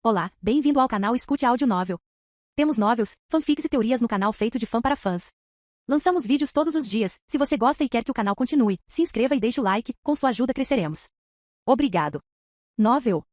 Olá, bem-vindo ao canal Escute Áudio Novel. Temos novels, fanfics e teorias no canal feito de fã para fãs. Lançamos vídeos todos os dias. Se você gosta e quer que o canal continue, se inscreva e deixe o like, com sua ajuda cresceremos. Obrigado. Novel.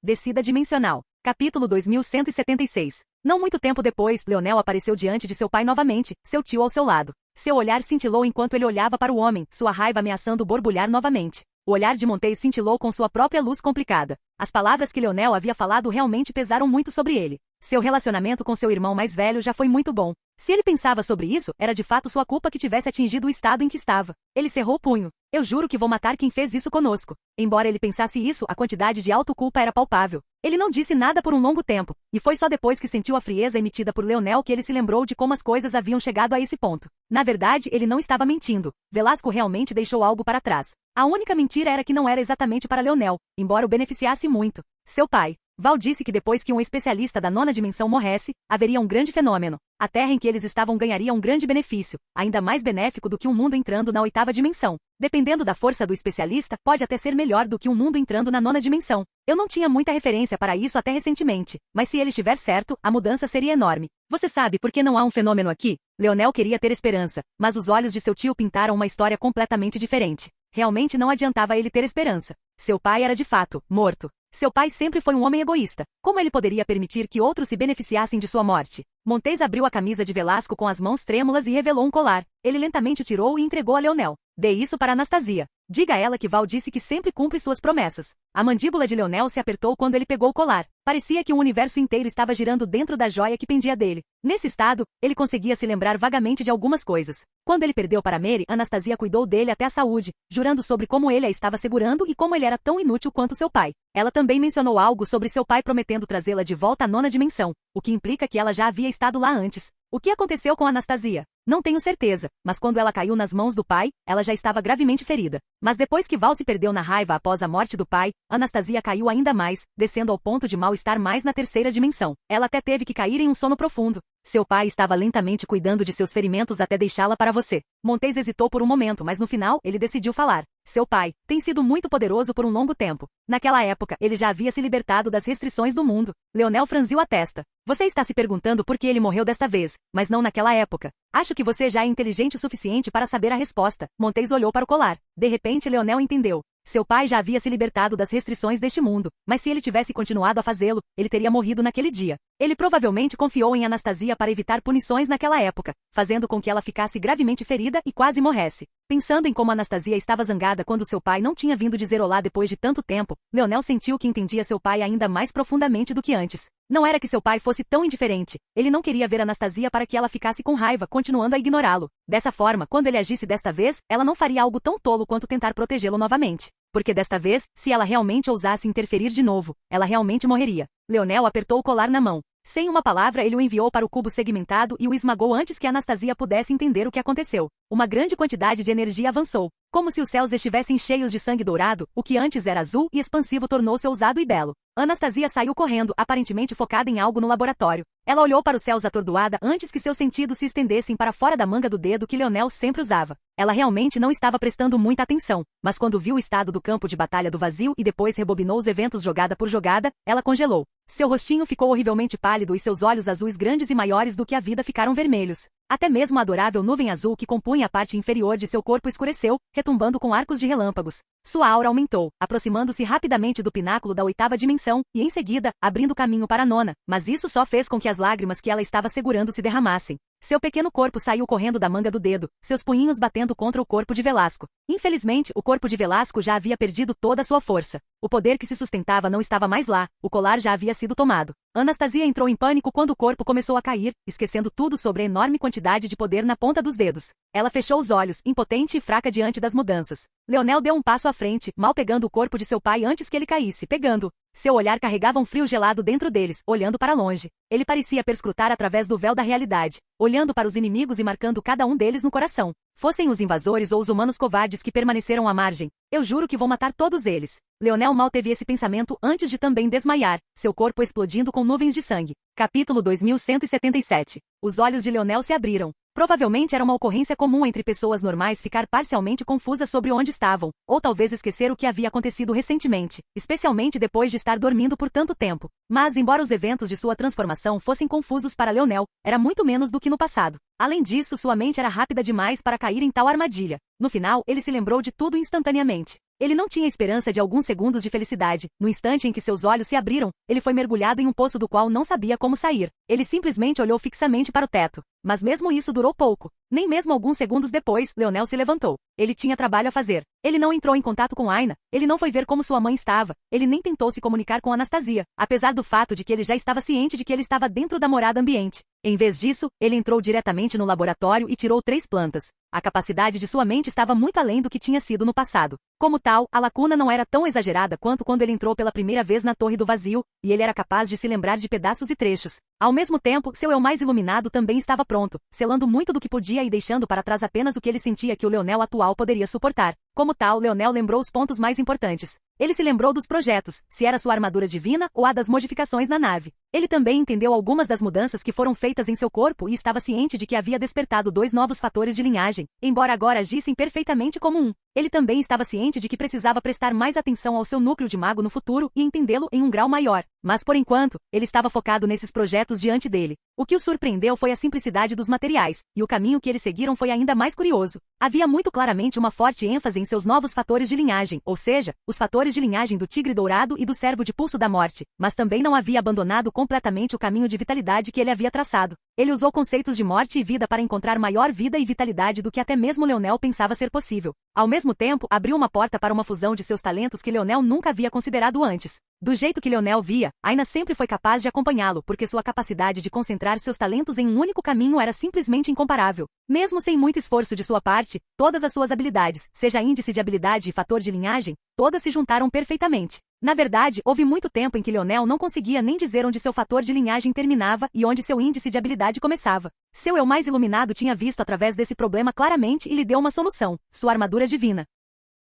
Descida Dimensional. Capítulo 2176. Não muito tempo depois, Leonel apareceu diante de seu pai novamente, seu tio ao seu lado. Seu olhar cintilou enquanto ele olhava para o homem, sua raiva ameaçando borbulhar novamente. O olhar de Montez cintilou com sua própria luz complicada. As palavras que Leonel havia falado realmente pesaram muito sobre ele. Seu relacionamento com seu irmão mais velho já foi muito bom. Se ele pensava sobre isso, era de fato sua culpa que tivesse atingido o estado em que estava. Ele cerrou o punho. Eu juro que vou matar quem fez isso conosco. Embora ele pensasse isso, a quantidade de autoculpa era palpável. Ele não disse nada por um longo tempo, e foi só depois que sentiu a frieza emitida por Leonel que ele se lembrou de como as coisas haviam chegado a esse ponto. Na verdade, ele não estava mentindo. Velasco realmente deixou algo para trás. A única mentira era que não era exatamente para Leonel, embora o beneficiasse muito. Seu pai. Val disse que depois que um especialista da nona dimensão morresse, haveria um grande fenômeno. A Terra em que eles estavam ganharia um grande benefício, ainda mais benéfico do que um mundo entrando na oitava dimensão. Dependendo da força do especialista, pode até ser melhor do que um mundo entrando na nona dimensão. Eu não tinha muita referência para isso até recentemente, mas se ele estiver certo, a mudança seria enorme. Você sabe por que não há um fenômeno aqui? Leonel queria ter esperança, mas os olhos de seu tio pintaram uma história completamente diferente. Realmente não adiantava ele ter esperança. Seu pai era de fato morto. Seu pai sempre foi um homem egoísta. Como ele poderia permitir que outros se beneficiassem de sua morte? Montez abriu a camisa de Velasco com as mãos trêmulas e revelou um colar. Ele lentamente o tirou e entregou a Leonel. Dê isso para Anastasia. Diga a ela que Val disse que sempre cumpre suas promessas. A mandíbula de Leonel se apertou quando ele pegou o colar. Parecia que o universo inteiro estava girando dentro da joia que pendia dele. Nesse estado, ele conseguia se lembrar vagamente de algumas coisas. Quando ele perdeu para Mary, Anastasia cuidou dele até a saúde, jurando sobre como ele a estava segurando e como ele era tão inútil quanto seu pai. Ela também mencionou algo sobre seu pai prometendo trazê-la de volta à nona dimensão, o que implica que ela já havia estado lá antes. O que aconteceu com Anastasia? Não tenho certeza, mas quando ela caiu nas mãos do pai, ela já estava gravemente ferida. Mas depois que Val se perdeu na raiva após a morte do pai, Anastasia caiu ainda mais, descendo ao ponto de mal estar mais na terceira dimensão. Ela até teve que cair em um sono profundo. Seu pai estava lentamente cuidando de seus ferimentos até deixá-la para você. Montez hesitou por um momento, mas no final, ele decidiu falar. Seu pai tem sido muito poderoso por um longo tempo. Naquela época, ele já havia se libertado das restrições do mundo. Leonel franziu a testa. Você está se perguntando por que ele morreu desta vez, mas não naquela época. Acho que você já é inteligente o suficiente para saber a resposta. Montez olhou para o colar. De repente, Leonel entendeu. Seu pai já havia se libertado das restrições deste mundo, mas se ele tivesse continuado a fazê-lo, ele teria morrido naquele dia. Ele provavelmente confiou em Anastasia para evitar punições naquela época, fazendo com que ela ficasse gravemente ferida e quase morresse. Pensando em como Anastasia estava zangada quando seu pai não tinha vindo dizer olá depois de tanto tempo, Leonel sentiu que entendia seu pai ainda mais profundamente do que antes. Não era que seu pai fosse tão indiferente, ele não queria ver Anastasia para que ela ficasse com raiva, continuando a ignorá-lo. Dessa forma, quando ele agisse desta vez, ela não faria algo tão tolo quanto tentar protegê-lo novamente. Porque desta vez, se ela realmente ousasse interferir de novo, ela realmente morreria. Leonel apertou o colar na mão. Sem uma palavra, ele o enviou para o cubo segmentado e o esmagou antes que Anastasia pudesse entender o que aconteceu. Uma grande quantidade de energia avançou. Como se os céus estivessem cheios de sangue dourado, o que antes era azul e expansivo tornou-se ousado e belo. Anastasia saiu correndo, aparentemente focada em algo no laboratório. Ela olhou para os céus atordoada antes que seus sentidos se estendessem para fora da manga do dedo que Leonel sempre usava. Ela realmente não estava prestando muita atenção, mas quando viu o estado do campo de batalha do vazio e depois rebobinou os eventos jogada por jogada, ela congelou. Seu rostinho ficou horrivelmente pálido e seus olhos azuis grandes e maiores do que a vida ficaram vermelhos. Até mesmo a adorável nuvem azul que compunha a parte inferior de seu corpo escureceu, retumbando com arcos de relâmpagos. Sua aura aumentou, aproximando-se rapidamente do pináculo da oitava dimensão, e em seguida, abrindo caminho para a nona, mas isso só fez com que as lágrimas que ela estava segurando se derramassem. Seu pequeno corpo saiu correndo da manga do dedo, seus punhinhos batendo contra o corpo de Velasco. Infelizmente, o corpo de Velasco já havia perdido toda a sua força. O poder que se sustentava não estava mais lá, o colar já havia sido tomado. Anastasia entrou em pânico quando o corpo começou a cair, esquecendo tudo sobre a enorme quantidade de poder na ponta dos dedos. Ela fechou os olhos, impotente e fraca diante das mudanças. Leonel deu um passo à frente, mal pegando o corpo de seu pai antes que ele caísse, pegando. Seu olhar carregava um frio gelado dentro deles, olhando para longe. Ele parecia perscrutar através do véu da realidade, olhando para os inimigos e marcando cada um deles no coração. Fossem os invasores ou os humanos covardes que permaneceram à margem, eu juro que vou matar todos eles. Leonel mal teve esse pensamento antes de também desmaiar, seu corpo explodindo com nuvens de sangue. Capítulo 2177. Os olhos de Leonel se abriram. Provavelmente era uma ocorrência comum entre pessoas normais ficar parcialmente confusas sobre onde estavam, ou talvez esquecer o que havia acontecido recentemente, especialmente depois de estar dormindo por tanto tempo. Mas, embora os eventos de sua transformação fossem confusos para Leonel, era muito menos do que no passado. Além disso, sua mente era rápida demais para cair em tal armadilha. No final, ele se lembrou de tudo instantaneamente. Ele não tinha esperança de alguns segundos de felicidade. No instante em que seus olhos se abriram, ele foi mergulhado em um poço do qual não sabia como sair. Ele simplesmente olhou fixamente para o teto. Mas mesmo isso durou pouco. Nem mesmo alguns segundos depois, Leonel se levantou. Ele tinha trabalho a fazer. Ele não entrou em contato com Aina, ele não foi ver como sua mãe estava, ele nem tentou se comunicar com Anastasia, apesar do fato de que ele já estava ciente de que ele estava dentro da morada ambiente. Em vez disso, ele entrou diretamente no laboratório e tirou 3 plantas. A capacidade de sua mente estava muito além do que tinha sido no passado. Como tal, a lacuna não era tão exagerada quanto quando ele entrou pela primeira vez na Torre do Vazio, e ele era capaz de se lembrar de pedaços e trechos. Ao mesmo tempo, seu eu mais iluminado também estava pronto, selando muito do que podia e deixando para trás apenas o que ele sentia que o Leonel atual poderia suportar. Como tal, Leonel lembrou os pontos mais importantes. Ele se lembrou dos projetos, se era sua armadura divina ou a das modificações na nave. Ele também entendeu algumas das mudanças que foram feitas em seu corpo e estava ciente de que havia despertado 2 novos fatores de linhagem, embora agora agissem perfeitamente como um. Ele também estava ciente de que precisava prestar mais atenção ao seu núcleo de mago no futuro e entendê-lo em um grau maior. Mas por enquanto, ele estava focado nesses projetos diante dele. O que o surpreendeu foi a simplicidade dos materiais, e o caminho que eles seguiram foi ainda mais curioso. Havia muito claramente uma forte ênfase em seus novos fatores de linhagem, ou seja, os fatores de linhagem do Tigre Dourado e do Servo de Pulso da Morte, mas também não havia abandonado completamente o caminho de vitalidade que ele havia traçado. Ele usou conceitos de morte e vida para encontrar maior vida e vitalidade do que até mesmo Leonel pensava ser possível. Ao mesmo tempo, abriu uma porta para uma fusão de seus talentos que Leonel nunca havia considerado antes. Do jeito que Leonel via, Aina sempre foi capaz de acompanhá-lo, porque sua capacidade de concentrar seus talentos em um único caminho era simplesmente incomparável. Mesmo sem muito esforço de sua parte, todas as suas habilidades, seja índice de habilidade e fator de linhagem, todas se juntaram perfeitamente. Na verdade, houve muito tempo em que Leonel não conseguia nem dizer onde seu fator de linhagem terminava e onde seu índice de habilidade começava. Seu eu mais iluminado tinha visto através desse problema claramente e lhe deu uma solução: sua armadura divina.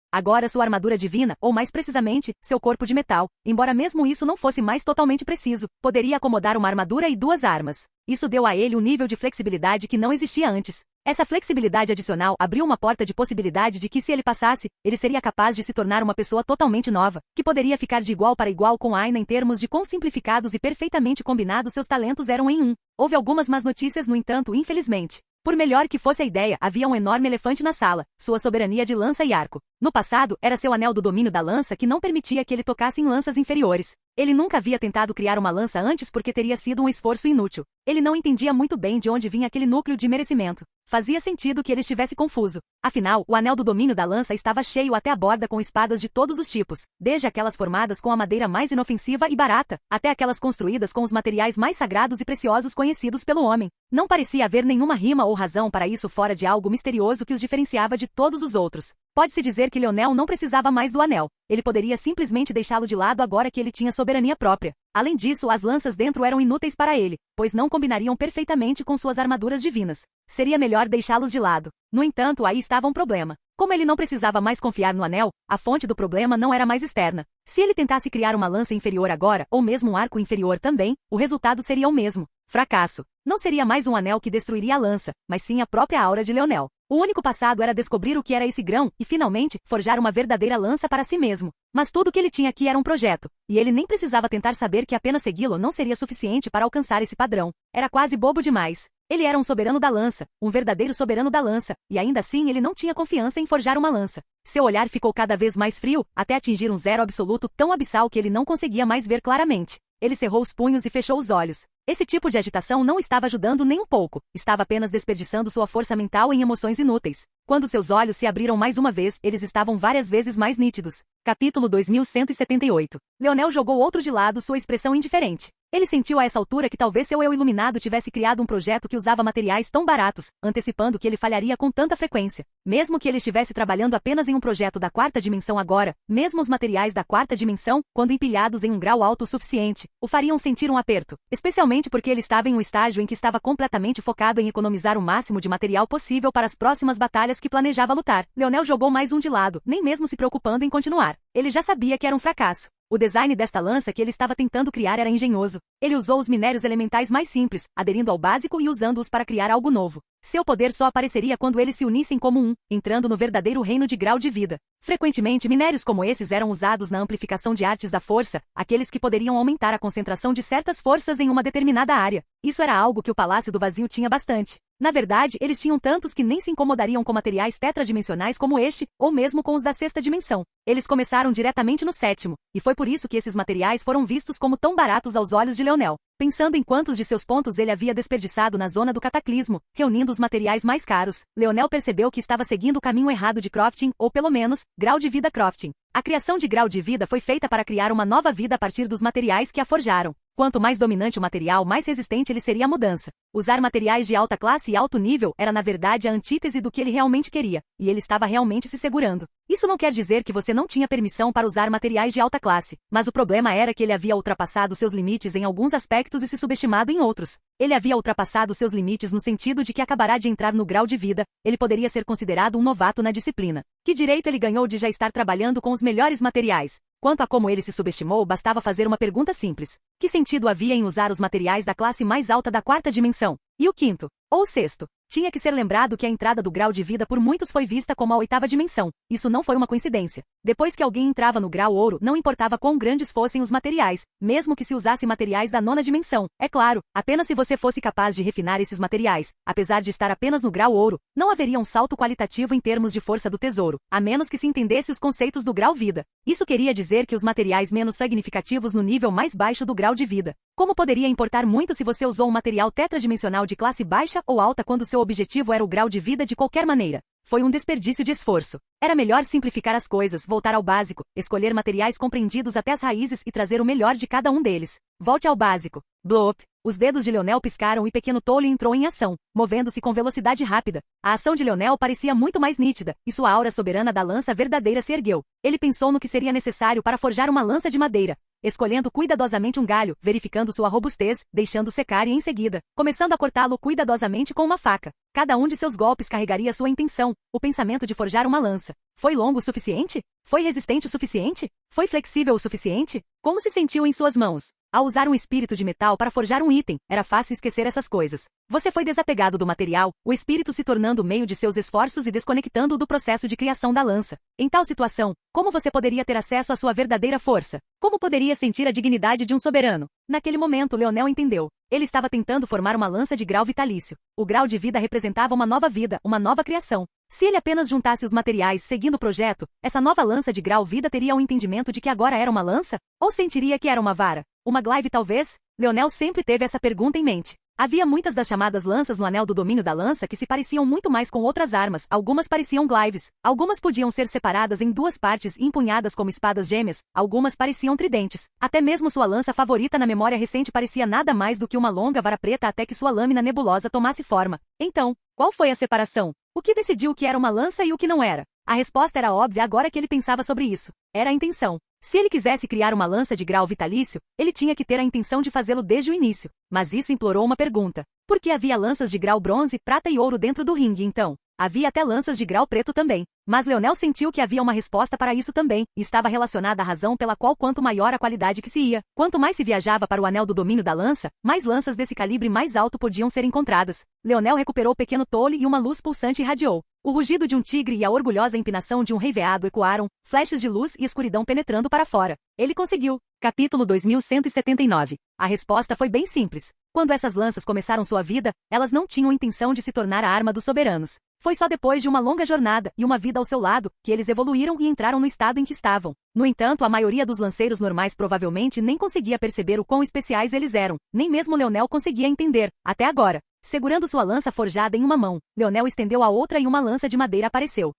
Agora sua armadura divina, ou mais precisamente, seu corpo de metal, embora mesmo isso não fosse mais totalmente preciso, poderia acomodar uma armadura e 2 armas. Isso deu a ele um nível de flexibilidade que não existia antes. Essa flexibilidade adicional abriu uma porta de possibilidade de que, se ele passasse, ele seria capaz de se tornar uma pessoa totalmente nova, que poderia ficar de igual para igual com Aina em termos de quão simplificados e perfeitamente combinados seus talentos eram em um. Houve algumas más notícias, no entanto, infelizmente. Por melhor que fosse a ideia, havia um enorme elefante na sala, sua soberania de lança e arco. No passado, era seu anel do domínio da lança que não permitia que ele tocasse em lanças inferiores. Ele nunca havia tentado criar uma lança antes porque teria sido um esforço inútil. Ele não entendia muito bem de onde vinha aquele núcleo de merecimento. Fazia sentido que ele estivesse confuso. Afinal, o anel do domínio da lança estava cheio até a borda com espadas de todos os tipos, desde aquelas formadas com a madeira mais inofensiva e barata, até aquelas construídas com os materiais mais sagrados e preciosos conhecidos pelo homem. Não parecia haver nenhuma rima ou razão para isso fora de algo misterioso que os diferenciava de todos os outros. Pode-se dizer que Leonel não precisava mais do anel. Ele poderia simplesmente deixá-lo de lado agora que ele tinha soberania própria. Além disso, as lanças dentro eram inúteis para ele, pois não combinariam perfeitamente com suas armaduras divinas. Seria melhor deixá-los de lado. No entanto, aí estava um problema. Como ele não precisava mais confiar no anel, a fonte do problema não era mais externa. Se ele tentasse criar uma lança inferior agora, ou mesmo um arco inferior também, o resultado seria o mesmo: fracasso. Não seria mais um anel que destruiria a lança, mas sim a própria aura de Leonel. O único passado era descobrir o que era esse grão e, finalmente, forjar uma verdadeira lança para si mesmo. Mas tudo o que ele tinha aqui era um projeto, e ele nem precisava tentar saber que apenas segui-lo não seria suficiente para alcançar esse padrão. Era quase bobo demais. Ele era um soberano da lança, um verdadeiro soberano da lança, e ainda assim ele não tinha confiança em forjar uma lança. Seu olhar ficou cada vez mais frio, até atingir um zero absoluto tão abissal que ele não conseguia mais ver claramente. Ele cerrou os punhos e fechou os olhos. Esse tipo de agitação não estava ajudando nem um pouco, estava apenas desperdiçando sua força mental em emoções inúteis. Quando seus olhos se abriram mais uma vez, eles estavam várias vezes mais nítidos. Capítulo 2178. Leonel jogou outro de lado, sua expressão indiferente. Ele sentiu a essa altura que talvez seu eu iluminado tivesse criado um projeto que usava materiais tão baratos, antecipando que ele falharia com tanta frequência. Mesmo que ele estivesse trabalhando apenas em um projeto da 4ª dimensão agora, mesmo os materiais da 4ª dimensão, quando empilhados em um grau alto o suficiente, o fariam sentir um aperto, especialmente porque ele estava em um estágio em que estava completamente focado em economizar o máximo de material possível para as próximas batalhas que planejava lutar. Leonel jogou mais um de lado, nem mesmo se preocupando em continuar. Ele já sabia que era um fracasso. O design desta lança que ele estava tentando criar era engenhoso. Ele usou os minérios elementais mais simples, aderindo ao básico e usando-os para criar algo novo. Seu poder só apareceria quando eles se unissem como um, entrando no verdadeiro reino de grau de vida. Frequentemente, minérios como esses eram usados na amplificação de artes da força, aqueles que poderiam aumentar a concentração de certas forças em uma determinada área. Isso era algo que o Palácio do Vazio tinha bastante. Na verdade, eles tinham tantos que nem se incomodariam com materiais tetradimensionais como este, ou mesmo com os da sexta dimensão. Eles começaram diretamente no sétimo, e foi por isso que esses materiais foram vistos como tão baratos aos olhos de Leonel. Pensando em quantos de seus pontos ele havia desperdiçado na zona do cataclismo, reunindo os materiais mais caros, Leonel percebeu que estava seguindo o caminho errado de crafting, ou pelo menos, grau de vida crafting. A criação de grau de vida foi feita para criar uma nova vida a partir dos materiais que a forjaram. Quanto mais dominante o material, mais resistente ele seria à mudança. Usar materiais de alta classe e alto nível era na verdade a antítese do que ele realmente queria, e ele estava realmente se segurando. Isso não quer dizer que você não tinha permissão para usar materiais de alta classe, mas o problema era que ele havia ultrapassado seus limites em alguns aspectos e se subestimado em outros. Ele havia ultrapassado seus limites no sentido de que acabará de entrar no grau de vida, ele poderia ser considerado um novato na disciplina. Que direito ele ganhou de já estar trabalhando com os melhores materiais? Quanto a como ele se subestimou, bastava fazer uma pergunta simples. Que sentido havia em usar os materiais da classe mais alta da quarta dimensão? E o quinto? Ou o sexto? Tinha que ser lembrado que a entrada do grau de vida por muitos foi vista como a oitava dimensão. Isso não foi uma coincidência. Depois que alguém entrava no grau ouro, não importava quão grandes fossem os materiais, mesmo que se usasse materiais da nona dimensão. É claro, apenas se você fosse capaz de refinar esses materiais, apesar de estar apenas no grau ouro, não haveria um salto qualitativo em termos de força do tesouro, a menos que se entendesse os conceitos do grau vida. Isso queria dizer que os materiais menos significativos no nível mais baixo do grau de vida. Como poderia importar muito se você usou um material tetradimensional de classe baixa ou alta quando seu objetivo era o grau de vida de qualquer maneira? Foi um desperdício de esforço. Era melhor simplificar as coisas, voltar ao básico, escolher materiais compreendidos até as raízes e trazer o melhor de cada um deles. Volte ao básico. Blop. Os dedos de Leonel piscaram e pequeno Tolly entrou em ação, movendo-se com velocidade rápida. A ação de Leonel parecia muito mais nítida, e sua aura soberana da lança verdadeira se ergueu. Ele pensou no que seria necessário para forjar uma lança de madeira, escolhendo cuidadosamente um galho, verificando sua robustez, deixando secar e em seguida, começando a cortá-lo cuidadosamente com uma faca. Cada um de seus golpes carregaria sua intenção, o pensamento de forjar uma lança. Foi longo o suficiente? Foi resistente o suficiente? Foi flexível o suficiente? Como se sentiu em suas mãos? Ao usar um espírito de metal para forjar um item, era fácil esquecer essas coisas. Você foi desapegado do material, o espírito se tornando o meio de seus esforços e desconectando do processo de criação da lança. Em tal situação, como você poderia ter acesso à sua verdadeira força? Como poderia sentir a dignidade de um soberano? Naquele momento, Leonel entendeu. Ele estava tentando formar uma lança de grau vitalício. O grau de vida representava uma nova vida, uma nova criação. Se ele apenas juntasse os materiais seguindo o projeto, essa nova lança de grau vida teria o entendimento de que agora era uma lança? Ou sentiria que era uma vara? Uma glaive talvez? Leonel sempre teve essa pergunta em mente. Havia muitas das chamadas lanças no anel do domínio da lança que se pareciam muito mais com outras armas, algumas pareciam glaives, algumas podiam ser separadas em duas partes e empunhadas como espadas gêmeas, algumas pareciam tridentes. Até mesmo sua lança favorita na memória recente parecia nada mais do que uma longa vara preta até que sua lâmina nebulosa tomasse forma. Então, qual foi a separação? O que decidiu o que era uma lança e o que não era? A resposta era óbvia agora que ele pensava sobre isso. Era a intenção. Se ele quisesse criar uma lança de grau vitalício, ele tinha que ter a intenção de fazê-lo desde o início. Mas isso implorou uma pergunta. Por que havia lanças de grau bronze, prata e ouro dentro do ringue então? Havia até lanças de grau preto também. Mas Leonel sentiu que havia uma resposta para isso também, e estava relacionada à razão pela qual quanto maior a qualidade que se ia, quanto mais se viajava para o anel do domínio da lança, mais lanças desse calibre mais alto podiam ser encontradas. Leonel recuperou o pequeno Tolly e uma luz pulsante irradiou. O rugido de um tigre e a orgulhosa empinação de um rei veado ecoaram, flashes de luz e escuridão penetrando para fora. Ele conseguiu. Capítulo 2179. A resposta foi bem simples. Quando essas lanças começaram sua vida, elas não tinham intenção de se tornar a arma dos soberanos. Foi só depois de uma longa jornada e uma vida ao seu lado que eles evoluíram e entraram no estado em que estavam. No entanto, a maioria dos lanceiros normais provavelmente nem conseguia perceber o quão especiais eles eram. Nem mesmo Leonel conseguia entender, até agora. Segurando sua lança forjada em uma mão, Leonel estendeu a outra e uma lança de madeira apareceu.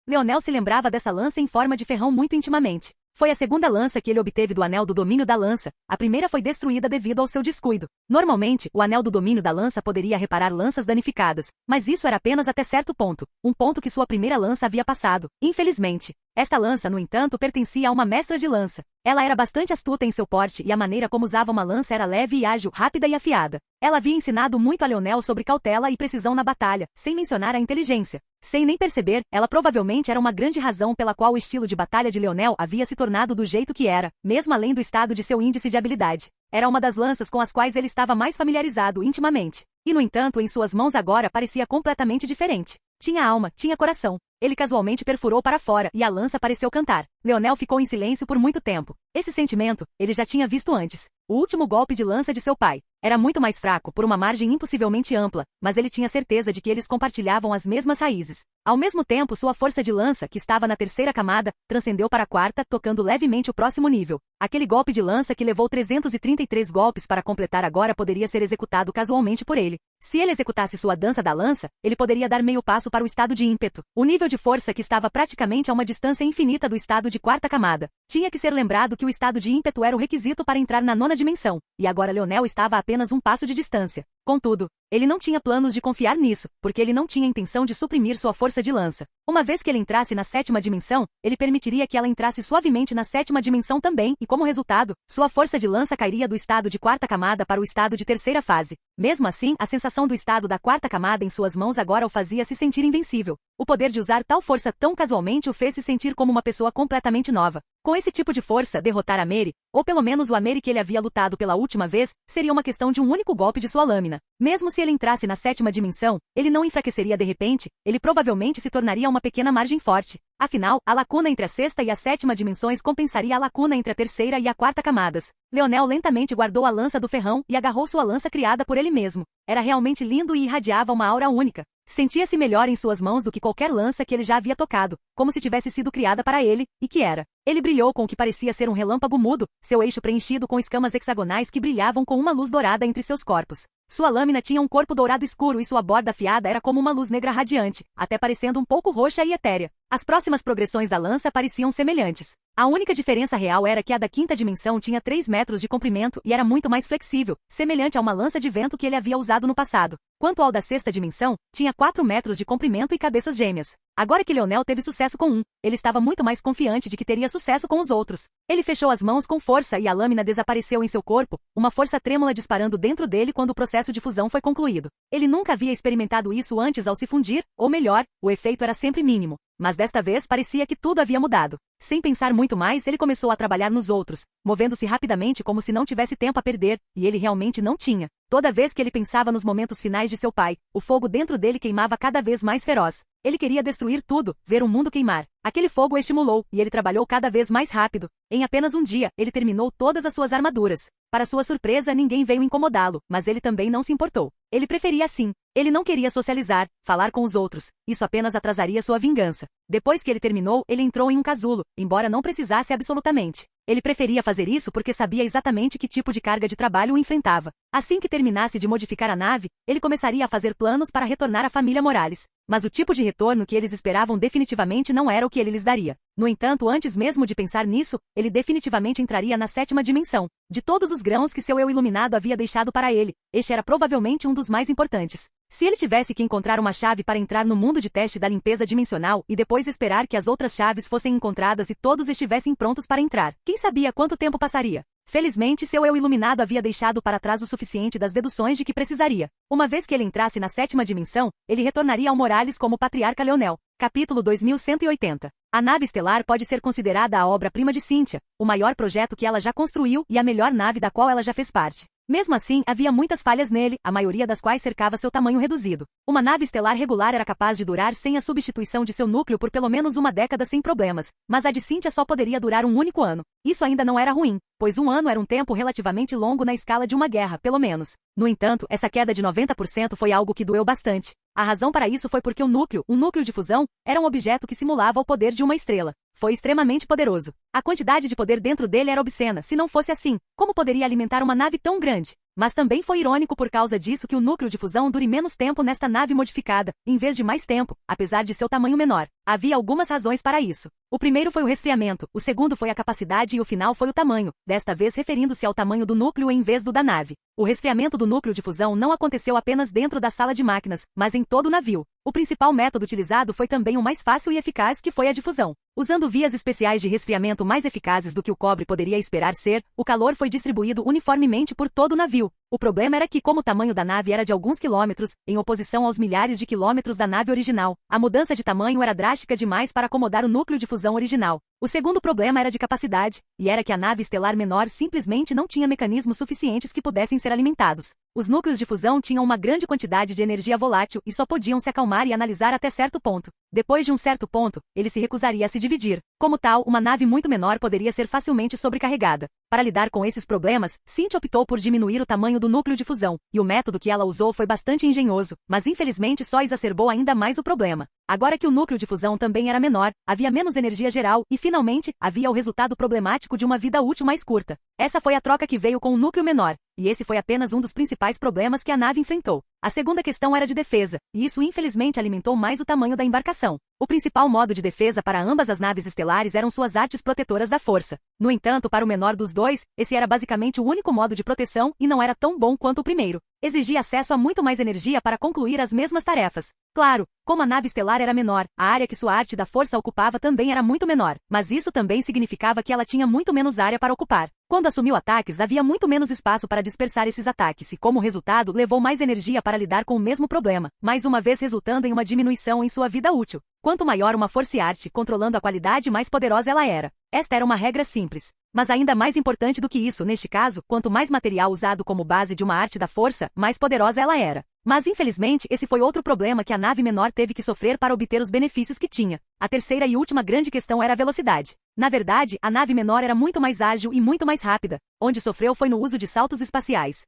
Leonel se lembrava dessa lança em forma de ferrão muito intimamente. Foi a segunda lança que ele obteve do anel do domínio da lança. A primeira foi destruída devido ao seu descuido. Normalmente, o anel do domínio da lança poderia reparar lanças danificadas, mas isso era apenas até certo ponto, um ponto que sua primeira lança havia passado. Infelizmente, esta lança, no entanto, pertencia a uma mestra de lança. Ela era bastante astuta em seu porte e a maneira como usava uma lança era leve e ágil, rápida e afiada. Ela havia ensinado muito a Leonel sobre cautela e precisão na batalha, sem mencionar a inteligência. Sem nem perceber, ela provavelmente era uma grande razão pela qual o estilo de batalha de Leonel havia se tornado do jeito que era, mesmo além do estado de seu índice de habilidade. Era uma das lanças com as quais ele estava mais familiarizado intimamente. E, no entanto, em suas mãos agora parecia completamente diferente. Tinha alma, tinha coração. Ele casualmente perfurou para fora e a lança pareceu cantar. Leonel ficou em silêncio por muito tempo. Esse sentimento, ele já tinha visto antes. O último golpe de lança de seu pai. Era muito mais fraco, por uma margem impossivelmente ampla, mas ele tinha certeza de que eles compartilhavam as mesmas raízes. Ao mesmo tempo, sua força de lança, que estava na terceira camada, transcendeu para a quarta, tocando levemente o próximo nível. Aquele golpe de lança que levou 333 golpes para completar agora poderia ser executado casualmente por ele. Se ele executasse sua dança da lança, ele poderia dar meio passo para o estado de ímpeto. O nível de força que estava praticamente a uma distância infinita do estado de quarta camada. Tinha que ser lembrado que o estado de ímpeto era o requisito para entrar na nona dimensão, e agora Leonel estava a apenas um passo de distância. Contudo, ele não tinha planos de confiar nisso, porque ele não tinha intenção de suprimir sua força de lança. Uma vez que ele entrasse na sétima dimensão, ele permitiria que ela entrasse suavemente na sétima dimensão também, e como resultado, sua força de lança cairia do estado de quarta camada para o estado de terceira fase. Mesmo assim, a sensação do estado da quarta camada em suas mãos agora o fazia se sentir invencível. O poder de usar tal força tão casualmente o fez se sentir como uma pessoa completamente nova. Com esse tipo de força, derrotar a Mary, ou pelo menos o Ameri que ele havia lutado pela última vez, seria uma questão de um único golpe de sua lâmina. Mesmo se ele entrasse na sétima dimensão, ele não enfraqueceria de repente, ele provavelmente se tornaria uma pequena margem forte. Afinal, a lacuna entre a sexta e a sétima dimensões compensaria a lacuna entre a terceira e a quarta camadas. Leonel lentamente guardou a lança do ferrão e agarrou sua lança criada por ele mesmo. Era realmente lindo e irradiava uma aura única. Sentia-se melhor em suas mãos do que qualquer lança que ele já havia tocado, como se tivesse sido criada para ele, e que era. Ele brilhou com o que parecia ser um relâmpago mudo, seu eixo preenchido com escamas hexagonais que brilhavam com uma luz dourada entre seus corpos. Sua lâmina tinha um corpo dourado escuro e sua borda afiada era como uma luz negra radiante, até parecendo um pouco roxa e etérea. As próximas progressões da lança pareciam semelhantes. A única diferença real era que a da quinta dimensão tinha 3 metros de comprimento e era muito mais flexível, semelhante a uma lança de vento que ele havia usado no passado. Quanto ao da sexta dimensão, tinha 4 metros de comprimento e cabeças gêmeas. Agora que Leonel teve sucesso com um, ele estava muito mais confiante de que teria sucesso com os outros. Ele fechou as mãos com força e a lâmina desapareceu em seu corpo, uma força trêmula disparando dentro dele quando o processo de fusão foi concluído. Ele nunca havia experimentado isso antes ao se fundir, ou melhor, o efeito era sempre mínimo. Mas desta vez parecia que tudo havia mudado. Sem pensar muito mais, ele começou a trabalhar nos outros, movendo-se rapidamente como se não tivesse tempo a perder, e ele realmente não tinha. Toda vez que ele pensava nos momentos finais de seu pai, o fogo dentro dele queimava cada vez mais feroz. Ele queria destruir tudo, ver o mundo queimar. Aquele fogo o estimulou, e ele trabalhou cada vez mais rápido. Em apenas um dia, ele terminou todas as suas armaduras. Para sua surpresa, ninguém veio incomodá-lo, mas ele também não se importou. Ele preferia assim. Ele não queria socializar, falar com os outros. Isso apenas atrasaria sua vingança. Depois que ele terminou, ele entrou em um casulo, embora não precisasse absolutamente. Ele preferia fazer isso porque sabia exatamente que tipo de carga de trabalho o enfrentava. Assim que terminasse de modificar a nave, ele começaria a fazer planos para retornar à família Morales. Mas o tipo de retorno que eles esperavam definitivamente não era o que ele lhes daria. No entanto, antes mesmo de pensar nisso, ele definitivamente entraria na sétima dimensão. De todos os grãos que seu eu iluminado havia deixado para ele, este era provavelmente um dos mais importantes. Se ele tivesse que encontrar uma chave para entrar no mundo de teste da limpeza dimensional e depois esperar que as outras chaves fossem encontradas e todos estivessem prontos para entrar, quem sabia quanto tempo passaria? Felizmente, seu eu iluminado havia deixado para trás o suficiente das deduções de que precisaria. Uma vez que ele entrasse na sétima dimensão, ele retornaria ao Morales como patriarca Leonel. Capítulo 2180. A nave estelar pode ser considerada a obra-prima de Cynthia, o maior projeto que ela já construiu e a melhor nave da qual ela já fez parte. Mesmo assim, havia muitas falhas nele, a maioria das quais cercava seu tamanho reduzido. Uma nave estelar regular era capaz de durar sem a substituição de seu núcleo por pelo menos uma década sem problemas, mas a de Cynthia só poderia durar um único ano. Isso ainda não era ruim, pois um ano era um tempo relativamente longo na escala de uma guerra, pelo menos. No entanto, essa queda de 90% foi algo que doeu bastante. A razão para isso foi porque um núcleo de fusão, era um objeto que simulava o poder de uma estrela. Foi extremamente poderoso. A quantidade de poder dentro dele era obscena. Se não fosse assim, como poderia alimentar uma nave tão grande? Mas também foi irônico por causa disso que o núcleo de fusão dure menos tempo nesta nave modificada, em vez de mais tempo, apesar de seu tamanho menor. Havia algumas razões para isso. O primeiro foi o resfriamento, o segundo foi a capacidade e o final foi o tamanho, desta vez referindo-se ao tamanho do núcleo em vez do da nave. O resfriamento do núcleo de fusão não aconteceu apenas dentro da sala de máquinas, mas em todo o navio. O principal método utilizado foi também o mais fácil e eficaz, que foi a difusão. Usando vias especiais de resfriamento mais eficazes do que o cobre poderia esperar ser, o calor foi distribuído uniformemente por todo o navio. O problema era que, como o tamanho da nave era de alguns quilômetros, em oposição aos milhares de quilômetros da nave original, a mudança de tamanho era drástica demais para acomodar o núcleo de fusão original. O segundo problema era de capacidade, e era que a nave estelar menor simplesmente não tinha mecanismos suficientes que pudessem ser alimentados. Os núcleos de fusão tinham uma grande quantidade de energia volátil e só podiam se acalmar e analisar até certo ponto. Depois de um certo ponto, ele se recusaria a se dividir. Como tal, uma nave muito menor poderia ser facilmente sobrecarregada. Para lidar com esses problemas, Cynthia optou por diminuir o tamanho do núcleo de fusão, e o método que ela usou foi bastante engenhoso, mas infelizmente só exacerbou ainda mais o problema. Agora que o núcleo de fusão também era menor, havia menos energia geral e, finalmente, havia o resultado problemático de uma vida útil mais curta. Essa foi a troca que veio com o núcleo menor, e esse foi apenas um dos principais problemas que a nave enfrentou. A segunda questão era de defesa, e isso infelizmente alimentou mais o tamanho da embarcação. O principal modo de defesa para ambas as naves estelares eram suas artes protetoras da força. No entanto, para o menor dos dois, esse era basicamente o único modo de proteção e não era tão bom quanto o primeiro. Exigia acesso a muito mais energia para concluir as mesmas tarefas. Claro, como a nave estelar era menor, a área que sua arte da força ocupava também era muito menor, mas isso também significava que ela tinha muito menos área para ocupar. Quando assumiu ataques, havia muito menos espaço para dispersar esses ataques e, como resultado, levou mais energia para lidar com o mesmo problema, mais uma vez resultando em uma diminuição em sua vida útil. Quanto maior uma força-arte, controlando a qualidade, mais poderosa ela era. Esta era uma regra simples. Mas ainda mais importante do que isso, neste caso, quanto mais material usado como base de uma arte da força, mais poderosa ela era. Mas infelizmente, esse foi outro problema que a nave menor teve que sofrer para obter os benefícios que tinha. A terceira e última grande questão era a velocidade. Na verdade, a nave menor era muito mais ágil e muito mais rápida. Onde sofreu foi no uso de saltos espaciais.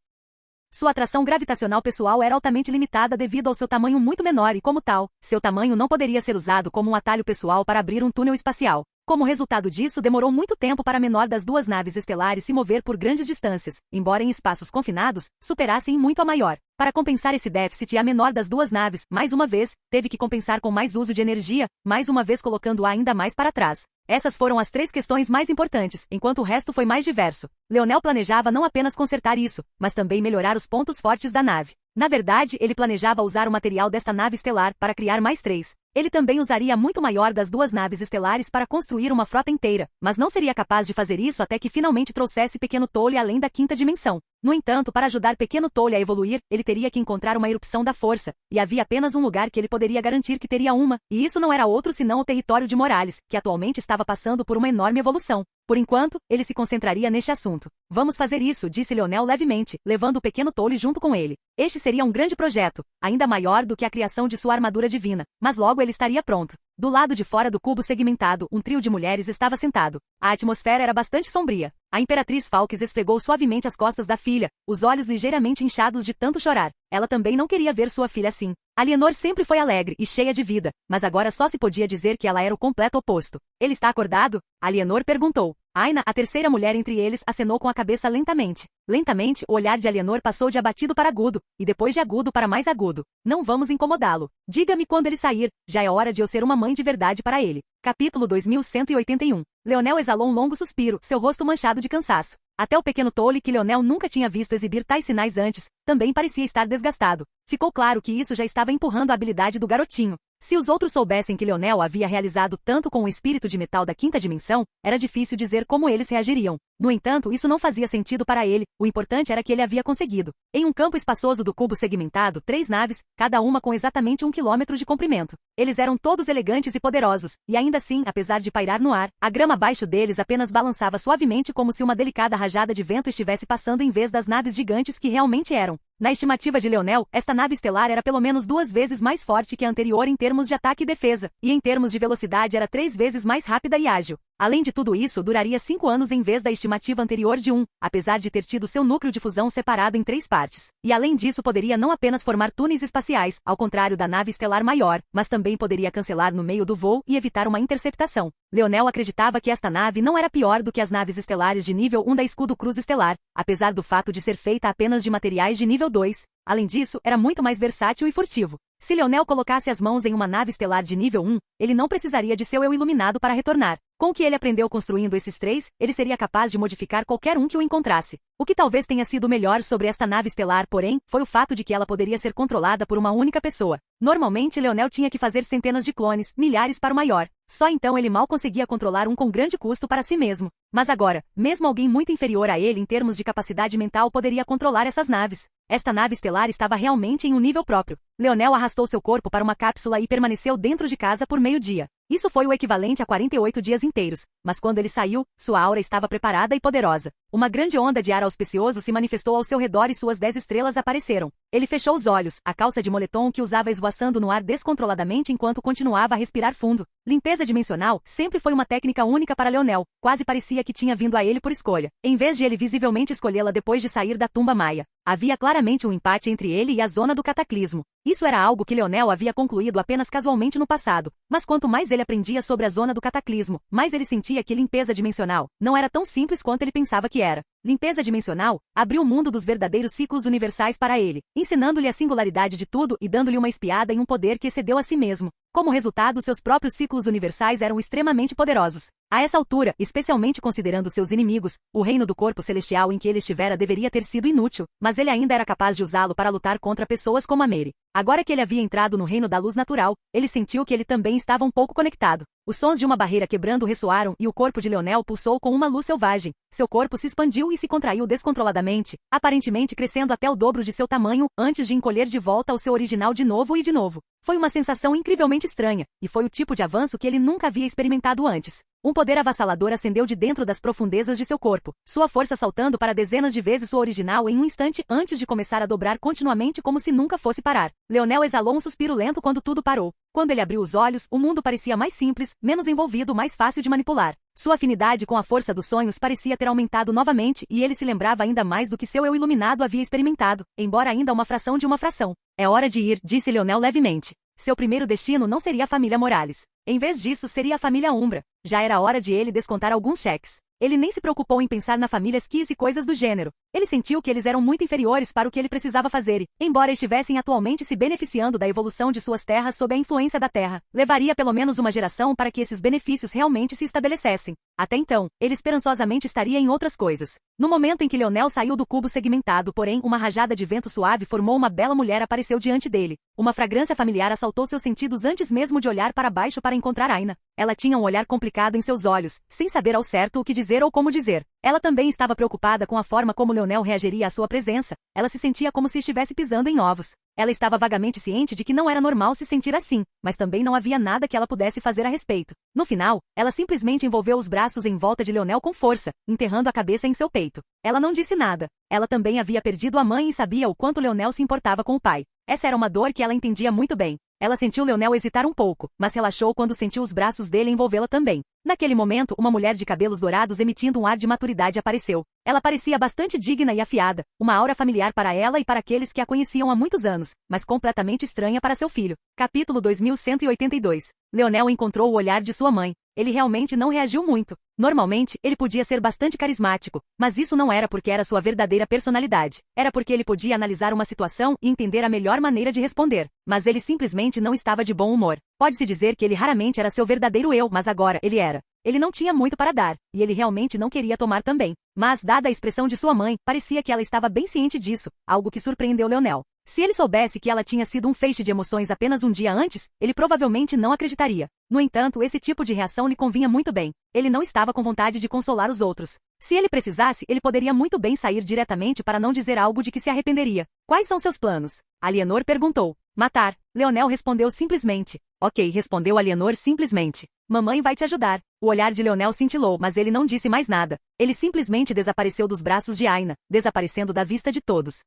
Sua atração gravitacional pessoal era altamente limitada devido ao seu tamanho muito menor e, como tal, seu tamanho não poderia ser usado como um atalho pessoal para abrir um túnel espacial. Como resultado disso, demorou muito tempo para a menor das duas naves estelares se mover por grandes distâncias, embora em espaços confinados, superassem muito a maior. Para compensar esse déficit, a menor das duas naves, mais uma vez, teve que compensar com mais uso de energia, mais uma vez colocando-a ainda mais para trás. Essas foram as três questões mais importantes, enquanto o resto foi mais diverso. Leonel planejava não apenas consertar isso, mas também melhorar os pontos fortes da nave. Na verdade, ele planejava usar o material desta nave estelar para criar mais três. Ele também usaria a muito maior das duas naves estelares para construir uma frota inteira, mas não seria capaz de fazer isso até que finalmente trouxesse Pequeno Tolle além da quinta dimensão. No entanto, para ajudar Pequeno Tolle a evoluir, ele teria que encontrar uma erupção da força, e havia apenas um lugar que ele poderia garantir que teria uma, e isso não era outro senão o território de Morales, que atualmente estava passando por uma enorme evolução. Por enquanto, ele se concentraria neste assunto. Vamos fazer isso, disse Leonel levemente, levando o Pequeno Tolle junto com ele. Este seria um grande projeto, ainda maior do que a criação de sua armadura divina, mas logo ele estaria pronto. Do lado de fora do cubo segmentado, um trio de mulheres estava sentado. A atmosfera era bastante sombria. A Imperatriz Falques esfregou suavemente as costas da filha, os olhos ligeiramente inchados de tanto chorar. Ela também não queria ver sua filha assim. Alienor sempre foi alegre e cheia de vida, mas agora só se podia dizer que ela era o completo oposto. Ele está acordado? Alienor perguntou. Aina, a terceira mulher entre eles, acenou com a cabeça lentamente. Lentamente, o olhar de Alienor passou de abatido para agudo, e depois de agudo para mais agudo. Não vamos incomodá-lo. Diga-me quando ele sair, já é hora de eu ser uma mãe de verdade para ele. Capítulo 2181. Leonel exalou um longo suspiro, seu rosto manchado de cansaço. Até o Pequeno Tolle, que Leonel nunca tinha visto exibir tais sinais antes, também parecia estar desgastado. Ficou claro que isso já estava empurrando a habilidade do garotinho. Se os outros soubessem que Leonel havia realizado tanto com o espírito de metal da quinta dimensão, era difícil dizer como eles reagiriam. No entanto, isso não fazia sentido para ele, o importante era que ele havia conseguido. Em um campo espaçoso do cubo segmentado, 3 naves, cada uma com exatamente 1 quilômetro de comprimento. Eles eram todos elegantes e poderosos, e ainda assim, apesar de pairar no ar, a grama abaixo deles apenas balançava suavemente como se uma delicada rajada de vento estivesse passando em vez das naves gigantes que realmente eram. Na estimativa de Leonel, esta nave estelar era pelo menos 2 vezes mais forte que a anterior em termos de ataque e defesa, e em termos de velocidade era 3 vezes mais rápida e ágil. Além de tudo isso, duraria 5 anos em vez da estimativa anterior de 1, apesar de ter tido seu núcleo de fusão separado em 3 partes. E além disso poderia não apenas formar túneis espaciais, ao contrário da nave estelar maior, mas também poderia cancelar no meio do voo e evitar uma interceptação. Leonel acreditava que esta nave não era pior do que as naves estelares de nível 1 da Escudo Cruz Estelar, apesar do fato de ser feita apenas de materiais de nível 2. Além disso, era muito mais versátil e furtivo. Se Leonel colocasse as mãos em uma nave estelar de nível 1, ele não precisaria de seu eu iluminado para retornar. Com o que ele aprendeu construindo esses três, ele seria capaz de modificar qualquer um que o encontrasse. O que talvez tenha sido melhor sobre esta nave estelar, porém, foi o fato de que ela poderia ser controlada por uma única pessoa. Normalmente, Leonel tinha que fazer centenas de clones, milhares para o maior. Só então ele mal conseguia controlar um com grande custo para si mesmo. Mas agora, mesmo alguém muito inferior a ele em termos de capacidade mental poderia controlar essas naves. Esta nave estelar estava realmente em um nível próprio. Leonel arrastou seu corpo para uma cápsula e permaneceu dentro de casa por meio-dia. Isso foi o equivalente a 48 dias inteiros, mas quando ele saiu, sua aura estava preparada e poderosa. Uma grande onda de ar auspicioso se manifestou ao seu redor e suas 10 estrelas apareceram. Ele fechou os olhos, a calça de moletom que usava esvoaçando no ar descontroladamente enquanto continuava a respirar fundo. Limpeza dimensional sempre foi uma técnica única para Leonel, quase parecia que tinha vindo a ele por escolha, em vez de ele visivelmente escolhê-la depois de sair da tumba maia. Havia claramente um empate entre ele e a zona do cataclismo. Isso era algo que Leonel havia concluído apenas casualmente no passado, mas quanto mais ele aprendia sobre a zona do cataclismo, mais ele sentia que limpeza dimensional não era tão simples quanto ele pensava que era. Limpeza dimensional abriu o mundo dos verdadeiros ciclos universais para ele, ensinando-lhe a singularidade de tudo e dando-lhe uma espiada em um poder que excedeu a si mesmo. Como resultado, seus próprios ciclos universais eram extremamente poderosos. A essa altura, especialmente considerando seus inimigos, o reino do corpo celestial em que ele estivera deveria ter sido inútil, mas ele ainda era capaz de usá-lo para lutar contra pessoas como a Mary. Agora que ele havia entrado no reino da luz natural, ele sentiu que ele também estava um pouco conectado. Os sons de uma barreira quebrando ressoaram e o corpo de Leonel pulsou com uma luz selvagem. Seu corpo se expandiu e se contraiu descontroladamente, aparentemente crescendo até o dobro de seu tamanho, antes de encolher de volta ao seu original de novo e de novo. Foi uma sensação incrivelmente estranha, e foi o tipo de avanço que ele nunca havia experimentado antes. Um poder avassalador ascendeu de dentro das profundezas de seu corpo, sua força saltando para dezenas de vezes sua original em um instante antes de começar a dobrar continuamente como se nunca fosse parar. Leonel exalou um suspiro lento quando tudo parou. Quando ele abriu os olhos, o mundo parecia mais simples, menos envolvido, mais fácil de manipular. Sua afinidade com a força dos sonhos parecia ter aumentado novamente e ele se lembrava ainda mais do que seu eu iluminado havia experimentado, embora ainda uma fração de uma fração. É hora de ir, disse Leonel levemente. Seu primeiro destino não seria a família Morales. Em vez disso, seria a família Umbra. Já era hora de ele descontar alguns cheques. Ele nem se preocupou em pensar na família Skis e coisas do gênero. Ele sentiu que eles eram muito inferiores para o que ele precisava fazer e, embora estivessem atualmente se beneficiando da evolução de suas terras sob a influência da Terra, levaria pelo menos uma geração para que esses benefícios realmente se estabelecessem. Até então, ele esperançosamente estaria em outras coisas. No momento em que Leonel saiu do cubo segmentado, porém, uma rajada de vento suave formou uma bela mulher apareceu diante dele. Uma fragrância familiar assaltou seus sentidos antes mesmo de olhar para baixo para encontrar Aina. Ela tinha um olhar complicado em seus olhos, sem saber ao certo o que dizer ou como dizer. Ela também estava preocupada com a forma como Leonel reagiria à sua presença. Ela se sentia como se estivesse pisando em ovos. Ela estava vagamente ciente de que não era normal se sentir assim, mas também não havia nada que ela pudesse fazer a respeito. No final, ela simplesmente envolveu os braços em volta de Leonel com força, enterrando a cabeça em seu peito. Ela não disse nada. Ela também havia perdido a mãe e sabia o quanto Leonel se importava com o pai. Essa era uma dor que ela entendia muito bem. Ela sentiu Leonel hesitar um pouco, mas relaxou quando sentiu os braços dele envolvê-la também. Naquele momento, uma mulher de cabelos dourados emitindo um ar de maturidade apareceu. Ela parecia bastante digna e afiada, uma aura familiar para ela e para aqueles que a conheciam há muitos anos, mas completamente estranha para seu filho. Capítulo 2182. Leonel encontrou o olhar de sua mãe. Ele realmente não reagiu muito. Normalmente, ele podia ser bastante carismático, mas isso não era porque era sua verdadeira personalidade. Era porque ele podia analisar uma situação e entender a melhor maneira de responder. Mas ele simplesmente não estava de bom humor. Pode-se dizer que ele raramente era seu verdadeiro eu, mas agora ele era. Ele não tinha muito para dar, e ele realmente não queria tomar também. Mas, dada a expressão de sua mãe, parecia que ela estava bem ciente disso, algo que surpreendeu Leonel. Se ele soubesse que ela tinha sido um feixe de emoções apenas um dia antes, ele provavelmente não acreditaria. No entanto, esse tipo de reação lhe convinha muito bem. Ele não estava com vontade de consolar os outros. Se ele precisasse, ele poderia muito bem sair diretamente para não dizer algo de que se arrependeria. Quais são seus planos? Alienor perguntou. Matar. Leonel respondeu simplesmente. Ok, respondeu Alienor simplesmente. Mamãe vai te ajudar. O olhar de Leonel cintilou, mas ele não disse mais nada. Ele simplesmente desapareceu dos braços de Aina, desaparecendo da vista de todos.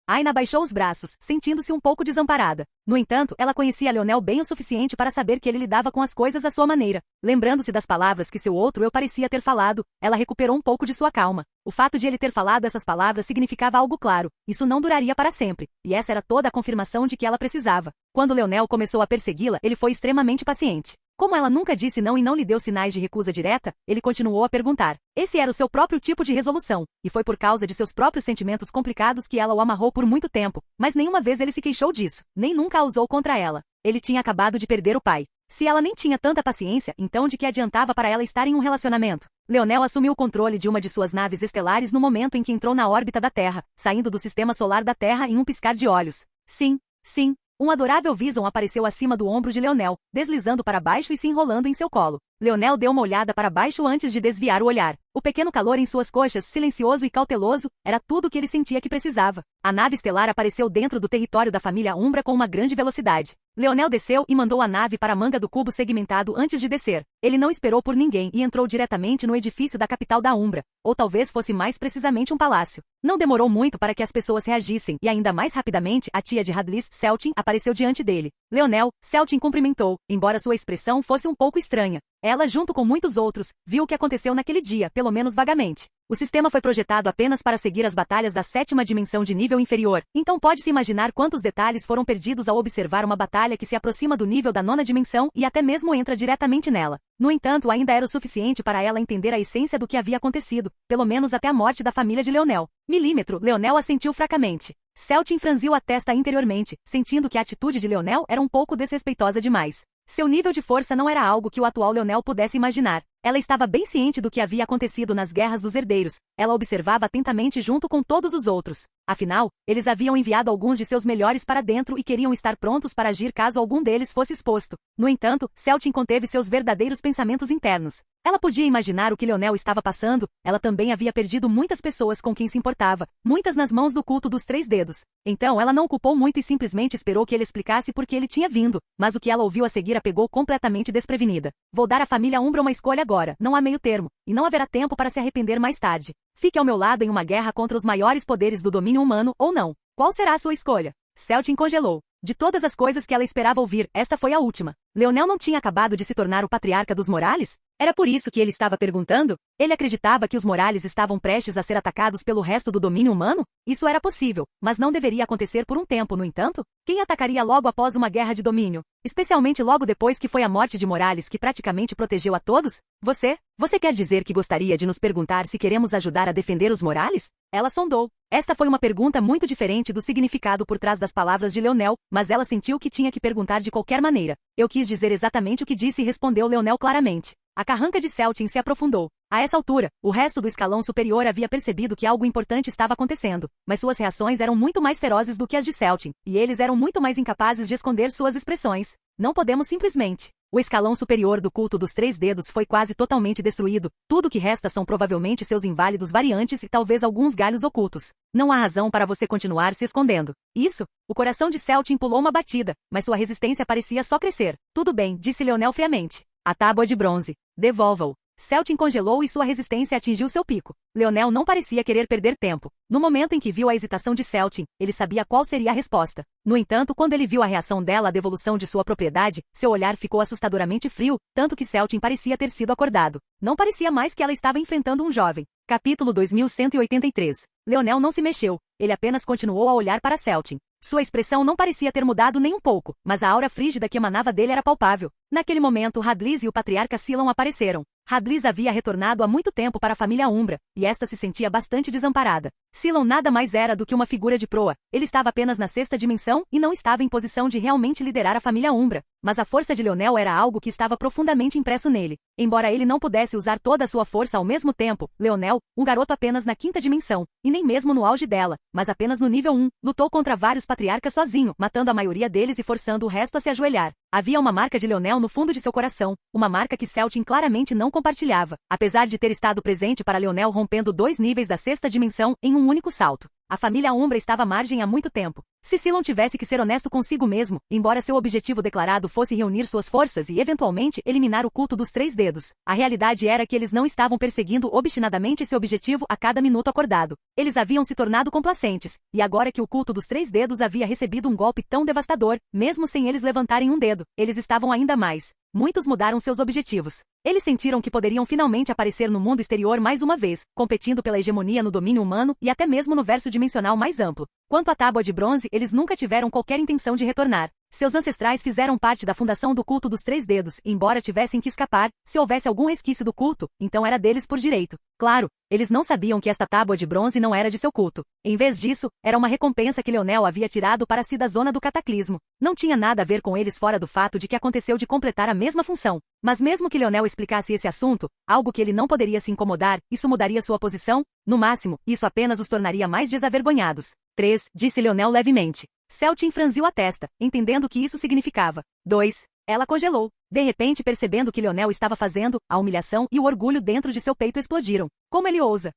Aina baixou os braços, sentindo-se um pouco desamparada. No entanto, ela conhecia Leonel bem o suficiente para saber que ele lidava com as coisas à sua maneira. Lembrando-se das palavras que seu outro eu parecia ter falado, ela recuperou um pouco de sua calma. O fato de ele ter falado essas palavras significava algo claro. Isso não duraria para sempre. E essa era toda a confirmação de que ela precisava. Quando Leonel começou a persegui-la, ele foi extremamente paciente. Como ela nunca disse não e não lhe deu sinais de recusa direta, ele continuou a perguntar. Esse era o seu próprio tipo de resolução, e foi por causa de seus próprios sentimentos complicados que ela o amarrou por muito tempo, mas nenhuma vez ele se queixou disso, nem nunca a usou contra ela. Ele tinha acabado de perder o pai. Se ela nem tinha tanta paciência, então de que adiantava para ela estar em um relacionamento? Leonel assumiu o controle de uma de suas naves estelares no momento em que entrou na órbita da Terra, saindo do sistema solar da Terra em um piscar de olhos. Sim, sim. Um adorável Vison apareceu acima do ombro de Leonel, deslizando para baixo e se enrolando em seu colo. Leonel deu uma olhada para baixo antes de desviar o olhar. O pequeno calor em suas coxas, silencioso e cauteloso, era tudo o que ele sentia que precisava. A nave estelar apareceu dentro do território da família Umbra com uma grande velocidade. Leonel desceu e mandou a nave para a manga do cubo segmentado antes de descer. Ele não esperou por ninguém e entrou diretamente no edifício da capital da Umbra, ou talvez fosse mais precisamente um palácio. Não demorou muito para que as pessoas reagissem e ainda mais rapidamente a tia de Hadlis, Celtin, apareceu diante dele. Leonel, Celtin cumprimentou, embora sua expressão fosse um pouco estranha. Ela, junto com muitos outros, viu o que aconteceu naquele dia, pelo menos vagamente. O sistema foi projetado apenas para seguir as batalhas da 7ª dimensão de nível inferior, então pode-se imaginar quantos detalhes foram perdidos ao observar uma batalha que se aproxima do nível da 9ª dimensão e até mesmo entra diretamente nela. No entanto, ainda era o suficiente para ela entender a essência do que havia acontecido, pelo menos até a morte da família de Leonel. Milímetro, Leonel assentiu fracamente. Celtin franziu a testa interiormente, sentindo que a atitude de Leonel era um pouco desrespeitosa demais. Seu nível de força não era algo que o atual Leonel pudesse imaginar. Ela estava bem ciente do que havia acontecido nas guerras dos herdeiros. Ela observava atentamente junto com todos os outros. Afinal, eles haviam enviado alguns de seus melhores para dentro e queriam estar prontos para agir caso algum deles fosse exposto. No entanto, Celtin conteve seus verdadeiros pensamentos internos. Ela podia imaginar o que Leonel estava passando, ela também havia perdido muitas pessoas com quem se importava, muitas nas mãos do culto dos 3 dedos. Então ela não o culpou muito e simplesmente esperou que ele explicasse por que ele tinha vindo, mas o que ela ouviu a seguir a pegou completamente desprevenida. Vou dar à família Umbra uma escolha agora, não há meio termo, e não haverá tempo para se arrepender mais tarde. Fique ao meu lado em uma guerra contra os maiores poderes do domínio humano, ou não. Qual será a sua escolha? Celtin congelou. De todas as coisas que ela esperava ouvir, esta foi a última. Leonel não tinha acabado de se tornar o patriarca dos Morales? Era por isso que ele estava perguntando? Ele acreditava que os Morales estavam prestes a ser atacados pelo resto do domínio humano? Isso era possível, mas não deveria acontecer por um tempo, no entanto? Quem atacaria logo após uma guerra de domínio? Especialmente logo depois que foi a morte de Morales que praticamente protegeu a todos? Você? Você quer dizer que gostaria de nos perguntar se queremos ajudar a defender os Morales? Ela sondou. Esta foi uma pergunta muito diferente do significado por trás das palavras de Leonel, mas ela sentiu que tinha que perguntar de qualquer maneira. Eu quis dizer exatamente o que disse e respondeu Leonel claramente. A carranca de Celtin se aprofundou. A essa altura, o resto do escalão superior havia percebido que algo importante estava acontecendo, mas suas reações eram muito mais ferozes do que as de Celtin, e eles eram muito mais incapazes de esconder suas expressões. Não podemos simplesmente. O escalão superior do culto dos 3 dedos foi quase totalmente destruído. Tudo o que resta são provavelmente seus inválidos variantes e talvez alguns galhos ocultos. Não há razão para você continuar se escondendo. Isso? O coração de Celtin pulou uma batida, mas sua resistência parecia só crescer. Tudo bem, disse Leonel friamente. A tábua de bronze. Devolva-o. Celtin congelou e sua resistência atingiu seu pico. Leonel não parecia querer perder tempo. No momento em que viu a hesitação de Celtin, ele sabia qual seria a resposta. No entanto, quando ele viu a reação dela à devolução de sua propriedade, seu olhar ficou assustadoramente frio, tanto que Celtin parecia ter sido acordado. Não parecia mais que ela estava enfrentando um jovem. Capítulo 2183. Leonel não se mexeu. Ele apenas continuou a olhar para Celtin. Sua expressão não parecia ter mudado nem um pouco, mas a aura frígida que emanava dele era palpável. Naquele momento, Hadlis e o patriarca Silon apareceram. Hadlis havia retornado há muito tempo para a família Umbra, e esta se sentia bastante desamparada. Silon nada mais era do que uma figura de proa. Ele estava apenas na 6ª dimensão e não estava em posição de realmente liderar a família Umbra. Mas a força de Leonel era algo que estava profundamente impresso nele. Embora ele não pudesse usar toda a sua força ao mesmo tempo, Leonel, um garoto apenas na 5ª dimensão, e nem mesmo no auge dela, mas apenas no nível 1, lutou contra vários patriarcas sozinho, matando a maioria deles e forçando o resto a se ajoelhar. Havia uma marca de Leonel no fundo de seu coração, uma marca que Celtin claramente não compartilhava, apesar de ter estado presente para Leonel rompendo 2 níveis da 6ª dimensão em um único salto. A família Umbra estava à margem há muito tempo. Se Silon tivesse que ser honesto consigo mesmo, embora seu objetivo declarado fosse reunir suas forças e eventualmente eliminar o culto dos 3 dedos, a realidade era que eles não estavam perseguindo obstinadamente esse objetivo a cada minuto acordado. Eles haviam se tornado complacentes, e agora que o culto dos 3 dedos havia recebido um golpe tão devastador, mesmo sem eles levantarem um dedo, eles estavam ainda mais. Muitos mudaram seus objetivos. Eles sentiram que poderiam finalmente aparecer no mundo exterior mais uma vez, competindo pela hegemonia no domínio humano e até mesmo no verso dimensional mais amplo. Quanto à tábua de bronze, eles nunca tiveram qualquer intenção de retornar. Seus ancestrais fizeram parte da fundação do culto dos três dedos, e embora tivessem que escapar, se houvesse algum resquício do culto, então era deles por direito. Claro, eles não sabiam que esta tábua de bronze não era de seu culto. Em vez disso, era uma recompensa que Leonel havia tirado para si da zona do cataclismo. Não tinha nada a ver com eles fora do fato de que aconteceu de completar a mesma função. Mas mesmo que Leonel explicasse esse assunto, algo que ele não poderia se incomodar, isso mudaria sua posição? No máximo, isso apenas os tornaria mais desavergonhados. 3, disse Leonel levemente. Celtin franziu a testa, entendendo o que isso significava. 2. Ela congelou. De repente, percebendo o que Leonel estava fazendo, a humilhação e o orgulho dentro de seu peito explodiram. Como ele ousa?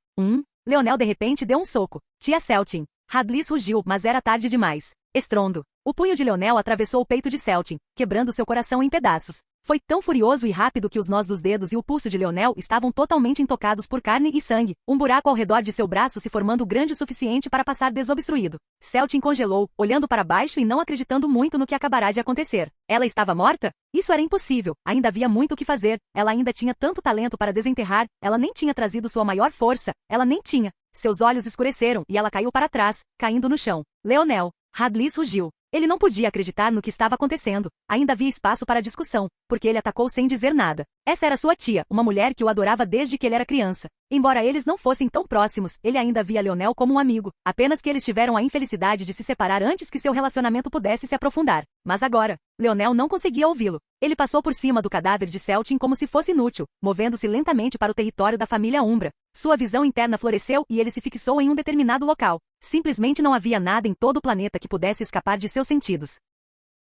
Leonel de repente deu um soco. Tia Celtin. Hadlis rugiu, mas era tarde demais. Estrondo. O punho de Leonel atravessou o peito de Celtin, quebrando seu coração em pedaços. Foi tão furioso e rápido que os nós dos dedos e o pulso de Leonel estavam totalmente intocados por carne e sangue, um buraco ao redor de seu braço se formando grande o suficiente para passar desobstruído. Celtin congelou, olhando para baixo e não acreditando muito no que acabará de acontecer. Ela estava morta? Isso era impossível, ainda havia muito o que fazer, ela ainda tinha tanto talento para desenterrar, ela nem tinha trazido sua maior força, ela nem tinha. Seus olhos escureceram e ela caiu para trás, caindo no chão. Leonel. Hadlis rugiu. Ele não podia acreditar no que estava acontecendo. Ainda havia espaço para discussão, porque ele atacou sem dizer nada. Essa era sua tia, uma mulher que o adorava desde que ele era criança. Embora eles não fossem tão próximos, ele ainda via Leonel como um amigo. Apenas que eles tiveram a infelicidade de se separar antes que seu relacionamento pudesse se aprofundar. Mas agora, Leonel não conseguia ouvi-lo. Ele passou por cima do cadáver de Celtin como se fosse inútil, movendo-se lentamente para o território da família Umbra. Sua visão interna floresceu e ele se fixou em um determinado local. Simplesmente não havia nada em todo o planeta que pudesse escapar de seus sentidos.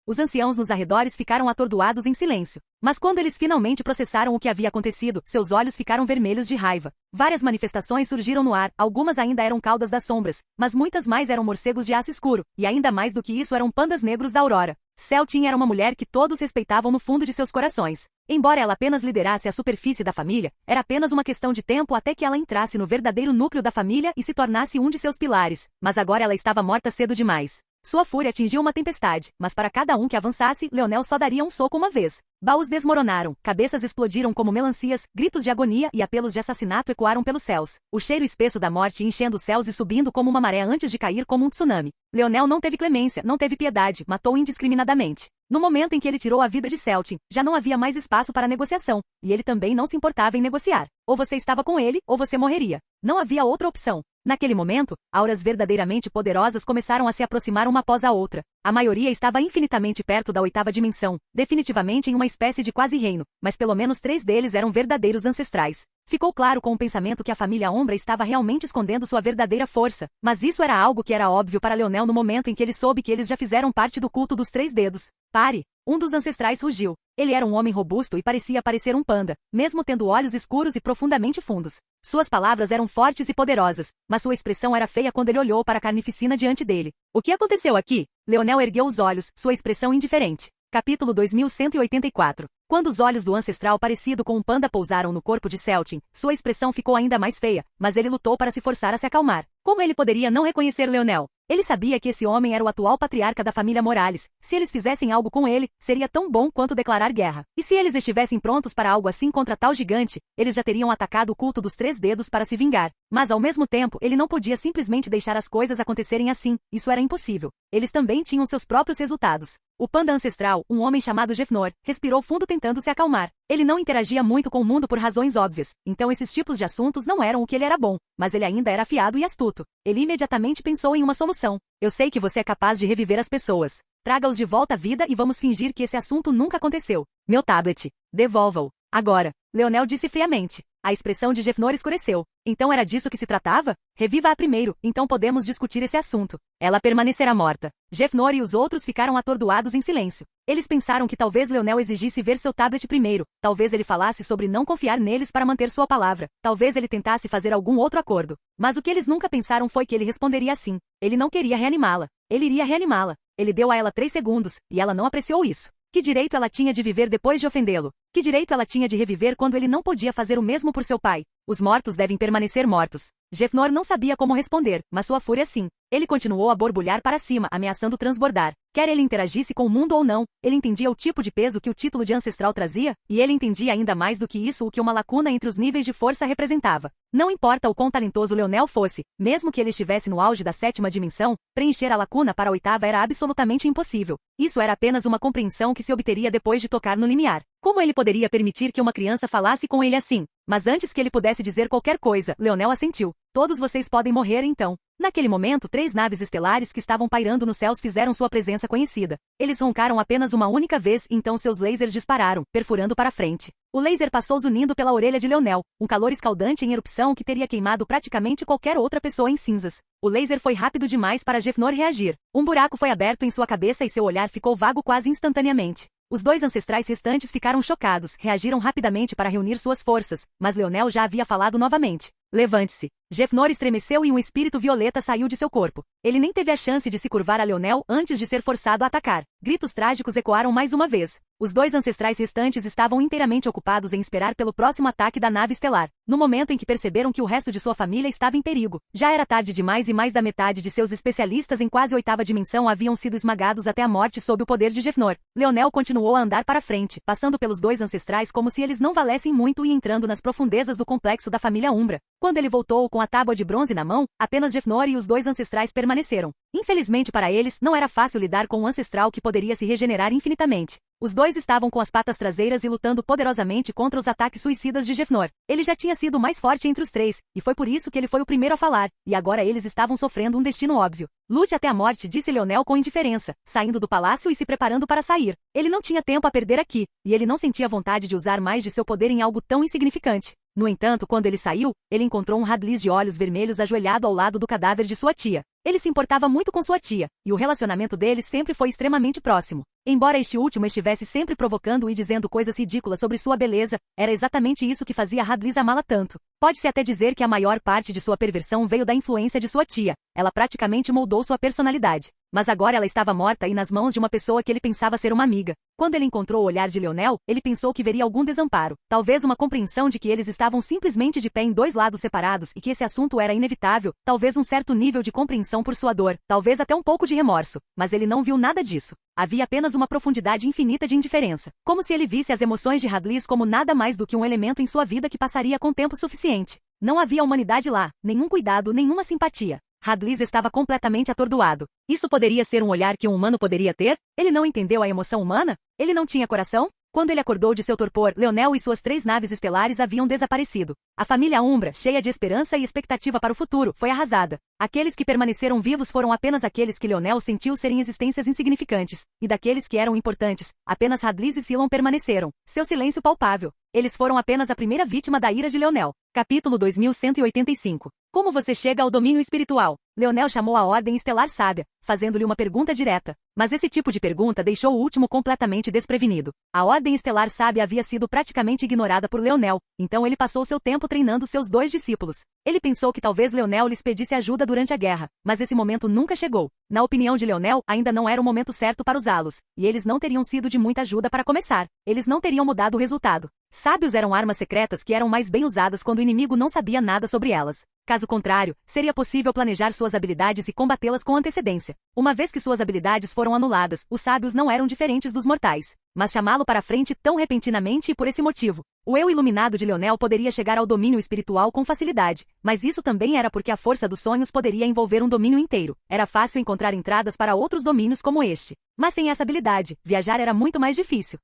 Os anciãos nos arredores ficaram atordoados em silêncio. Mas quando eles finalmente processaram o que havia acontecido, seus olhos ficaram vermelhos de raiva. Várias manifestações surgiram no ar, algumas ainda eram caudas das sombras, mas muitas mais eram morcegos de aço escuro, e ainda mais do que isso eram pandas negros da aurora. Celtin era uma mulher que todos respeitavam no fundo de seus corações. Embora ela apenas liderasse a superfície da família, era apenas uma questão de tempo até que ela entrasse no verdadeiro núcleo da família e se tornasse um de seus pilares. Mas agora ela estava morta cedo demais. Sua fúria atingiu uma tempestade, mas para cada um que avançasse, Leonel só daria um soco uma vez. Baús desmoronaram, cabeças explodiram como melancias, gritos de agonia e apelos de assassinato ecoaram pelos céus. O cheiro espesso da morte enchendo os céus e subindo como uma maré antes de cair como um tsunami. Leonel não teve clemência, não teve piedade, matou indiscriminadamente. No momento em que ele tirou a vida de Celtin, já não havia mais espaço para negociação, e ele também não se importava em negociar. Ou você estava com ele, ou você morreria. Não havia outra opção. Naquele momento, auras verdadeiramente poderosas começaram a se aproximar uma após a outra. A maioria estava infinitamente perto da oitava dimensão, definitivamente em uma espécie de quase-reino, mas pelo menos 3 deles eram verdadeiros ancestrais. Ficou claro com o pensamento que a família Umbra estava realmente escondendo sua verdadeira força, mas isso era algo que era óbvio para Leonel no momento em que ele soube que eles já fizeram parte do culto dos 3 dedos. Pare! Um dos ancestrais rugiu. Ele era um homem robusto e parecia parecer um panda, mesmo tendo olhos escuros e profundamente fundos. Suas palavras eram fortes e poderosas, mas sua expressão era feia quando ele olhou para a carnificina diante dele. O que aconteceu aqui? Leonel ergueu os olhos, sua expressão indiferente. Capítulo 2184. Quando os olhos do ancestral parecido com um panda pousaram no corpo de Celtin, sua expressão ficou ainda mais feia, mas ele lutou para se forçar a se acalmar. Como ele poderia não reconhecer Leonel? Ele sabia que esse homem era o atual patriarca da família Morales. Se eles fizessem algo com ele, seria tão bom quanto declarar guerra. E se eles estivessem prontos para algo assim contra tal gigante, eles já teriam atacado o culto dos 3 dedos para se vingar. Mas ao mesmo tempo, ele não podia simplesmente deixar as coisas acontecerem assim. Isso era impossível. Eles também tinham seus próprios resultados. O panda ancestral, um homem chamado Jefnor, respirou fundo tentando se acalmar. Ele não interagia muito com o mundo por razões óbvias, então esses tipos de assuntos não eram o que ele era bom, mas ele ainda era afiado e astuto. Ele imediatamente pensou em uma solução. Eu sei que você é capaz de reviver as pessoas. Traga-os de volta à vida e vamos fingir que esse assunto nunca aconteceu. Meu tablet. Devolva-o. Agora. Leonel disse friamente. A expressão de Jefnor escureceu. Então era disso que se tratava? Reviva-a primeiro, então podemos discutir esse assunto. Ela permanecerá morta. Jefnor e os outros ficaram atordoados em silêncio. Eles pensaram que talvez Leonel exigisse ver seu tablet primeiro. Talvez ele falasse sobre não confiar neles para manter sua palavra. Talvez ele tentasse fazer algum outro acordo. Mas o que eles nunca pensaram foi que ele responderia assim. Ele não queria reanimá-la. Ele iria reanimá-la. Ele deu a ela 3 segundos, e ela não apreciou isso. Que direito ela tinha de viver depois de ofendê-lo? Que direito ela tinha de reviver quando ele não podia fazer o mesmo por seu pai? Os mortos devem permanecer mortos. Jefnor não sabia como responder, mas sua fúria sim. Ele continuou a borbulhar para cima, ameaçando transbordar. Quer ele interagisse com o mundo ou não, ele entendia o tipo de peso que o título de ancestral trazia, e ele entendia ainda mais do que isso o que uma lacuna entre os níveis de força representava. Não importa o quão talentoso Leonel fosse, mesmo que ele estivesse no auge da 7ª dimensão, preencher a lacuna para a 8ª era absolutamente impossível. Isso era apenas uma compreensão que se obteria depois de tocar no limiar. Como ele poderia permitir que uma criança falasse com ele assim? Mas antes que ele pudesse dizer qualquer coisa, Leonel assentiu. Todos vocês podem morrer então. Naquele momento, 3 naves estelares que estavam pairando nos céus fizeram sua presença conhecida. Eles roncaram apenas uma única vez e então seus lasers dispararam, perfurando para frente. O laser passou zunindo pela orelha de Leonel, um calor escaldante em erupção que teria queimado praticamente qualquer outra pessoa em cinzas. O laser foi rápido demais para Jefnor reagir. Um buraco foi aberto em sua cabeça e seu olhar ficou vago quase instantaneamente. Os 2 ancestrais restantes ficaram chocados, reagiram rapidamente para reunir suas forças, mas Leonel já havia falado novamente. Levante-se. Jefnor estremeceu e um espírito violeta saiu de seu corpo. Ele nem teve a chance de se curvar a Leonel antes de ser forçado a atacar. Gritos trágicos ecoaram mais uma vez. Os 2 ancestrais restantes estavam inteiramente ocupados em esperar pelo próximo ataque da nave estelar. No momento em que perceberam que o resto de sua família estava em perigo, já era tarde demais e mais da metade de seus especialistas em quase 8ª dimensão haviam sido esmagados até a morte sob o poder de Jefnor. Leonel continuou a andar para frente, passando pelos 2 ancestrais como se eles não valessem muito e entrando nas profundezas do complexo da família Umbra. Quando ele voltou com a tábua de bronze na mão, apenas Jefnor e os 2 ancestrais permaneceram. Infelizmente para eles, não era fácil lidar com um ancestral que poderia se regenerar infinitamente. Os 2 estavam com as patas traseiras e lutando poderosamente contra os ataques suicidas de Jefnor. Ele já tinha sido o mais forte entre os 3, e foi por isso que ele foi o primeiro a falar, e agora eles estavam sofrendo um destino óbvio. Lute até a morte, disse Leonel com indiferença, saindo do palácio e se preparando para sair. Ele não tinha tempo a perder aqui, e ele não sentia vontade de usar mais de seu poder em algo tão insignificante. No entanto, quando ele saiu, ele encontrou um Hadlis de olhos vermelhos ajoelhado ao lado do cadáver de sua tia. Ele se importava muito com sua tia, e o relacionamento deles sempre foi extremamente próximo. Embora este último estivesse sempre provocando e dizendo coisas ridículas sobre sua beleza, era exatamente isso que fazia Hadlis amá-la tanto. Pode-se até dizer que a maior parte de sua perversão veio da influência de sua tia. Ela praticamente moldou sua personalidade. Mas agora ela estava morta e nas mãos de uma pessoa que ele pensava ser uma amiga. Quando ele encontrou o olhar de Leonel, ele pensou que veria algum desamparo. Talvez uma compreensão de que eles estavam simplesmente de pé em 2 lados separados e que esse assunto era inevitável. Talvez um certo nível de compreensão por sua dor. Talvez até um pouco de remorso. Mas ele não viu nada disso. Havia apenas uma profundidade infinita de indiferença. Como se ele visse as emoções de Hadlis como nada mais do que um elemento em sua vida que passaria com tempo suficiente. Não havia humanidade lá, nenhum cuidado, nenhuma simpatia. Hadlis estava completamente atordoado. Isso poderia ser um olhar que um humano poderia ter? Ele não entendeu a emoção humana? Ele não tinha coração? Quando ele acordou de seu torpor, Leonel e suas 3 naves estelares haviam desaparecido. A família Umbra, cheia de esperança e expectativa para o futuro, foi arrasada. Aqueles que permaneceram vivos foram apenas aqueles que Leonel sentiu serem existências insignificantes, e daqueles que eram importantes, apenas Hadlis e Silon permaneceram. Seu silêncio palpável. Eles foram apenas a primeira vítima da ira de Leonel. Capítulo 2185. Como você chega ao domínio espiritual? Leonel chamou a Ordem Estelar Sábia, fazendo-lhe uma pergunta direta. Mas esse tipo de pergunta deixou o último completamente desprevenido. A Ordem Estelar Sábia havia sido praticamente ignorada por Leonel, então ele passou seu tempo treinando seus 2 discípulos. Ele pensou que talvez Leonel lhes pedisse ajuda durante a guerra, mas esse momento nunca chegou. Na opinião de Leonel, ainda não era o momento certo para usá-los, e eles não teriam sido de muita ajuda para começar. Eles não teriam mudado o resultado. Sábios eram armas secretas que eram mais bem usadas quando o inimigo não sabia nada sobre elas. Caso contrário, seria possível planejar suas habilidades e combatê-las com antecedência. Uma vez que suas habilidades foram anuladas, os sábios não eram diferentes dos mortais. Mas chamá-lo para frente tão repentinamente e por esse motivo. O eu iluminado de Leonel poderia chegar ao domínio espiritual com facilidade, mas isso também era porque a força dos sonhos poderia envolver um domínio inteiro. Era fácil encontrar entradas para outros domínios como este. Mas sem essa habilidade, viajar era muito mais difícil.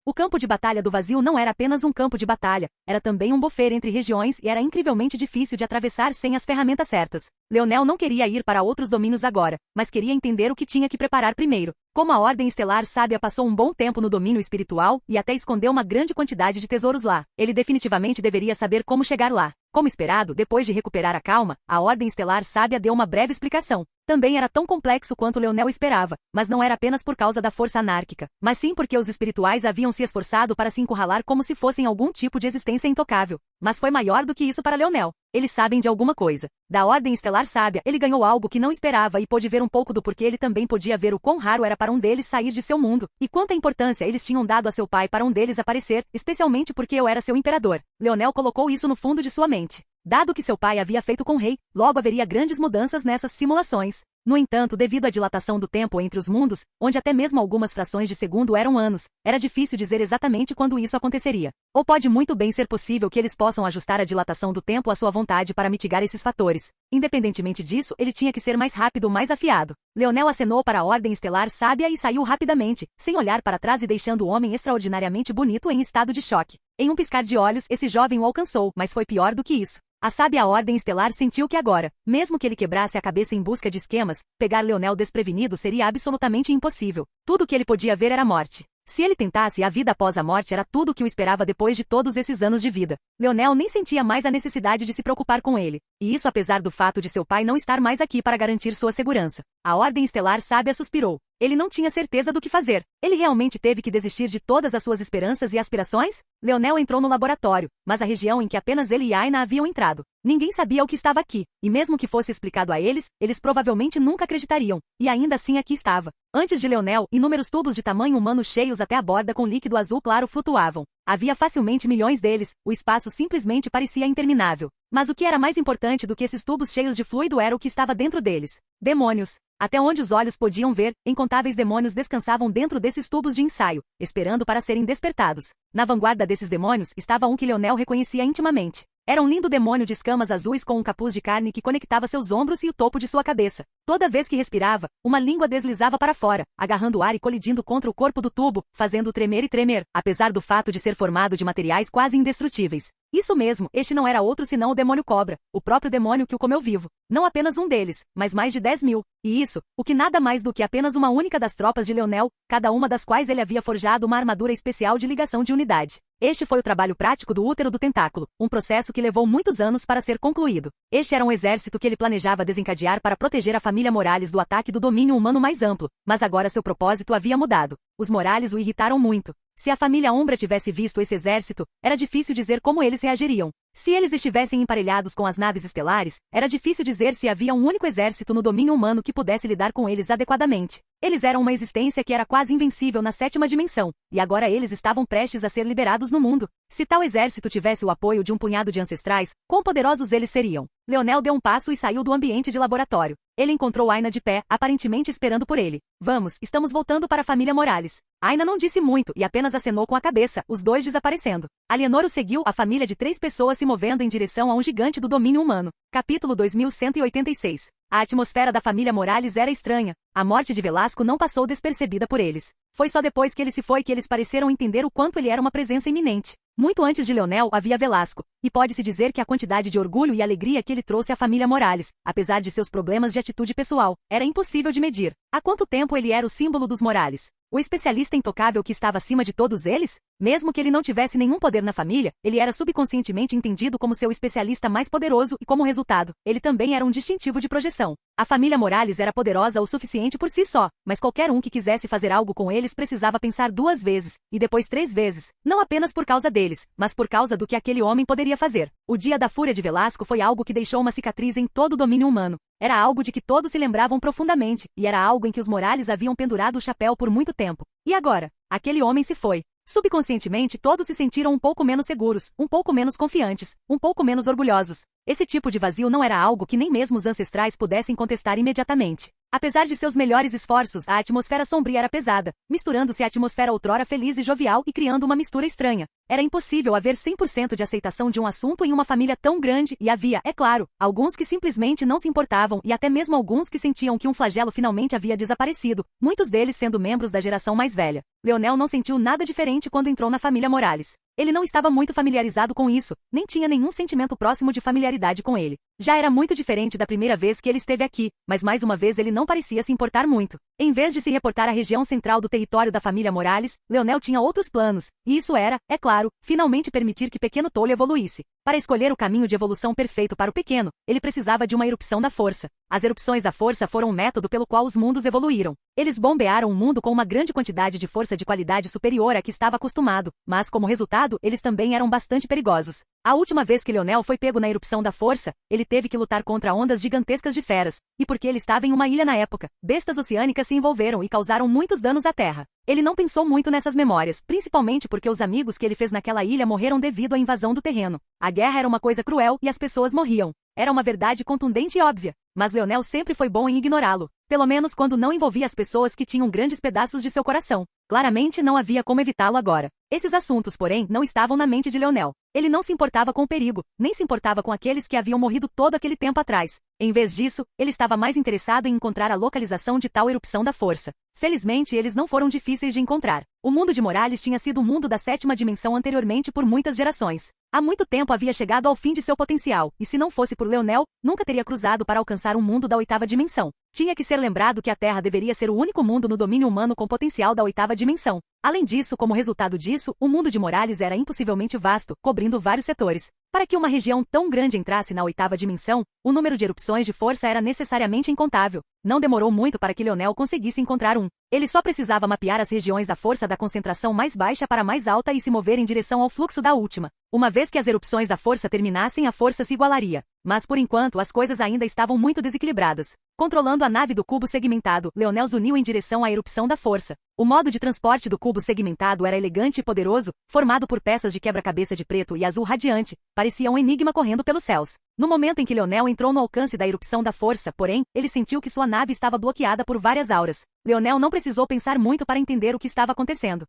O campo de batalha do vazio não era apenas um campo de batalha, era também um buffer entre regiões e era incrivelmente difícil de atravessar sem as ferramentas certas. Leonel não queria ir para outros domínios agora, mas queria entender o que tinha que preparar primeiro. Como a Ordem Estelar Sábia passou um bom tempo no domínio espiritual e até escondeu uma grande quantidade de tesouros lá, ele definitivamente deveria saber como chegar lá. Como esperado, depois de recuperar a calma, a Ordem Estelar Sábia deu uma breve explicação. Também era tão complexo quanto Leonel esperava, mas não era apenas por causa da força anárquica, mas sim porque os espirituais haviam se esforçado para se encurralar como se fossem algum tipo de existência intocável. Mas foi maior do que isso para Leonel. Eles sabem de alguma coisa. Da Ordem Estelar Sábia, ele ganhou algo que não esperava e pôde ver um pouco do porquê ele também podia ver o quão raro era para um deles sair de seu mundo, e quanta importância eles tinham dado a seu pai para um deles aparecer, especialmente porque eu era seu imperador. Leonel colocou isso no fundo de sua mente. Dado que seu pai havia feito com o rei, logo haveria grandes mudanças nessas simulações. No entanto, devido à dilatação do tempo entre os mundos, onde até mesmo algumas frações de segundo eram anos, era difícil dizer exatamente quando isso aconteceria. Ou pode muito bem ser possível que eles possam ajustar a dilatação do tempo à sua vontade para mitigar esses fatores. Independentemente disso, ele tinha que ser mais rápido ou mais afiado. Leonel acenou para a Ordem Estelar Sábia e saiu rapidamente, sem olhar para trás e deixando o homem extraordinariamente bonito em estado de choque. Em um piscar de olhos, esse jovem o alcançou, mas foi pior do que isso. A sábia Ordem Estelar sentiu que agora, mesmo que ele quebrasse a cabeça em busca de esquemas, pegar Leonel desprevenido seria absolutamente impossível. Tudo o que ele podia ver era a morte. Se ele tentasse, a vida após a morte era tudo o que o esperava depois de todos esses anos de vida. Leonel nem sentia mais a necessidade de se preocupar com ele. E isso apesar do fato de seu pai não estar mais aqui para garantir sua segurança. A Ordem Estelar Sábia suspirou. Ele não tinha certeza do que fazer. Ele realmente teve que desistir de todas as suas esperanças e aspirações? Leonel entrou no laboratório, mas a região em que apenas ele e Aina haviam entrado. Ninguém sabia o que estava aqui, e mesmo que fosse explicado a eles, eles provavelmente nunca acreditariam. E ainda assim aqui estava. Antes de Leonel, inúmeros tubos de tamanho humano cheios até a borda com líquido azul claro flutuavam. Havia facilmente milhões deles, o espaço simplesmente parecia interminável. Mas o que era mais importante do que esses tubos cheios de fluido era o que estava dentro deles. Demônios. Até onde os olhos podiam ver, incontáveis demônios descansavam dentro desses tubos de ensaio, esperando para serem despertados. Na vanguarda desses demônios estava um que Leonel reconhecia intimamente. Era um lindo demônio de escamas azuis com um capuz de carne que conectava seus ombros e o topo de sua cabeça. Toda vez que respirava, uma língua deslizava para fora, agarrando o ar e colidindo contra o corpo do tubo, fazendo-o tremer e tremer, apesar do fato de ser formado de materiais quase indestrutíveis. Isso mesmo, este não era outro senão o demônio cobra, o próprio demônio que o comeu vivo. Não apenas um deles, mas mais de 10.000. E isso, o que nada mais do que apenas uma única das tropas de Leonel, cada uma das quais ele havia forjado uma armadura especial de ligação de unidade. Este foi o trabalho prático do útero do tentáculo, um processo que levou muitos anos para ser concluído. Este era um exército que ele planejava desencadear para proteger a família Morales do ataque do domínio humano mais amplo, mas agora seu propósito havia mudado. Os Morales o irritaram muito. Se a família Umbra tivesse visto esse exército, era difícil dizer como eles reagiriam. Se eles estivessem emparelhados com as naves estelares, era difícil dizer se havia um único exército no domínio humano que pudesse lidar com eles adequadamente. Eles eram uma existência que era quase invencível na 7ª dimensão, e agora eles estavam prestes a ser liberados no mundo. Se tal exército tivesse o apoio de um punhado de ancestrais, quão poderosos eles seriam? Leonel deu um passo e saiu do ambiente de laboratório. Ele encontrou Aina de pé, aparentemente esperando por ele. Vamos, estamos voltando para a família Morales. Aina não disse muito e apenas acenou com a cabeça, os dois desaparecendo. Alienor o seguiu, a família de 3 pessoas se movendo em direção a um gigante do domínio humano. Capítulo 2186. A atmosfera da família Morales era estranha. A morte de Velasco não passou despercebida por eles. Foi só depois que ele se foi que eles pareceram entender o quanto ele era uma presença iminente. Muito antes de Leonel havia Velasco, e pode-se dizer que a quantidade de orgulho e alegria que ele trouxe à família Morales, apesar de seus problemas de atitude pessoal, era impossível de medir. Há quanto tempo ele era o símbolo dos Morales? O especialista intocável que estava acima de todos eles? Mesmo que ele não tivesse nenhum poder na família, ele era subconscientemente entendido como seu especialista mais poderoso e, como resultado, ele também era um distintivo de projeção. A família Morales era poderosa o suficiente por si só, mas qualquer um que quisesse fazer algo com eles precisava pensar 2 vezes, e depois 3 vezes, não apenas por causa deles, mas por causa do que aquele homem poderia fazer. O dia da fúria de Velasco foi algo que deixou uma cicatriz em todo o domínio humano. Era algo de que todos se lembravam profundamente, e era algo em que os Morales haviam pendurado o chapéu por muito tempo. E agora? Aquele homem se foi. Subconscientemente todos se sentiram um pouco menos seguros, um pouco menos confiantes, um pouco menos orgulhosos. Esse tipo de vazio não era algo que nem mesmo os ancestrais pudessem contestar imediatamente. Apesar de seus melhores esforços, a atmosfera sombria era pesada, misturando-se à atmosfera outrora feliz e jovial e criando uma mistura estranha. Era impossível haver 100% de aceitação de um assunto em uma família tão grande e havia, é claro, alguns que simplesmente não se importavam e até mesmo alguns que sentiam que um flagelo finalmente havia desaparecido, muitos deles sendo membros da geração mais velha. Leonel não sentiu nada diferente quando entrou na família Morales. Ele não estava muito familiarizado com isso, nem tinha nenhum sentimento próximo de familiaridade com ele. Já era muito diferente da primeira vez que ele esteve aqui, mas mais uma vez ele não parecia se importar muito. Em vez de se reportar à região central do território da família Morales, Leonel tinha outros planos, e isso era, é claro, finalmente permitir que Pequeno Tolo evoluísse. Para escolher o caminho de evolução perfeito para o pequeno, ele precisava de uma erupção da força. As erupções da força foram um método pelo qual os mundos evoluíram. Eles bombearam o mundo com uma grande quantidade de força de qualidade superior à que estava acostumado, mas como resultado, eles também eram bastante perigosos. A última vez que Leonel foi pego na erupção da força, ele teve que lutar contra ondas gigantescas de feras, e porque ele estava em uma ilha na época, bestas oceânicas se envolveram e causaram muitos danos à Terra. Ele não pensou muito nessas memórias, principalmente porque os amigos que ele fez naquela ilha morreram devido à invasão do terreno. A guerra era uma coisa cruel e as pessoas morriam. Era uma verdade contundente e óbvia, mas Leonel sempre foi bom em ignorá-lo, pelo menos quando não envolvia as pessoas que tinham grandes pedaços de seu coração. Claramente não havia como evitá-lo agora. Esses assuntos, porém, não estavam na mente de Leonel. Ele não se importava com o perigo, nem se importava com aqueles que haviam morrido todo aquele tempo atrás. Em vez disso, ele estava mais interessado em encontrar a localização de tal erupção da força. Felizmente, eles não foram difíceis de encontrar. O mundo de Morales tinha sido o mundo da sétima dimensão anteriormente por muitas gerações. Há muito tempo havia chegado ao fim de seu potencial, e se não fosse por Leonel, nunca teria cruzado para alcançar um mundo da oitava dimensão. Tinha que ser lembrado que a Terra deveria ser o único mundo no domínio humano com potencial da oitava dimensão. Além disso, como resultado disso, o mundo de Morales era impossivelmente vasto, cobrindo vários setores. Para que uma região tão grande entrasse na oitava dimensão, o número de erupções de força era necessariamente incontável. Não demorou muito para que Leonel conseguisse encontrar um. Ele só precisava mapear as regiões da força da concentração mais baixa para a mais alta e se mover em direção ao fluxo da última. Uma vez que as erupções da força terminassem, a força se igualaria. Mas por enquanto as coisas ainda estavam muito desequilibradas. Controlando a nave do cubo segmentado, Leonel zuniu em direção à erupção da força. O modo de transporte do cubo segmentado era elegante e poderoso, formado por peças de quebra-cabeça de preto e azul radiante. Parecia um enigma correndo pelos céus. No momento em que Leonel entrou no alcance da erupção da força, porém, ele sentiu que sua nave estava bloqueada por várias auras. Leonel não precisou pensar muito para entender o que estava acontecendo.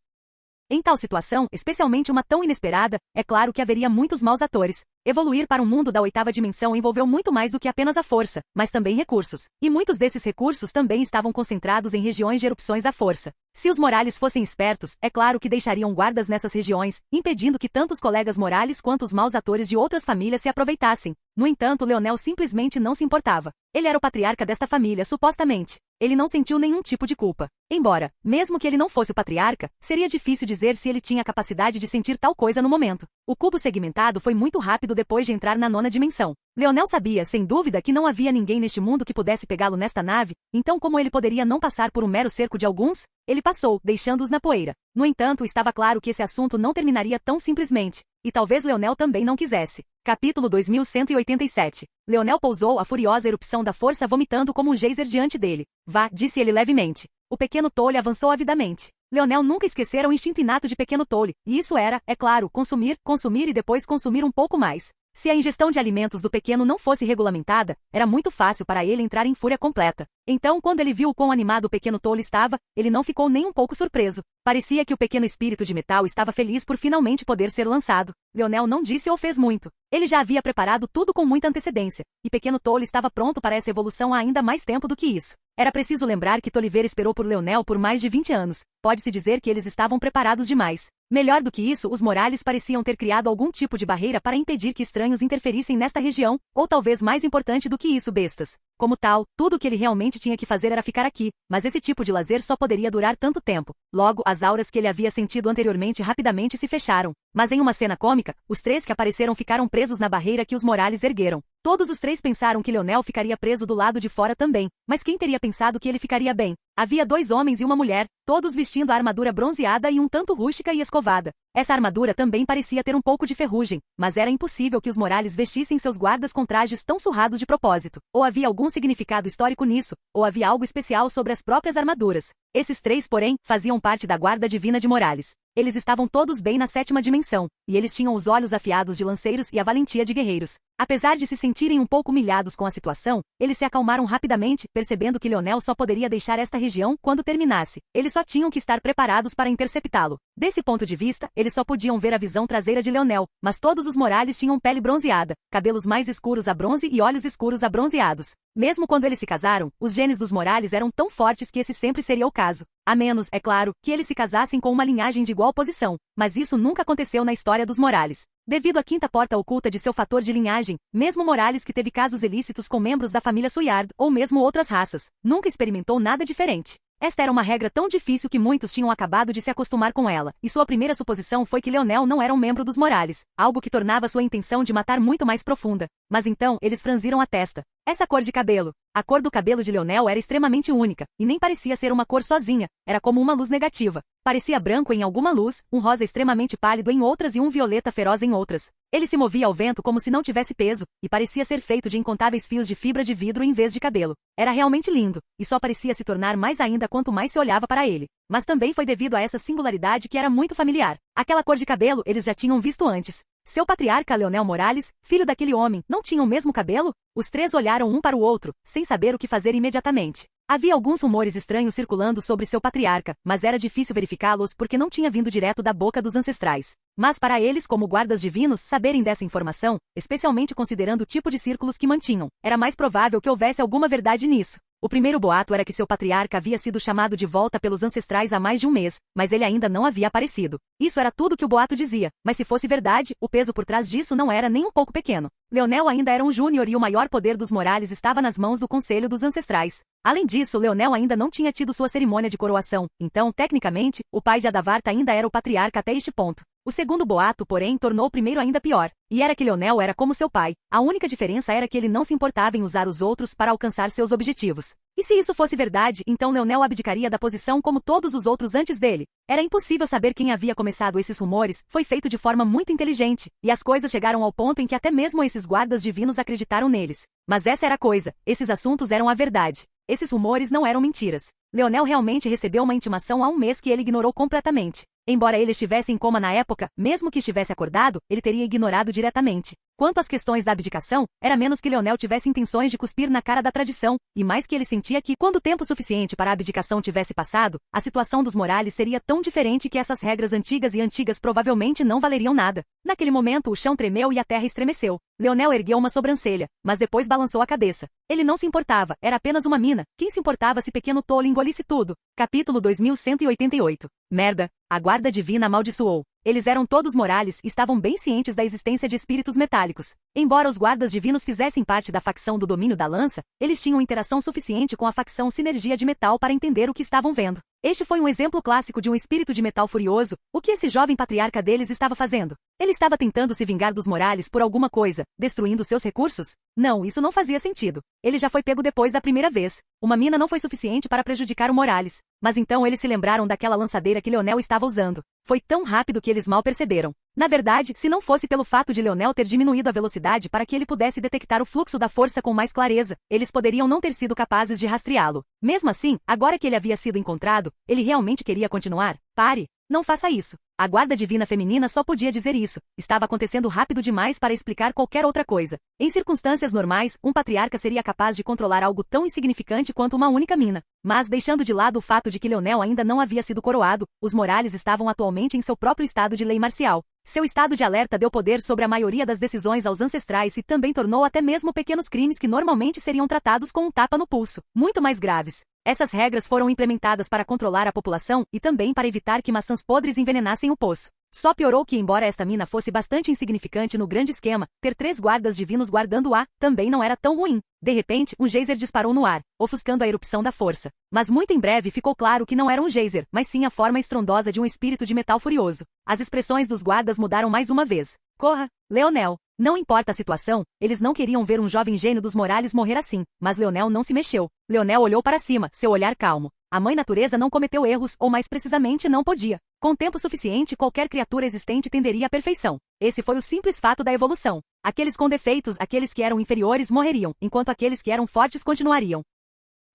Em tal situação, especialmente uma tão inesperada, é claro que haveria muitos maus atores. Evoluir para um mundo da oitava dimensão envolveu muito mais do que apenas a força, mas também recursos. E muitos desses recursos também estavam concentrados em regiões de erupções da força. Se os Morales fossem espertos, é claro que deixariam guardas nessas regiões, impedindo que tanto os colegas Morales quanto os maus atores de outras famílias se aproveitassem. No entanto, Leonel simplesmente não se importava. Ele era o patriarca desta família, supostamente. Ele não sentiu nenhum tipo de culpa. Embora, mesmo que ele não fosse o patriarca, seria difícil dizer se ele tinha a capacidade de sentir tal coisa no momento. O cubo segmentado foi muito rápido depois de entrar na nona dimensão. Leonel sabia, sem dúvida, que não havia ninguém neste mundo que pudesse pegá-lo nesta nave, então como ele poderia não passar por um mero cerco de alguns? Ele passou, deixando-os na poeira. No entanto, estava claro que esse assunto não terminaria tão simplesmente. E talvez Leonel também não quisesse. Capítulo 2187. Leonel pousou a furiosa erupção da força vomitando como um geyser diante dele. Vá, disse ele levemente. O pequeno Tolle avançou avidamente. Leonel nunca esquecera o instinto inato de pequeno Tolle, e isso era, é claro, consumir, consumir e depois consumir um pouco mais. Se a ingestão de alimentos do pequeno não fosse regulamentada, era muito fácil para ele entrar em fúria completa. Então, quando ele viu o quão animado o pequeno Tolle estava, ele não ficou nem um pouco surpreso. Parecia que o pequeno espírito de metal estava feliz por finalmente poder ser lançado. Leonel não disse ou fez muito. Ele já havia preparado tudo com muita antecedência, e pequeno Tolle estava pronto para essa evolução há ainda mais tempo do que isso. Era preciso lembrar que Tolliver esperou por Leonel por mais de 20 anos. Pode-se dizer que eles estavam preparados demais. Melhor do que isso, os Morales pareciam ter criado algum tipo de barreira para impedir que estranhos interferissem nesta região, ou talvez mais importante do que isso, bestas. Como tal, tudo o que ele realmente tinha que fazer era ficar aqui, mas esse tipo de lazer só poderia durar tanto tempo. Logo, as auras que ele havia sentido anteriormente rapidamente se fecharam. Mas em uma cena cômica, os três que apareceram ficaram presos na barreira que os Morales ergueram. Todos os três pensaram que Leonel ficaria preso do lado de fora também, mas quem teria pensado que ele ficaria bem? Havia 2 homens e uma mulher, todos vestindo a armadura bronzeada e um tanto rústica e escovada. Essa armadura também parecia ter um pouco de ferrugem, mas era impossível que os Morales vestissem seus guardas com trajes tão surrados de propósito. Ou havia algum significado histórico nisso, ou havia algo especial sobre as próprias armaduras. Esses 3, porém, faziam parte da guarda divina de Morales. Eles estavam todos bem na 7ª dimensão, e eles tinham os olhos afiados de lanceiros e a valentia de guerreiros. Apesar de se sentirem um pouco humilhados com a situação, eles se acalmaram rapidamente, percebendo que Leonel só poderia deixar esta região quando terminasse. Eles só tinham que estar preparados para interceptá-lo. Desse ponto de vista, eles só podiam ver a visão traseira de Leonel, mas todos os Morales tinham pele bronzeada, cabelos mais escuros a bronze e olhos escuros a bronzeados. Mesmo quando eles se casaram, os genes dos Morales eram tão fortes que esse sempre seria o caso. A menos, é claro, que eles se casassem com uma linhagem de igual posição, mas isso nunca aconteceu na história dos Morales. Devido à quinta porta oculta de seu fator de linhagem, mesmo Morales que teve casos ilícitos com membros da família Suyard, ou mesmo outras raças, nunca experimentou nada diferente. Esta era uma regra tão difícil que muitos tinham acabado de se acostumar com ela, e sua primeira suposição foi que Leonel não era um membro dos Morales, algo que tornava sua intenção de matar muito mais profunda. Mas então, eles franziram a testa. Essa cor de cabelo. A cor do cabelo de Leonel era extremamente única, e nem parecia ser uma cor sozinha, era como uma luz negativa. Parecia branco em alguma luz, um rosa extremamente pálido em outras e um violeta feroz em outras. Ele se movia ao vento como se não tivesse peso, e parecia ser feito de incontáveis fios de fibra de vidro em vez de cabelo. Era realmente lindo, e só parecia se tornar mais ainda quanto mais se olhava para ele. Mas também foi devido a essa singularidade que era muito familiar. Aquela cor de cabelo eles já tinham visto antes. Seu patriarca Leonel Morales, filho daquele homem, não tinha o mesmo cabelo? Os três olharam um para o outro, sem saber o que fazer imediatamente. Havia alguns rumores estranhos circulando sobre seu patriarca, mas era difícil verificá-los porque não tinha vindo direto da boca dos ancestrais. Mas para eles, como guardas divinos, saberem dessa informação, especialmente considerando o tipo de círculos que mantinham, era mais provável que houvesse alguma verdade nisso. O primeiro boato era que seu patriarca havia sido chamado de volta pelos ancestrais há mais de um mês, mas ele ainda não havia aparecido. Isso era tudo que o boato dizia, mas se fosse verdade, o peso por trás disso não era nem um pouco pequeno. Leonel ainda era um júnior e o maior poder dos Morales estava nas mãos do Conselho dos Ancestrais. Além disso, Leonel ainda não tinha tido sua cerimônia de coroação, então, tecnicamente, o pai de Adavarta ainda era o patriarca até este ponto. O segundo boato, porém, tornou o primeiro ainda pior, e era que Leonel era como seu pai. A única diferença era que ele não se importava em usar os outros para alcançar seus objetivos. E se isso fosse verdade, então Leonel abdicaria da posição como todos os outros antes dele. Era impossível saber quem havia começado esses rumores, foi feito de forma muito inteligente, e as coisas chegaram ao ponto em que até mesmo esses guardas divinos acreditaram neles. Mas essa era a coisa, esses assuntos eram a verdade. Esses rumores não eram mentiras. Leonel realmente recebeu uma intimação há um mês que ele ignorou completamente. Embora ele estivesse em coma na época, mesmo que estivesse acordado, ele teria ignorado diretamente. Quanto às questões da abdicação, era menos que Leonel tivesse intenções de cuspir na cara da tradição, e mais que ele sentia que, quando o tempo suficiente para a abdicação tivesse passado, a situação dos Morales seria tão diferente que essas regras antigas provavelmente não valeriam nada. Naquele momento o chão tremeu e a terra estremeceu. Leonel ergueu uma sobrancelha, mas depois balançou a cabeça. Ele não se importava, era apenas uma mina. Quem se importava se pequeno tolo engolisse tudo? Capítulo 2188. Merda. A guarda divina amaldiçoou. Eles eram todos Morales e estavam bem cientes da existência de espíritos metálicos. Embora os guardas divinos fizessem parte da facção do domínio da lança, eles tinham interação suficiente com a facção sinergia de metal para entender o que estavam vendo. Este foi um exemplo clássico de um espírito de metal furioso. O que esse jovem patriarca deles estava fazendo? Ele estava tentando se vingar dos Morales por alguma coisa, destruindo seus recursos? Não, isso não fazia sentido. Ele já foi pego depois da primeira vez. Uma mina não foi suficiente para prejudicar o Morales. Mas então eles se lembraram daquela lançadeira que Leonel estava usando. Foi tão rápido que eles mal perceberam. Na verdade, se não fosse pelo fato de Leonel ter diminuído a velocidade para que ele pudesse detectar o fluxo da força com mais clareza, eles poderiam não ter sido capazes de rastreá-lo. Mesmo assim, agora que ele havia sido encontrado, ele realmente queria continuar? Pare! Não faça isso. A guarda divina feminina só podia dizer isso. Estava acontecendo rápido demais para explicar qualquer outra coisa. Em circunstâncias normais, um patriarca seria capaz de controlar algo tão insignificante quanto uma única mina. Mas, deixando de lado o fato de que Leonel ainda não havia sido coroado, os Morales estavam atualmente em seu próprio estado de lei marcial. Seu estado de alerta deu poder sobre a maioria das decisões aos ancestrais e também tornou até mesmo pequenos crimes que normalmente seriam tratados com um tapa no pulso, muito mais graves. Essas regras foram implementadas para controlar a população e também para evitar que maçãs podres envenenassem o poço. Só piorou que, embora esta mina fosse bastante insignificante no grande esquema, ter 3 guardas divinos guardando-a também não era tão ruim. De repente, um geyser disparou no ar, ofuscando a erupção da força. Mas muito em breve ficou claro que não era um geyser, mas sim a forma estrondosa de um espírito de metal furioso. As expressões dos guardas mudaram mais uma vez. Corra, Leonel! Não importa a situação, eles não queriam ver um jovem gênio dos Morales morrer assim, mas Leonel não se mexeu. Leonel olhou para cima, seu olhar calmo. A mãe natureza não cometeu erros, ou mais precisamente não podia. Com tempo suficiente, qualquer criatura existente tenderia à perfeição. Esse foi o simples fato da evolução. Aqueles com defeitos, aqueles que eram inferiores morreriam, enquanto aqueles que eram fortes continuariam.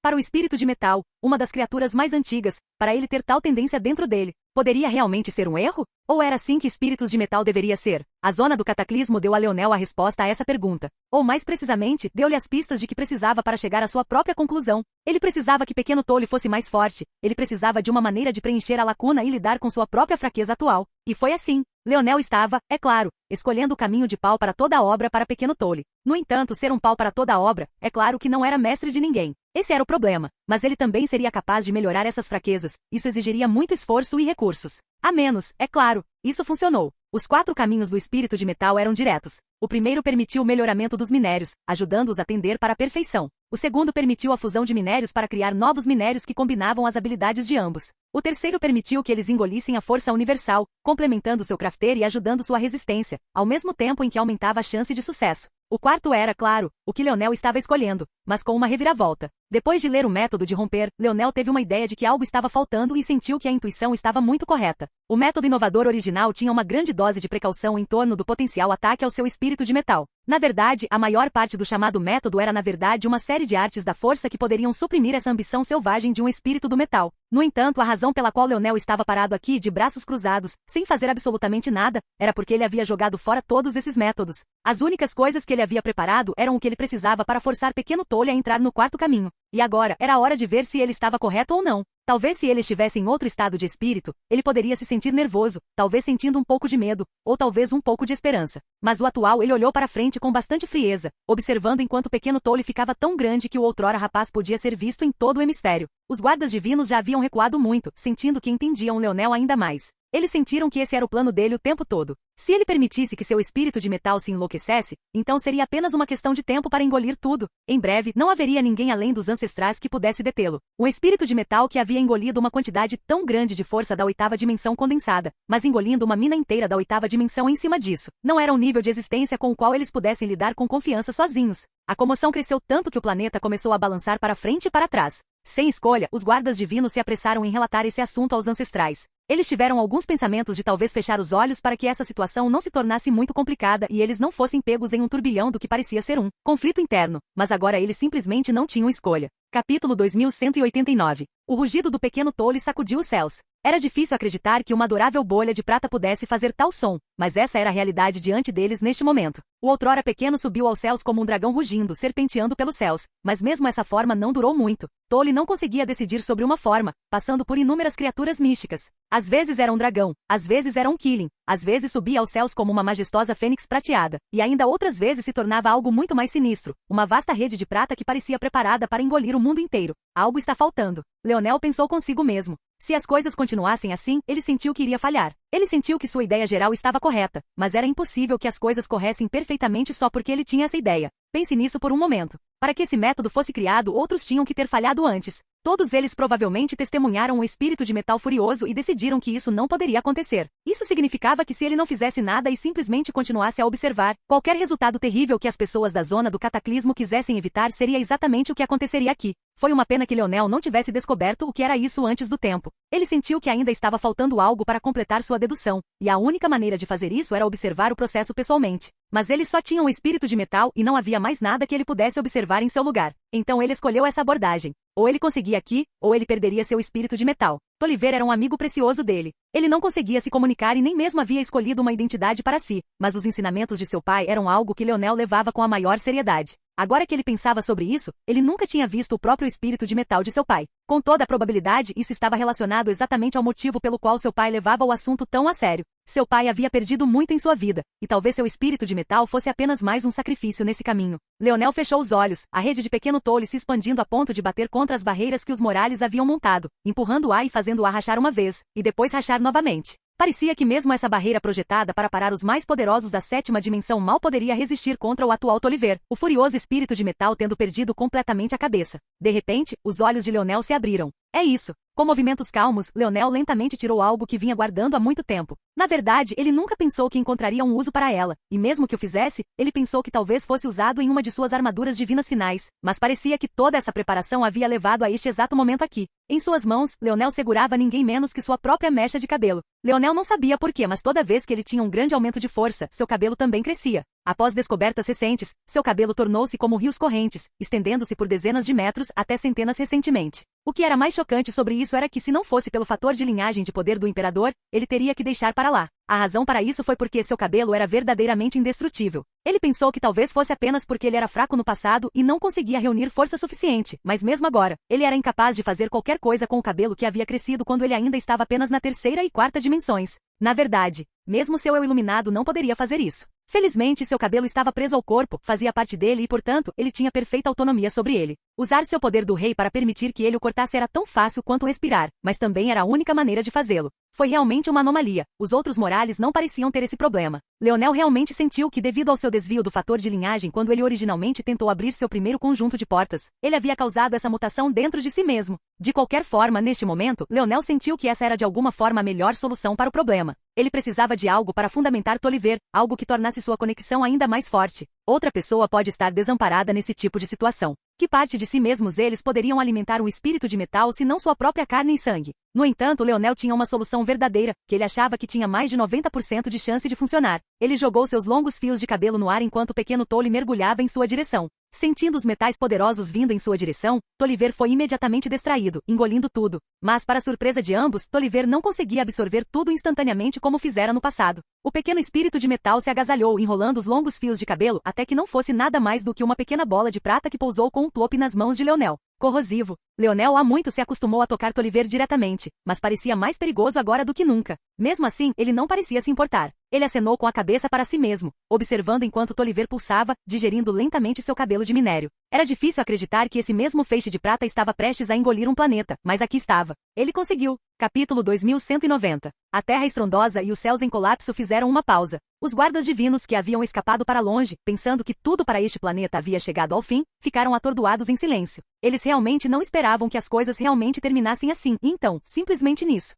Para o espírito de metal, uma das criaturas mais antigas, para ele ter tal tendência dentro dele, poderia realmente ser um erro? Ou era assim que espíritos de metal deveria ser? A zona do cataclismo deu a Leonel a resposta a essa pergunta. Ou mais precisamente, deu-lhe as pistas de que precisava para chegar à sua própria conclusão. Ele precisava que Pequeno Tole fosse mais forte. Ele precisava de uma maneira de preencher a lacuna e lidar com sua própria fraqueza atual. E foi assim. Leonel estava, é claro, escolhendo o caminho de pau para toda a obra para Pequeno Tole. No entanto, ser um pau para toda a obra, é claro que não era mestre de ninguém. Esse era o problema. Mas ele também seria capaz de melhorar essas fraquezas. Isso exigiria muito esforço e recursos. A menos, é claro, isso funcionou. Os 4 caminhos do espírito de metal eram diretos. O primeiro permitiu o melhoramento dos minérios, ajudando-os a tender para a perfeição. O segundo permitiu a fusão de minérios para criar novos minérios que combinavam as habilidades de ambos. O terceiro permitiu que eles engolissem a força universal, complementando seu crafter e ajudando sua resistência, ao mesmo tempo em que aumentava a chance de sucesso. O quarto era, claro, o que Leonel estava escolhendo, mas com uma reviravolta. Depois de ler o método de romper, Leonel teve uma ideia de que algo estava faltando e sentiu que a intuição estava muito correta. O método inovador original tinha uma grande dose de precaução em torno do potencial ataque ao seu espírito de metal. Na verdade, a maior parte do chamado método era na verdade uma série de artes da força que poderiam suprimir essa ambição selvagem de um espírito do metal. No entanto, a razão pela qual Leonel estava parado aqui de braços cruzados, sem fazer absolutamente nada, era porque ele havia jogado fora todos esses métodos. As únicas coisas que ele havia preparado eram o que ele precisava para forçar Pequeno Tolho a entrar no quarto caminho. E agora, era a hora de ver se ele estava correto ou não. Talvez se ele estivesse em outro estado de espírito, ele poderia se sentir nervoso, talvez sentindo um pouco de medo, ou talvez um pouco de esperança. Mas o atual ele olhou para frente com bastante frieza, observando enquanto o Pequeno Tolho ficava tão grande que o outrora rapaz podia ser visto em todo o hemisfério. Os guardas divinos já haviam recuado muito, sentindo que entendiam Leonel ainda mais. Eles sentiram que esse era o plano dele o tempo todo. Se ele permitisse que seu espírito de metal se enlouquecesse, então seria apenas uma questão de tempo para engolir tudo. Em breve, não haveria ninguém além dos ancestrais que pudesse detê-lo. Um espírito de metal que havia engolido uma quantidade tão grande de força da oitava dimensão condensada, mas engolindo uma mina inteira da oitava dimensão em cima disso. Não era um nível de existência com o qual eles pudessem lidar com confiança sozinhos. A comoção cresceu tanto que o planeta começou a balançar para frente e para trás. Sem escolha, os guardas divinos se apressaram em relatar esse assunto aos ancestrais. Eles tiveram alguns pensamentos de talvez fechar os olhos para que essa situação não se tornasse muito complicada e eles não fossem pegos em um turbilhão do que parecia ser um conflito interno, mas agora eles simplesmente não tinham escolha. Capítulo 2189. O rugido do Pequeno Tolho sacudiu os céus. Era difícil acreditar que uma adorável bolha de prata pudesse fazer tal som, mas essa era a realidade diante deles neste momento. O outrora pequeno subiu aos céus como um dragão rugindo, serpenteando pelos céus, mas mesmo essa forma não durou muito. Tolho não conseguia decidir sobre uma forma, passando por inúmeras criaturas místicas. Às vezes era um dragão, às vezes era um Killing, às vezes subia aos céus como uma majestosa fênix prateada, e ainda outras vezes se tornava algo muito mais sinistro, uma vasta rede de prata que parecia preparada para engolir o mundo inteiro. Algo está faltando. Leonel pensou consigo mesmo. Se as coisas continuassem assim, ele sentiu que iria falhar. Ele sentiu que sua ideia geral estava correta, mas era impossível que as coisas corressem perfeitamente só porque ele tinha essa ideia. Pense nisso por um momento. Para que esse método fosse criado, outros tinham que ter falhado antes. Todos eles provavelmente testemunharam o espírito de metal furioso e decidiram que isso não poderia acontecer. Isso significava que se ele não fizesse nada e simplesmente continuasse a observar, qualquer resultado terrível que as pessoas da zona do cataclismo quisessem evitar seria exatamente o que aconteceria aqui. Foi uma pena que Leonel não tivesse descoberto o que era isso antes do tempo. Ele sentiu que ainda estava faltando algo para completar sua dedução, e a única maneira de fazer isso era observar o processo pessoalmente. Mas ele só tinha um espírito de metal e não havia mais nada que ele pudesse observar em seu lugar. Então ele escolheu essa abordagem. Ou ele conseguia aqui, ou ele perderia seu espírito de metal. Tolliver era um amigo precioso dele. Ele não conseguia se comunicar e nem mesmo havia escolhido uma identidade para si, mas os ensinamentos de seu pai eram algo que Leonel levava com a maior seriedade. Agora que ele pensava sobre isso, ele nunca tinha visto o próprio espírito de metal de seu pai. Com toda a probabilidade, isso estava relacionado exatamente ao motivo pelo qual seu pai levava o assunto tão a sério. Seu pai havia perdido muito em sua vida, e talvez seu espírito de metal fosse apenas mais um sacrifício nesse caminho. Leonel fechou os olhos, a rede de Pequeno Tolho se expandindo a ponto de bater contra as barreiras que os Morales haviam montado, empurrando-a e fazendo-a rachar uma vez, e depois rachar novamente. Parecia que mesmo essa barreira projetada para parar os mais poderosos da sétima dimensão mal poderia resistir contra o atual Tolliver, o furioso espírito de metal tendo perdido completamente a cabeça. De repente, os olhos de Leonel se abriram. É isso. Com movimentos calmos, Leonel lentamente tirou algo que vinha guardando há muito tempo. Na verdade, ele nunca pensou que encontraria um uso para ela, e mesmo que o fizesse, ele pensou que talvez fosse usado em uma de suas armaduras divinas finais, mas parecia que toda essa preparação havia levado a este exato momento aqui. Em suas mãos, Leonel segurava ninguém menos que sua própria mecha de cabelo. Leonel não sabia por quê, mas toda vez que ele tinha um grande aumento de força, seu cabelo também crescia. Após descobertas recentes, seu cabelo tornou-se como rios correntes, estendendo-se por dezenas de metros até centenas recentemente. O que era mais chocante sobre isso era que se não fosse pelo fator de linhagem de poder do imperador, ele teria que deixar para lá. A razão para isso foi porque seu cabelo era verdadeiramente indestrutível. Ele pensou que talvez fosse apenas porque ele era fraco no passado e não conseguia reunir força suficiente, mas mesmo agora, ele era incapaz de fazer qualquer coisa com o cabelo que havia crescido quando ele ainda estava apenas na terceira e quarta dimensões. Na verdade, mesmo seu eu iluminado não poderia fazer isso. Felizmente, seu cabelo estava preso ao corpo, fazia parte dele e, portanto, ele tinha perfeita autonomia sobre ele. Usar seu poder do rei para permitir que ele o cortasse era tão fácil quanto respirar, mas também era a única maneira de fazê-lo. Foi realmente uma anomalia. Os outros Morales não pareciam ter esse problema. Leonel realmente sentiu que, devido ao seu desvio do fator de linhagem quando ele originalmente tentou abrir seu primeiro conjunto de portas, ele havia causado essa mutação dentro de si mesmo. De qualquer forma, neste momento, Leonel sentiu que essa era de alguma forma a melhor solução para o problema. Ele precisava de algo para fundamentar Tolliver, algo que tornasse sua conexão ainda mais forte. Outra pessoa pode estar desamparada nesse tipo de situação. Que parte de si mesmos eles poderiam alimentar um espírito de metal se não sua própria carne e sangue? No entanto, Leonel tinha uma solução verdadeira, que ele achava que tinha mais de 90% de chance de funcionar. Ele jogou seus longos fios de cabelo no ar enquanto o pequeno Tolly mergulhava em sua direção. Sentindo os metais poderosos vindo em sua direção, Tolliver foi imediatamente distraído, engolindo tudo. Mas, para surpresa de ambos, Tolliver não conseguia absorver tudo instantaneamente como fizera no passado. O pequeno espírito de metal se agasalhou, enrolando os longos fios de cabelo até que não fosse nada mais do que uma pequena bola de prata que pousou com um tope nas mãos de Leonel. Corrosivo. Leonel há muito se acostumou a tocar Tolliver diretamente, mas parecia mais perigoso agora do que nunca. Mesmo assim, ele não parecia se importar. Ele acenou com a cabeça para si mesmo, observando enquanto Tolliver pulsava, digerindo lentamente seu cabelo de minério. Era difícil acreditar que esse mesmo feixe de prata estava prestes a engolir um planeta, mas aqui estava. Ele conseguiu. Capítulo 2190. A terra estrondosa e os céus em colapso fizeram uma pausa. Os guardas divinos que haviam escapado para longe, pensando que tudo para este planeta havia chegado ao fim, ficaram atordoados em silêncio. Eles realmente não esperavam que as coisas realmente terminassem assim, e então, simplesmente nisso.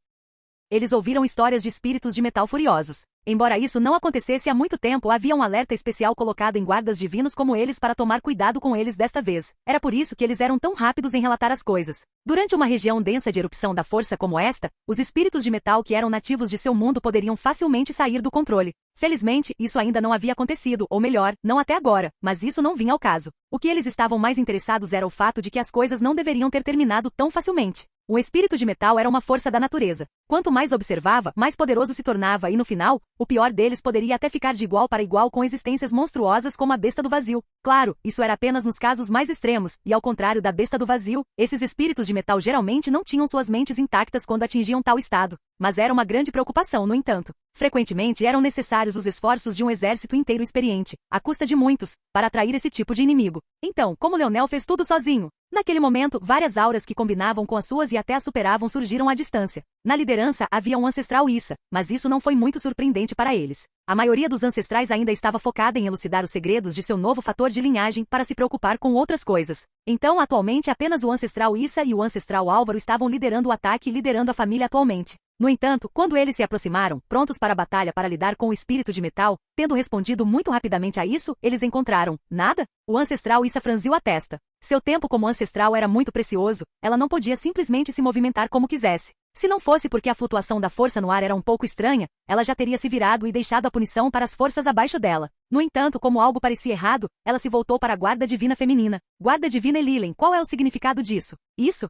Eles ouviram histórias de espíritos de metal furiosos. Embora isso não acontecesse há muito tempo, havia um alerta especial colocado em guardas divinos como eles para tomar cuidado com eles desta vez. Era por isso que eles eram tão rápidos em relatar as coisas. Durante uma região densa de erupção da força como esta, os espíritos de metal que eram nativos de seu mundo poderiam facilmente sair do controle. Felizmente, isso ainda não havia acontecido, ou melhor, não até agora, mas isso não vinha ao caso. O que eles estavam mais interessados era o fato de que as coisas não deveriam ter terminado tão facilmente. O espírito de metal era uma força da natureza. Quanto mais observava, mais poderoso se tornava e, no final, o pior deles poderia até ficar de igual para igual com existências monstruosas como a besta do vazio. Claro, isso era apenas nos casos mais extremos, e ao contrário da besta do vazio, esses espíritos de metal geralmente não tinham suas mentes intactas quando atingiam tal estado. Mas era uma grande preocupação, no entanto. Frequentemente eram necessários os esforços de um exército inteiro experiente, à custa de muitos, para atrair esse tipo de inimigo. Então, como Leonel fez tudo sozinho? Naquele momento, várias auras que combinavam com as suas e até as superavam surgiram à distância. Na liderança havia um ancestral Issa, mas isso não foi muito surpreendente para eles. A maioria dos ancestrais ainda estava focada em elucidar os segredos de seu novo fator de linhagem para se preocupar com outras coisas. Então, atualmente, apenas o ancestral Issa e o ancestral Álvaro estavam liderando o ataque e liderando a família atualmente. No entanto, quando eles se aproximaram, prontos para a batalha para lidar com o espírito de metal, tendo respondido muito rapidamente a isso, eles encontraram nada? O ancestral Issa franziu a testa. Seu tempo como ancestral era muito precioso, ela não podia simplesmente se movimentar como quisesse. Se não fosse porque a flutuação da força no ar era um pouco estranha, ela já teria se virado e deixado a punição para as forças abaixo dela. No entanto, como algo parecia errado, ela se voltou para a guarda divina feminina. Guarda divina Elilen, qual é o significado disso? Isso?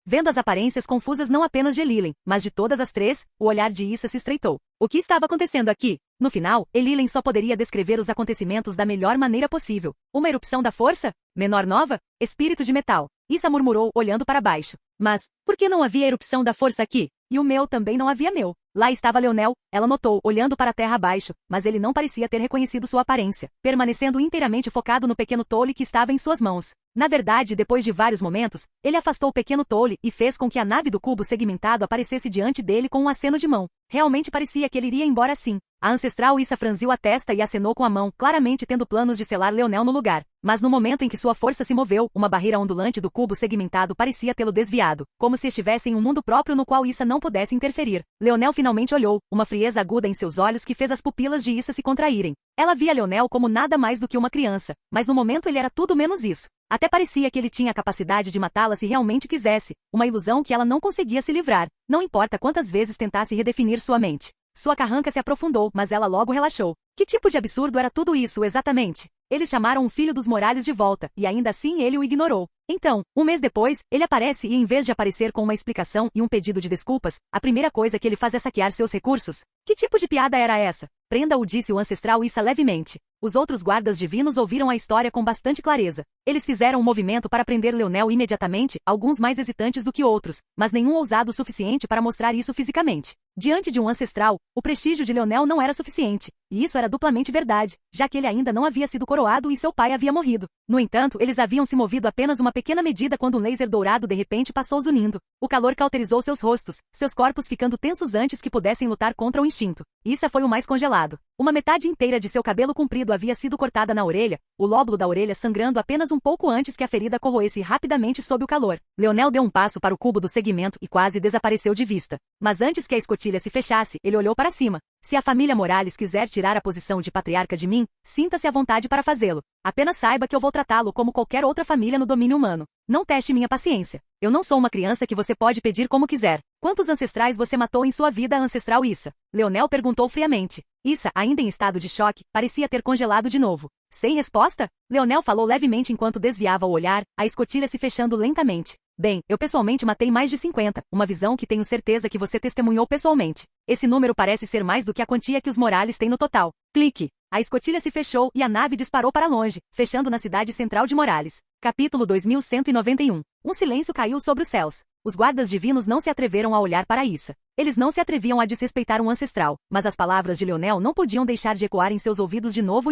Vendo as aparências confusas não apenas de Elilen, mas de todas as três, o olhar de Issa se estreitou. O que estava acontecendo aqui? No final, Elilen só poderia descrever os acontecimentos da melhor maneira possível. Uma erupção da força? Menor nova? Espírito de metal. Issa murmurou, olhando para baixo. Mas, por que não havia erupção da força aqui? E o meu também não havia meu. Lá estava Leonel, ela notou, olhando para a terra abaixo, mas ele não parecia ter reconhecido sua aparência, permanecendo inteiramente focado no pequeno Tolly que estava em suas mãos. Na verdade, depois de vários momentos, ele afastou o pequeno Tolly e fez com que a nave do cubo segmentado aparecesse diante dele com um aceno de mão. Realmente parecia que ele iria embora assim. A ancestral Issa franziu a testa e acenou com a mão, claramente tendo planos de selar Leonel no lugar. Mas no momento em que sua força se moveu, uma barreira ondulante do cubo segmentado parecia tê-lo desviado, como se estivesse em um mundo próprio no qual Issa não pudesse interferir. Leonel finalmente olhou, uma frieza aguda em seus olhos que fez as pupilas de Issa se contraírem. Ela via Leonel como nada mais do que uma criança, mas no momento ele era tudo menos isso. Até parecia que ele tinha a capacidade de matá-la se realmente quisesse, uma ilusão que ela não conseguia se livrar, não importa quantas vezes tentasse redefinir sua mente. Sua carranca se aprofundou, mas ela logo relaxou. Que tipo de absurdo era tudo isso exatamente? Eles chamaram o filho dos Morales de volta, e ainda assim ele o ignorou. Então, um mês depois, ele aparece e em vez de aparecer com uma explicação e um pedido de desculpas, a primeira coisa que ele faz é saquear seus recursos. Que tipo de piada era essa? Prenda-o, disse o ancestral Issa levemente. Os outros guardas divinos ouviram a história com bastante clareza. Eles fizeram um movimento para prender Leonel imediatamente, alguns mais hesitantes do que outros, mas nenhum ousado o suficiente para mostrar isso fisicamente. Diante de um ancestral, o prestígio de Leonel não era suficiente, e isso era duplamente verdade, já que ele ainda não havia sido coroado e seu pai havia morrido. No entanto, eles haviam se movido apenas uma pequena medida quando um laser dourado de repente passou zunindo. O calor cauterizou seus rostos, seus corpos ficando tensos antes que pudessem lutar contra o instinto. Isso foi o mais congelado. Uma metade inteira de seu cabelo comprido havia sido cortada na orelha, o lóbulo da orelha sangrando apenas um pouco antes que a ferida corroesse rapidamente sob o calor. Leonel deu um passo para o cubo do segmento e quase desapareceu de vista. Mas antes que a escotilha se fechasse, ele olhou para cima. Se a família Morales quiser tirar a posição de patriarca de mim, sinta-se à vontade para fazê-lo. Apenas saiba que eu vou tratá-lo como qualquer outra família no domínio humano. Não teste minha paciência. Eu não sou uma criança que você pode pedir como quiser. Quantos ancestrais você matou em sua vida ancestral, Issa? Leonel perguntou friamente. Issa, ainda em estado de choque, parecia ter congelado de novo. Sem resposta? Leonel falou levemente enquanto desviava o olhar, a escotilha se fechando lentamente. Bem, eu pessoalmente matei mais de 50, uma visão que tenho certeza que você testemunhou pessoalmente. Esse número parece ser mais do que a quantia que os Morales têm no total. Clique. A escotilha se fechou e a nave disparou para longe, fechando na cidade central de Morales. Capítulo 2191. Um silêncio caiu sobre os céus. Os guardas divinos não se atreveram a olhar para Issa. Eles não se atreviam a desrespeitar um ancestral, mas as palavras de Leonel não podiam deixar de ecoar em seus ouvidos de novo,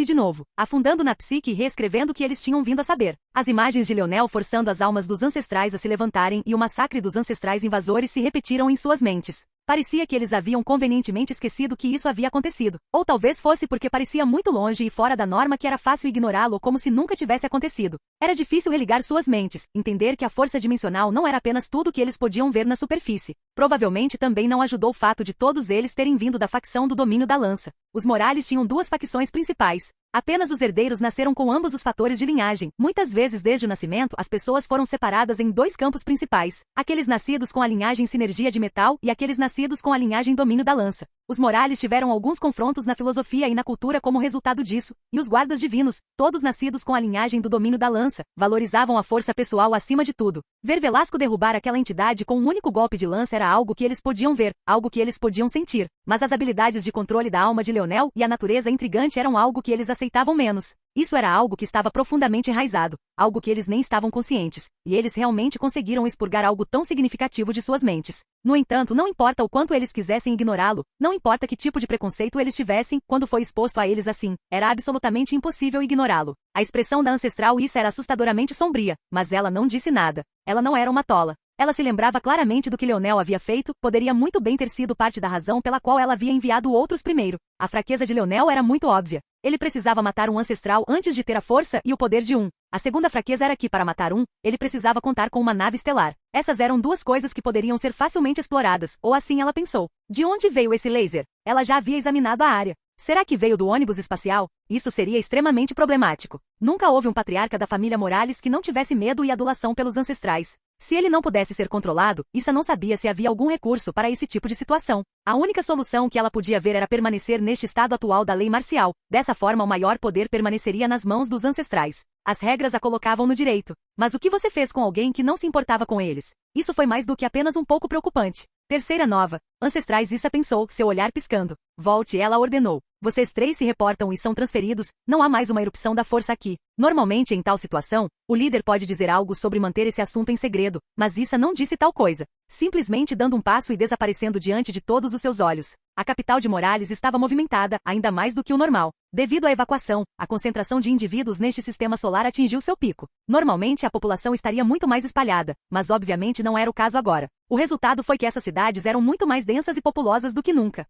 afundando na psique e reescrevendo o que eles tinham vindo a saber. As imagens de Leonel forçando as almas dos ancestrais a se levantarem e o massacre dos ancestrais invasores se repetiram em suas mentes. Parecia que eles haviam convenientemente esquecido que isso havia acontecido. Ou talvez fosse porque parecia muito longe e fora da norma que era fácil ignorá-lo como se nunca tivesse acontecido. Era difícil religar suas mentes, entender que a força dimensional não era apenas tudo que eles podiam ver na superfície. Provavelmente também não ajudou o fato de todos eles terem vindo da facção do domínio da lança. Os Morales tinham duas facções principais. Apenas os herdeiros nasceram com ambos os fatores de linhagem. Muitas vezes desde o nascimento, as pessoas foram separadas em dois campos principais. Aqueles nascidos com a linhagem sinergia de metal e aqueles nascidos com a linhagem domínio da lança. Os Morales tiveram alguns confrontos na filosofia e na cultura como resultado disso, e os guardas divinos, todos nascidos com a linhagem do domínio da lança, valorizavam a força pessoal acima de tudo. Ver Velasco derrubar aquela entidade com um único golpe de lança era algo que eles podiam ver, algo que eles podiam sentir, mas as habilidades de controle da alma de Leonel e a natureza intrigante eram algo que eles aceitavam menos. Isso era algo que estava profundamente enraizado, algo que eles nem estavam conscientes, e eles realmente conseguiram expurgar algo tão significativo de suas mentes. No entanto, não importa o quanto eles quisessem ignorá-lo, não importa que tipo de preconceito eles tivessem, quando foi exposto a eles assim, era absolutamente impossível ignorá-lo. A expressão da ancestral Issa era assustadoramente sombria, mas ela não disse nada. Ela não era uma tola. Ela se lembrava claramente do que Leonel havia feito, poderia muito bem ter sido parte da razão pela qual ela havia enviado outros primeiro. A fraqueza de Leonel era muito óbvia. Ele precisava matar um ancestral antes de ter a força e o poder de um. A segunda fraqueza era que, para matar um, ele precisava contar com uma nave estelar. Essas eram duas coisas que poderiam ser facilmente exploradas, ou assim ela pensou. De onde veio esse laser? Ela já havia examinado a área. Será que veio do ônibus espacial? Isso seria extremamente problemático. Nunca houve um patriarca da família Morales que não tivesse medo e adulação pelos ancestrais. Se ele não pudesse ser controlado, Issa não sabia se havia algum recurso para esse tipo de situação. A única solução que ela podia ver era permanecer neste estado atual da lei marcial. Dessa forma, o maior poder permaneceria nas mãos dos ancestrais. As regras a colocavam no direito. Mas o que você fez com alguém que não se importava com eles? Isso foi mais do que apenas um pouco preocupante. Terceira nova. Ancestrais, Issa pensou, seu olhar piscando. Volte, ela ordenou. Vocês três se reportam e são transferidos, não há mais uma erupção da força aqui. Normalmente, em tal situação, o líder pode dizer algo sobre manter esse assunto em segredo, mas Issa não disse tal coisa. Simplesmente dando um passo e desaparecendo diante de todos os seus olhos. A capital de Morales estava movimentada, ainda mais do que o normal. Devido à evacuação, a concentração de indivíduos neste sistema solar atingiu seu pico. Normalmente a população estaria muito mais espalhada, mas obviamente não era o caso agora. O resultado foi que essas cidades eram muito mais densas e populosas do que nunca.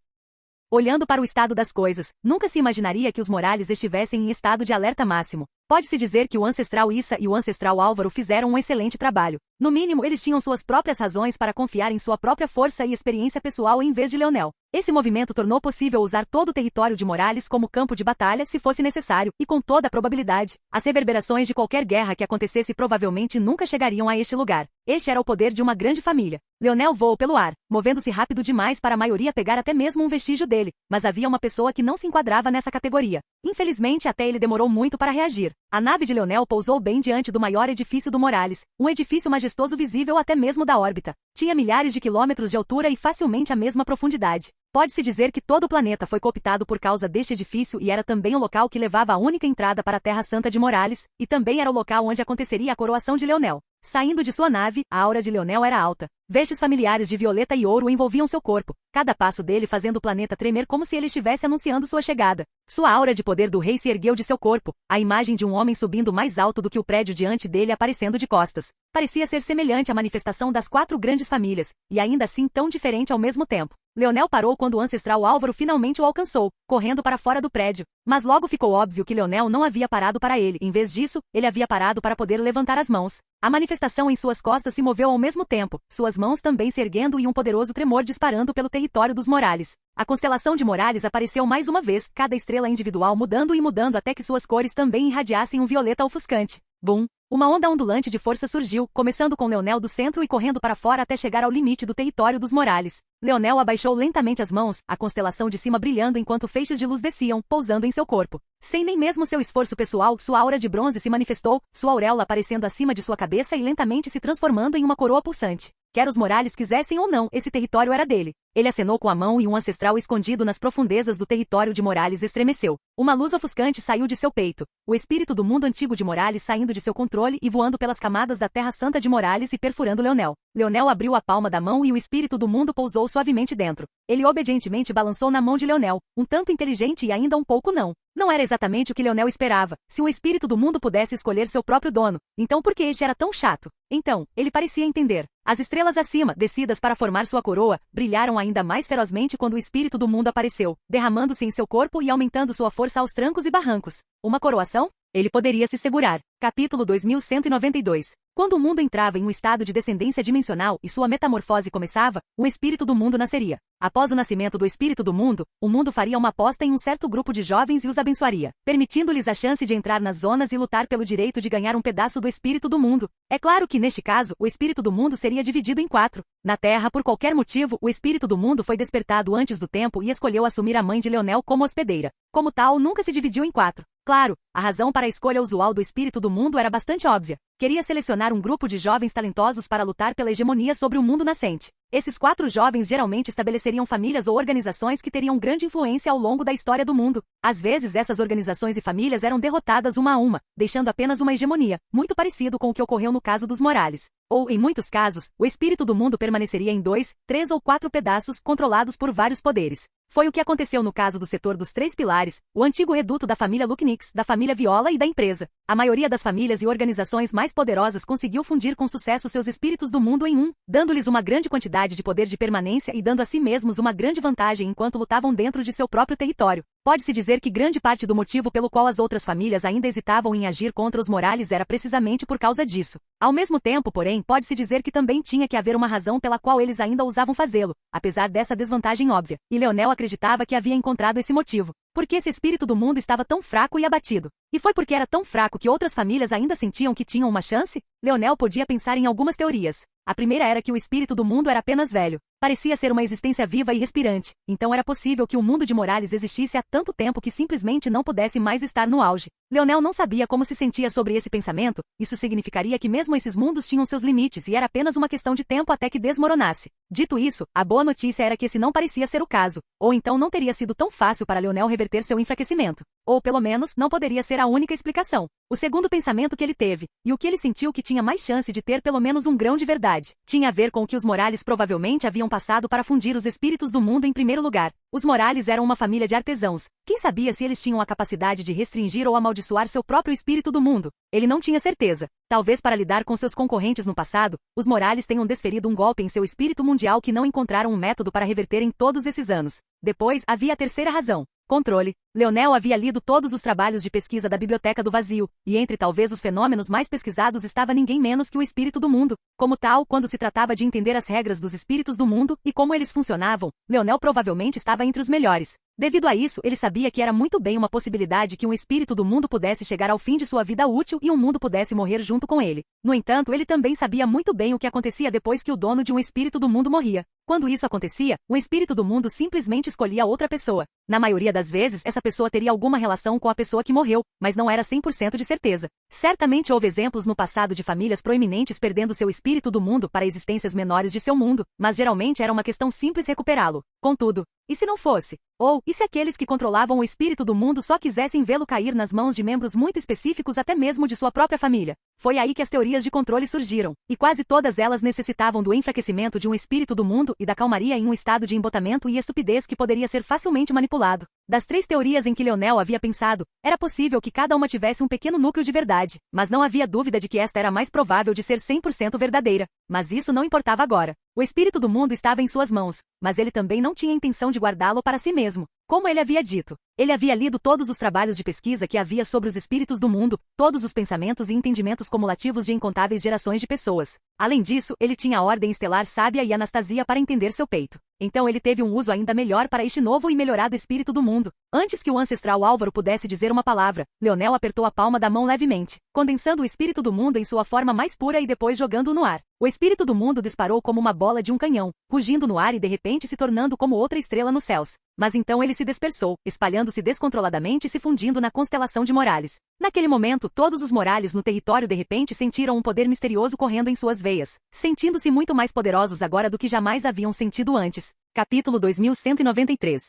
Olhando para o estado das coisas, nunca se imaginaria que os Morales estivessem em estado de alerta máximo. Pode-se dizer que o ancestral Issa e o ancestral Álvaro fizeram um excelente trabalho. No mínimo, eles tinham suas próprias razões para confiar em sua própria força e experiência pessoal em vez de Leonel. Esse movimento tornou possível usar todo o território de Morales como campo de batalha se fosse necessário, e com toda a probabilidade, as reverberações de qualquer guerra que acontecesse provavelmente nunca chegariam a este lugar. Este era o poder de uma grande família. Leonel voou pelo ar, movendo-se rápido demais para a maioria pegar até mesmo um vestígio dele, mas havia uma pessoa que não se enquadrava nessa categoria. Infelizmente, até ele demorou muito para reagir. A nave de Leonel pousou bem diante do maior edifício do Morales, um edifício majestoso visível até mesmo da órbita. Tinha milhares de quilômetros de altura e facilmente a mesma profundidade. Pode-se dizer que todo o planeta foi cooptado por causa deste edifício e era também o local que levava a única entrada para a Terra Santa de Morales, e também era o local onde aconteceria a coroação de Leonel. Saindo de sua nave, a aura de Leonel era alta. Vestes familiares de violeta e ouro envolviam seu corpo, cada passo dele fazendo o planeta tremer como se ele estivesse anunciando sua chegada. Sua aura de poder do rei se ergueu de seu corpo, a imagem de um homem subindo mais alto do que o prédio diante dele aparecendo de costas. Parecia ser semelhante à manifestação das 4 grandes famílias, e ainda assim tão diferente ao mesmo tempo. Leonel parou quando o ancestral Álvaro finalmente o alcançou, correndo para fora do prédio. Mas logo ficou óbvio que Leonel não havia parado para ele. Em vez disso, ele havia parado para poder levantar as mãos. A manifestação em suas costas se moveu ao mesmo tempo, suas mãos também se erguendo e um poderoso tremor disparando pelo território dos Morales. A constelação de Morales apareceu mais uma vez, cada estrela individual mudando e mudando até que suas cores também irradiassem um violeta ofuscante. Bum! Uma onda ondulante de força surgiu, começando com Leonel do centro e correndo para fora até chegar ao limite do território dos Morales. Leonel abaixou lentamente as mãos, a constelação de cima brilhando enquanto feixes de luz desciam, pousando em seu corpo. Sem nem mesmo seu esforço pessoal, sua aura de bronze se manifestou, sua auréola aparecendo acima de sua cabeça e lentamente se transformando em uma coroa pulsante. Quer os Morales quisessem ou não, esse território era dele. Ele acenou com a mão e um ancestral escondido nas profundezas do território de Morales estremeceu. Uma luz ofuscante saiu de seu peito. O espírito do mundo antigo de Morales saindo de seu controle e voando pelas camadas da Terra Santa de Morales e perfurando Leonel. Leonel abriu a palma da mão e o espírito do mundo pousou suavemente dentro. Ele obedientemente balançou na mão de Leonel, um tanto inteligente e ainda um pouco não. Não era exatamente o que Leonel esperava. Se o espírito do mundo pudesse escolher seu próprio dono, então por que este era tão chato? Então, ele parecia entender. As estrelas acima, descidas para formar sua coroa, brilharam ainda mais ferozmente quando o espírito do mundo apareceu, derramando-se em seu corpo e aumentando sua força aos trancos e barrancos. Uma coroação? Ele poderia se segurar. Capítulo 2192. Quando o mundo entrava em um estado de descendência dimensional e sua metamorfose começava, o espírito do mundo nasceria. Após o nascimento do espírito do mundo, o mundo faria uma aposta em um certo grupo de jovens e os abençoaria, permitindo-lhes a chance de entrar nas zonas e lutar pelo direito de ganhar um pedaço do espírito do mundo. É claro que neste caso, o espírito do mundo seria dividido em 4. Na Terra, por qualquer motivo, o espírito do mundo foi despertado antes do tempo e escolheu assumir a mãe de Leonel como hospedeira. Como tal, nunca se dividiu em 4. Claro, a razão para a escolha usual do espírito do mundo era bastante óbvia. Queria selecionar um grupo de jovens talentosos para lutar pela hegemonia sobre o mundo nascente. Esses 4 jovens geralmente estabeleceriam famílias ou organizações que teriam grande influência ao longo da história do mundo. Às vezes essas organizações e famílias eram derrotadas uma a uma, deixando apenas uma hegemonia, muito parecido com o que ocorreu no caso dos Morales. Ou, em muitos casos, o espírito do mundo permaneceria em 2, 3 ou 4 pedaços controlados por vários poderes. Foi o que aconteceu no caso do setor dos 3 pilares, o antigo reduto da família Lucknix, da família Viola e da empresa. A maioria das famílias e organizações mais poderosas conseguiu fundir com sucesso seus espíritos do mundo em um, dando-lhes uma grande quantidade de poder de permanência e dando a si mesmos uma grande vantagem enquanto lutavam dentro de seu próprio território. Pode-se dizer que grande parte do motivo pelo qual as outras famílias ainda hesitavam em agir contra os Morales era precisamente por causa disso. Ao mesmo tempo, porém, pode-se dizer que também tinha que haver uma razão pela qual eles ainda ousavam fazê-lo, apesar dessa desvantagem óbvia. E Leonel acreditava que havia encontrado esse motivo. Porque esse espírito do mundo estava tão fraco e abatido. E foi porque era tão fraco que outras famílias ainda sentiam que tinham uma chance? Leonel podia pensar em algumas teorias. A primeira era que o espírito do mundo era apenas velho. Parecia ser uma existência viva e respirante. Então era possível que o mundo de Morales existisse há tanto tempo que simplesmente não pudesse mais estar no auge. Leonel não sabia como se sentia sobre esse pensamento. Isso significaria que mesmo esses mundos tinham seus limites e era apenas uma questão de tempo até que desmoronasse. Dito isso, a boa notícia era que esse não parecia ser o caso. Ou então não teria sido tão fácil para Leonel reverter seu enfraquecimento. Ou pelo menos, não poderia ser a única explicação. O segundo pensamento que ele teve, e o que ele sentiu que tinha mais chance de ter pelo menos um grão de verdade, tinha a ver com o que os Morales provavelmente haviam passado para fundir os espíritos do mundo em primeiro lugar. Os Morales eram uma família de artesãos. Quem sabia se eles tinham a capacidade de restringir ou amaldiçoar seu próprio espírito do mundo? Ele não tinha certeza. Talvez para lidar com seus concorrentes no passado, os Morales tenham desferido um golpe em seu espírito mundial que não encontraram um método para reverter em todos esses anos. Depois, havia a terceira razão. Controle. Leonel havia lido todos os trabalhos de pesquisa da Biblioteca do Vazio, e entre talvez os fenômenos mais pesquisados estava ninguém menos que o espírito do mundo. Como tal, quando se tratava de entender as regras dos espíritos do mundo e como eles funcionavam, Leonel provavelmente estava entre os melhores. Devido a isso, ele sabia que era muito bem uma possibilidade que um espírito do mundo pudesse chegar ao fim de sua vida útil e um mundo pudesse morrer junto com ele. No entanto, ele também sabia muito bem o que acontecia depois que o dono de um espírito do mundo morria. Quando isso acontecia, o espírito do mundo simplesmente escolhia outra pessoa. Na maioria das vezes, essa pessoa teria alguma relação com a pessoa que morreu, mas não era 100% de certeza. Certamente houve exemplos no passado de famílias proeminentes perdendo seu espírito do mundo para existências menores de seu mundo, mas geralmente era uma questão simples recuperá-lo. Contudo, e se não fosse? Ou, e se aqueles que controlavam o espírito do mundo só quisessem vê-lo cair nas mãos de membros muito específicos até mesmo de sua própria família? Foi aí que as teorias de controle surgiram, e quase todas elas necessitavam do enfraquecimento de um espírito do mundo e da calmaria em um estado de embotamento e estupidez que poderia ser facilmente manipulado. Das 3 teorias em que Leonel havia pensado, era possível que cada uma tivesse um pequeno núcleo de verdade, mas não havia dúvida de que esta era mais provável de ser 100% verdadeira. Mas isso não importava agora. O espírito do mundo estava em suas mãos, mas ele também não tinha intenção de guardá-lo para si mesmo. Como ele havia dito, ele havia lido todos os trabalhos de pesquisa que havia sobre os espíritos do mundo, todos os pensamentos e entendimentos cumulativos de incontáveis gerações de pessoas. Além disso, ele tinha a ordem estelar Sábia e Anastasia para entender seu peito. Então ele teve um uso ainda melhor para este novo e melhorado espírito do mundo. Antes que o ancestral Álvaro pudesse dizer uma palavra, Leonel apertou a palma da mão levemente, condensando o espírito do mundo em sua forma mais pura e depois jogando-o no ar. O espírito do mundo disparou como uma bola de um canhão, rugindo no ar e de repente se tornando como outra estrela nos céus. Mas então ele se dispersou, espalhando-se descontroladamente e se fundindo na constelação de Morales. Naquele momento, todos os Morales no território de repente sentiram um poder misterioso correndo em suas veias, sentindo-se muito mais poderosos agora do que jamais haviam sentido antes. Capítulo 2193.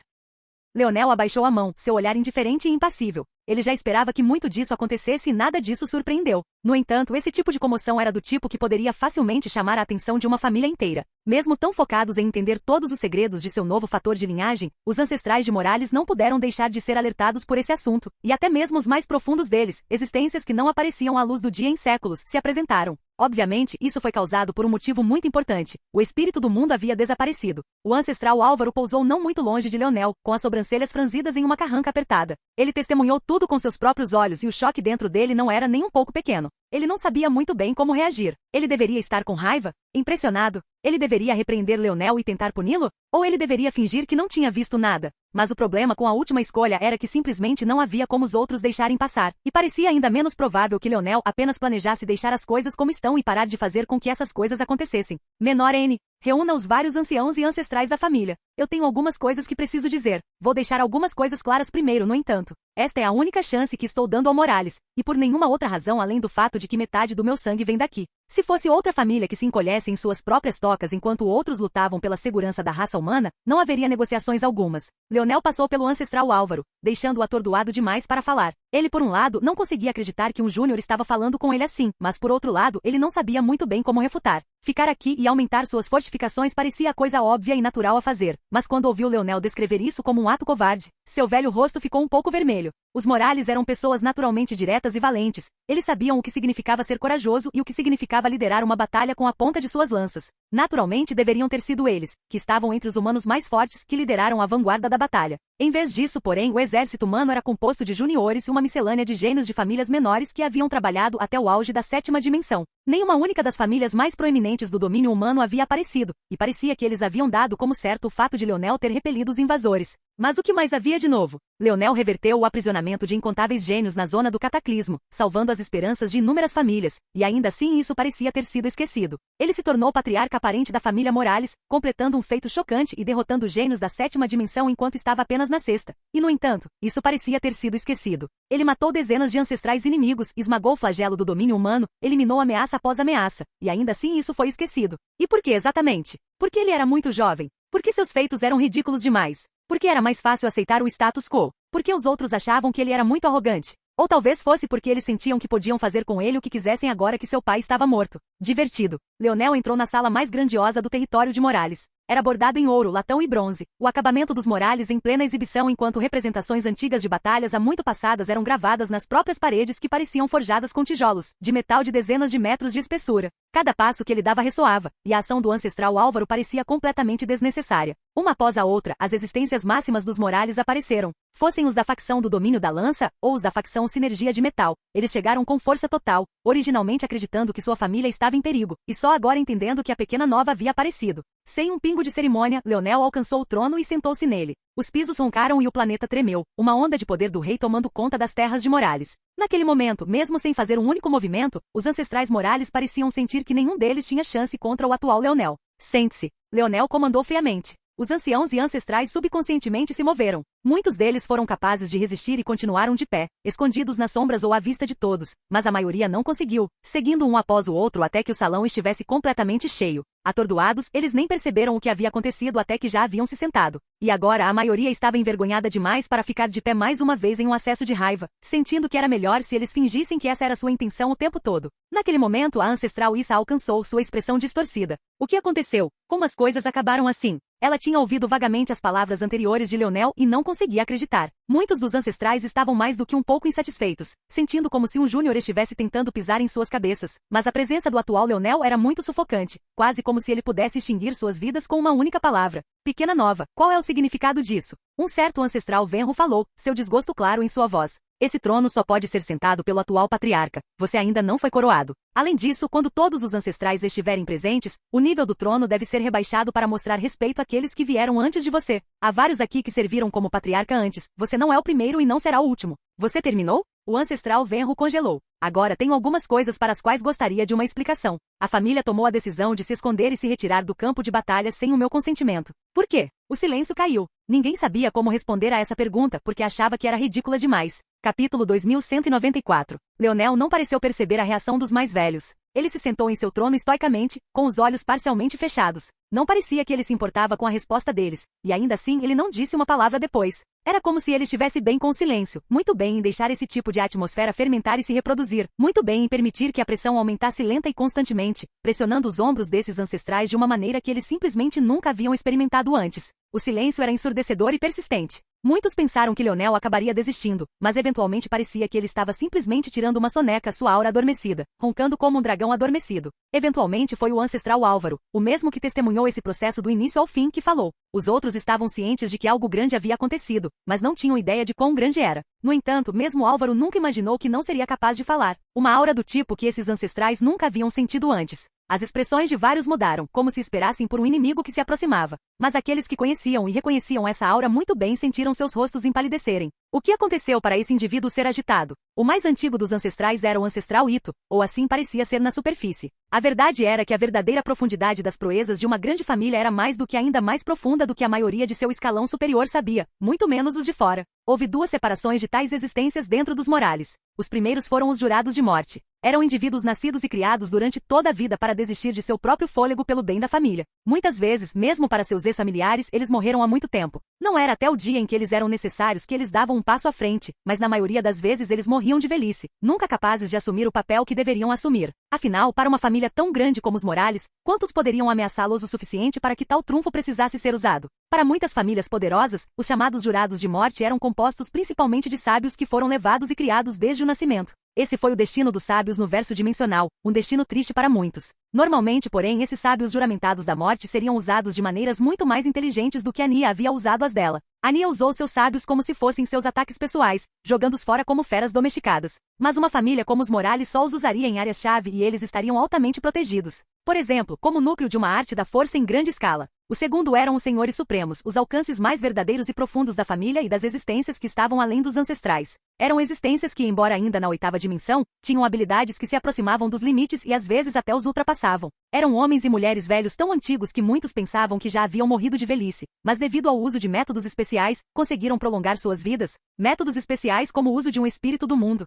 Leonel abaixou a mão, seu olhar indiferente e impassível. Ele já esperava que muito disso acontecesse e nada disso surpreendeu. No entanto, esse tipo de comoção era do tipo que poderia facilmente chamar a atenção de uma família inteira. Mesmo tão focados em entender todos os segredos de seu novo fator de linhagem, os ancestrais de Morales não puderam deixar de ser alertados por esse assunto, e até mesmo os mais profundos deles, existências que não apareciam à luz do dia em séculos, se apresentaram. Obviamente, isso foi causado por um motivo muito importante. O espírito do mundo havia desaparecido. O ancestral Álvaro pousou não muito longe de Leonel, com as sobrancelhas franzidas em uma carranca apertada. Ele testemunhou tudo com seus próprios olhos e o choque dentro dele não era nem um pouco pequeno. Ele não sabia muito bem como reagir. Ele deveria estar com raiva? Impressionado? Ele deveria repreender Leonel e tentar puni-lo? Ou ele deveria fingir que não tinha visto nada? Mas o problema com a última escolha era que simplesmente não havia como os outros deixarem passar, e parecia ainda menos provável que Leonel apenas planejasse deixar as coisas como estão e parar de fazer com que essas coisas acontecessem. Menor N. Reúna os vários anciãos e ancestrais da família. Eu tenho algumas coisas que preciso dizer. Vou deixar algumas coisas claras primeiro, no entanto. Esta é a única chance que estou dando ao Morales, e por nenhuma outra razão além do fato de que metade do meu sangue vem daqui. Se fosse outra família que se encolhesse em suas próprias tocas enquanto outros lutavam pela segurança da raça humana, não haveria negociações algumas. Leonel passou pelo ancestral Álvaro, deixando-o atordoado demais para falar. Ele, por um lado, não conseguia acreditar que um júnior estava falando com ele assim, mas por outro lado, ele não sabia muito bem como refutar. Ficar aqui e aumentar suas fortificações parecia a coisa óbvia e natural a fazer, mas quando ouviu Leonel descrever isso como um ato covarde, seu velho rosto ficou um pouco vermelho. Os Morales eram pessoas naturalmente diretas e valentes. Eles sabiam o que significava ser corajoso e o que significava liderar uma batalha com a ponta de suas lanças. Naturalmente deveriam ter sido eles, que estavam entre os humanos mais fortes, que lideraram a vanguarda da batalha. Em vez disso, porém, o exército humano era composto de juniores e uma miscelânea de gênios de famílias menores que haviam trabalhado até o auge da 7ª dimensão. Nenhuma única das famílias mais proeminentes do domínio humano havia aparecido, e parecia que eles haviam dado como certo o fato de Leonel ter repelido os invasores. Mas o que mais havia de novo? Leonel reverteu o aprisionamento de incontáveis gênios na zona do cataclismo, salvando as esperanças de inúmeras famílias, e ainda assim isso parecia ter sido esquecido. Ele se tornou patriarca aparente da família Morales, completando um feito chocante e derrotando gênios da 7ª dimensão enquanto estava apenas na 6ª. E no entanto, isso parecia ter sido esquecido. Ele matou dezenas de ancestrais inimigos, esmagou o flagelo do domínio humano, eliminou ameaça após ameaça, e ainda assim isso foi esquecido. E por que exatamente? Porque ele era muito jovem. Porque seus feitos eram ridículos demais. Porque era mais fácil aceitar o status quo. Porque os outros achavam que ele era muito arrogante. Ou talvez fosse porque eles sentiam que podiam fazer com ele o que quisessem agora que seu pai estava morto. Divertido. Leonel entrou na sala mais grandiosa do território de Morales. Era bordado em ouro, latão e bronze. O acabamento dos Morales em plena exibição enquanto representações antigas de batalhas há muito passadas eram gravadas nas próprias paredes que pareciam forjadas com tijolos, de metal de dezenas de metros de espessura. Cada passo que ele dava ressoava, e a ação do ancestral Álvaro parecia completamente desnecessária. Uma após a outra, as existências máximas dos Morales apareceram. Fossem os da facção do domínio da lança, ou os da facção sinergia de metal. Eles chegaram com força total, originalmente acreditando que sua família estava em perigo, e só agora entendendo que a pequena nova havia aparecido. Sem um pingo de cerimônia, Leonel alcançou o trono e sentou-se nele. Os pisos roncaram e o planeta tremeu, uma onda de poder do rei tomando conta das terras de Morales. Naquele momento, mesmo sem fazer um único movimento, os ancestrais Morales pareciam sentir que nenhum deles tinha chance contra o atual Leonel. Sente-se. Leonel comandou friamente. Os anciãos e ancestrais subconscientemente se moveram. Muitos deles foram capazes de resistir e continuaram de pé, escondidos nas sombras ou à vista de todos, mas a maioria não conseguiu, seguindo um após o outro até que o salão estivesse completamente cheio. Atordoados, eles nem perceberam o que havia acontecido até que já haviam se sentado. E agora a maioria estava envergonhada demais para ficar de pé mais uma vez em um acesso de raiva, sentindo que era melhor se eles fingissem que essa era sua intenção o tempo todo. Naquele momento, a ancestral Issa alcançou sua expressão distorcida. O que aconteceu? Como as coisas acabaram assim? Ela tinha ouvido vagamente as palavras anteriores de Leonel e não conseguia acreditar. Muitos dos ancestrais estavam mais do que um pouco insatisfeitos, sentindo como se um júnior estivesse tentando pisar em suas cabeças. Mas a presença do atual Leonel era muito sufocante, quase como se ele pudesse extinguir suas vidas com uma única palavra. Pequena nova, qual é o significado disso? Um certo ancestral Venro falou, seu desgosto claro em sua voz. Esse trono só pode ser sentado pelo atual patriarca. Você ainda não foi coroado. Além disso, quando todos os ancestrais estiverem presentes, o nível do trono deve ser rebaixado para mostrar respeito àqueles que vieram antes de você. Há vários aqui que serviram como patriarca antes. Você não é o primeiro e não será o último. Você terminou? O ancestral Venro congelou. Agora tenho algumas coisas para as quais gostaria de uma explicação. A família tomou a decisão de se esconder e se retirar do campo de batalha sem o meu consentimento. Por quê? O silêncio caiu. Ninguém sabia como responder a essa pergunta porque achava que era ridícula demais. Capítulo 2194. Leonel não pareceu perceber a reação dos mais velhos. Ele se sentou em seu trono estoicamente, com os olhos parcialmente fechados. Não parecia que ele se importava com a resposta deles, e ainda assim ele não disse uma palavra depois. Era como se ele estivesse bem com o silêncio, muito bem em deixar esse tipo de atmosfera fermentar e se reproduzir, muito bem em permitir que a pressão aumentasse lenta e constantemente, pressionando os ombros desses ancestrais de uma maneira que eles simplesmente nunca haviam experimentado antes. O silêncio era ensurdecedor e persistente. Muitos pensaram que Leonel acabaria desistindo, mas eventualmente parecia que ele estava simplesmente tirando uma soneca sua aura adormecida, roncando como um dragão adormecido. Eventualmente foi o ancestral Álvaro, o mesmo que testemunhou esse processo do início ao fim, que falou. Os outros estavam cientes de que algo grande havia acontecido, mas não tinham ideia de quão grande era. No entanto, mesmo Álvaro nunca imaginou que não seria capaz de falar. Uma aura do tipo que esses ancestrais nunca haviam sentido antes. As expressões de vários mudaram, como se esperassem por um inimigo que se aproximava. Mas aqueles que conheciam e reconheciam essa aura muito bem sentiram seus rostos empalidecerem. O que aconteceu para esse indivíduo ser agitado? O mais antigo dos ancestrais era o ancestral Ito, ou assim parecia ser na superfície. A verdade era que a verdadeira profundidade das proezas de uma grande família era mais do que ainda mais profunda do que a maioria de seu escalão superior sabia, muito menos os de fora. Houve duas separações de tais existências dentro dos Morales. Os primeiros foram os jurados de morte. Eram indivíduos nascidos e criados durante toda a vida para desistir de seu próprio fôlego pelo bem da família. Muitas vezes, mesmo para seus ex-familiares, eles morreram há muito tempo. Não era até o dia em que eles eram necessários que eles davam um passo à frente, mas na maioria das vezes eles morriam de velhice, nunca capazes de assumir o papel que deveriam assumir. Afinal, para uma família tão grande como os Morales, quantos poderiam ameaçá-los o suficiente para que tal trunfo precisasse ser usado? Para muitas famílias poderosas, os chamados jurados de morte eram compostos principalmente de sábios que foram levados e criados desde o nascimento. Esse foi o destino dos sábios no verso dimensional, um destino triste para muitos. Normalmente, porém, esses sábios juramentados da morte seriam usados de maneiras muito mais inteligentes do que Ania havia usado as dela. Ania usou seus sábios como se fossem seus ataques pessoais, jogando-os fora como feras domesticadas. Mas uma família como os Morales só os usaria em áreas-chave e eles estariam altamente protegidos. Por exemplo, como núcleo de uma arte da força em grande escala. O segundo eram os senhores supremos, os alcances mais verdadeiros e profundos da família e das existências que estavam além dos ancestrais. Eram existências que, embora ainda na oitava dimensão, tinham habilidades que se aproximavam dos limites e às vezes até os ultrapassavam. Eram homens e mulheres velhos tão antigos que muitos pensavam que já haviam morrido de velhice, mas devido ao uso de métodos especiais, conseguiram prolongar suas vidas. Métodos especiais como o uso de um espírito do mundo.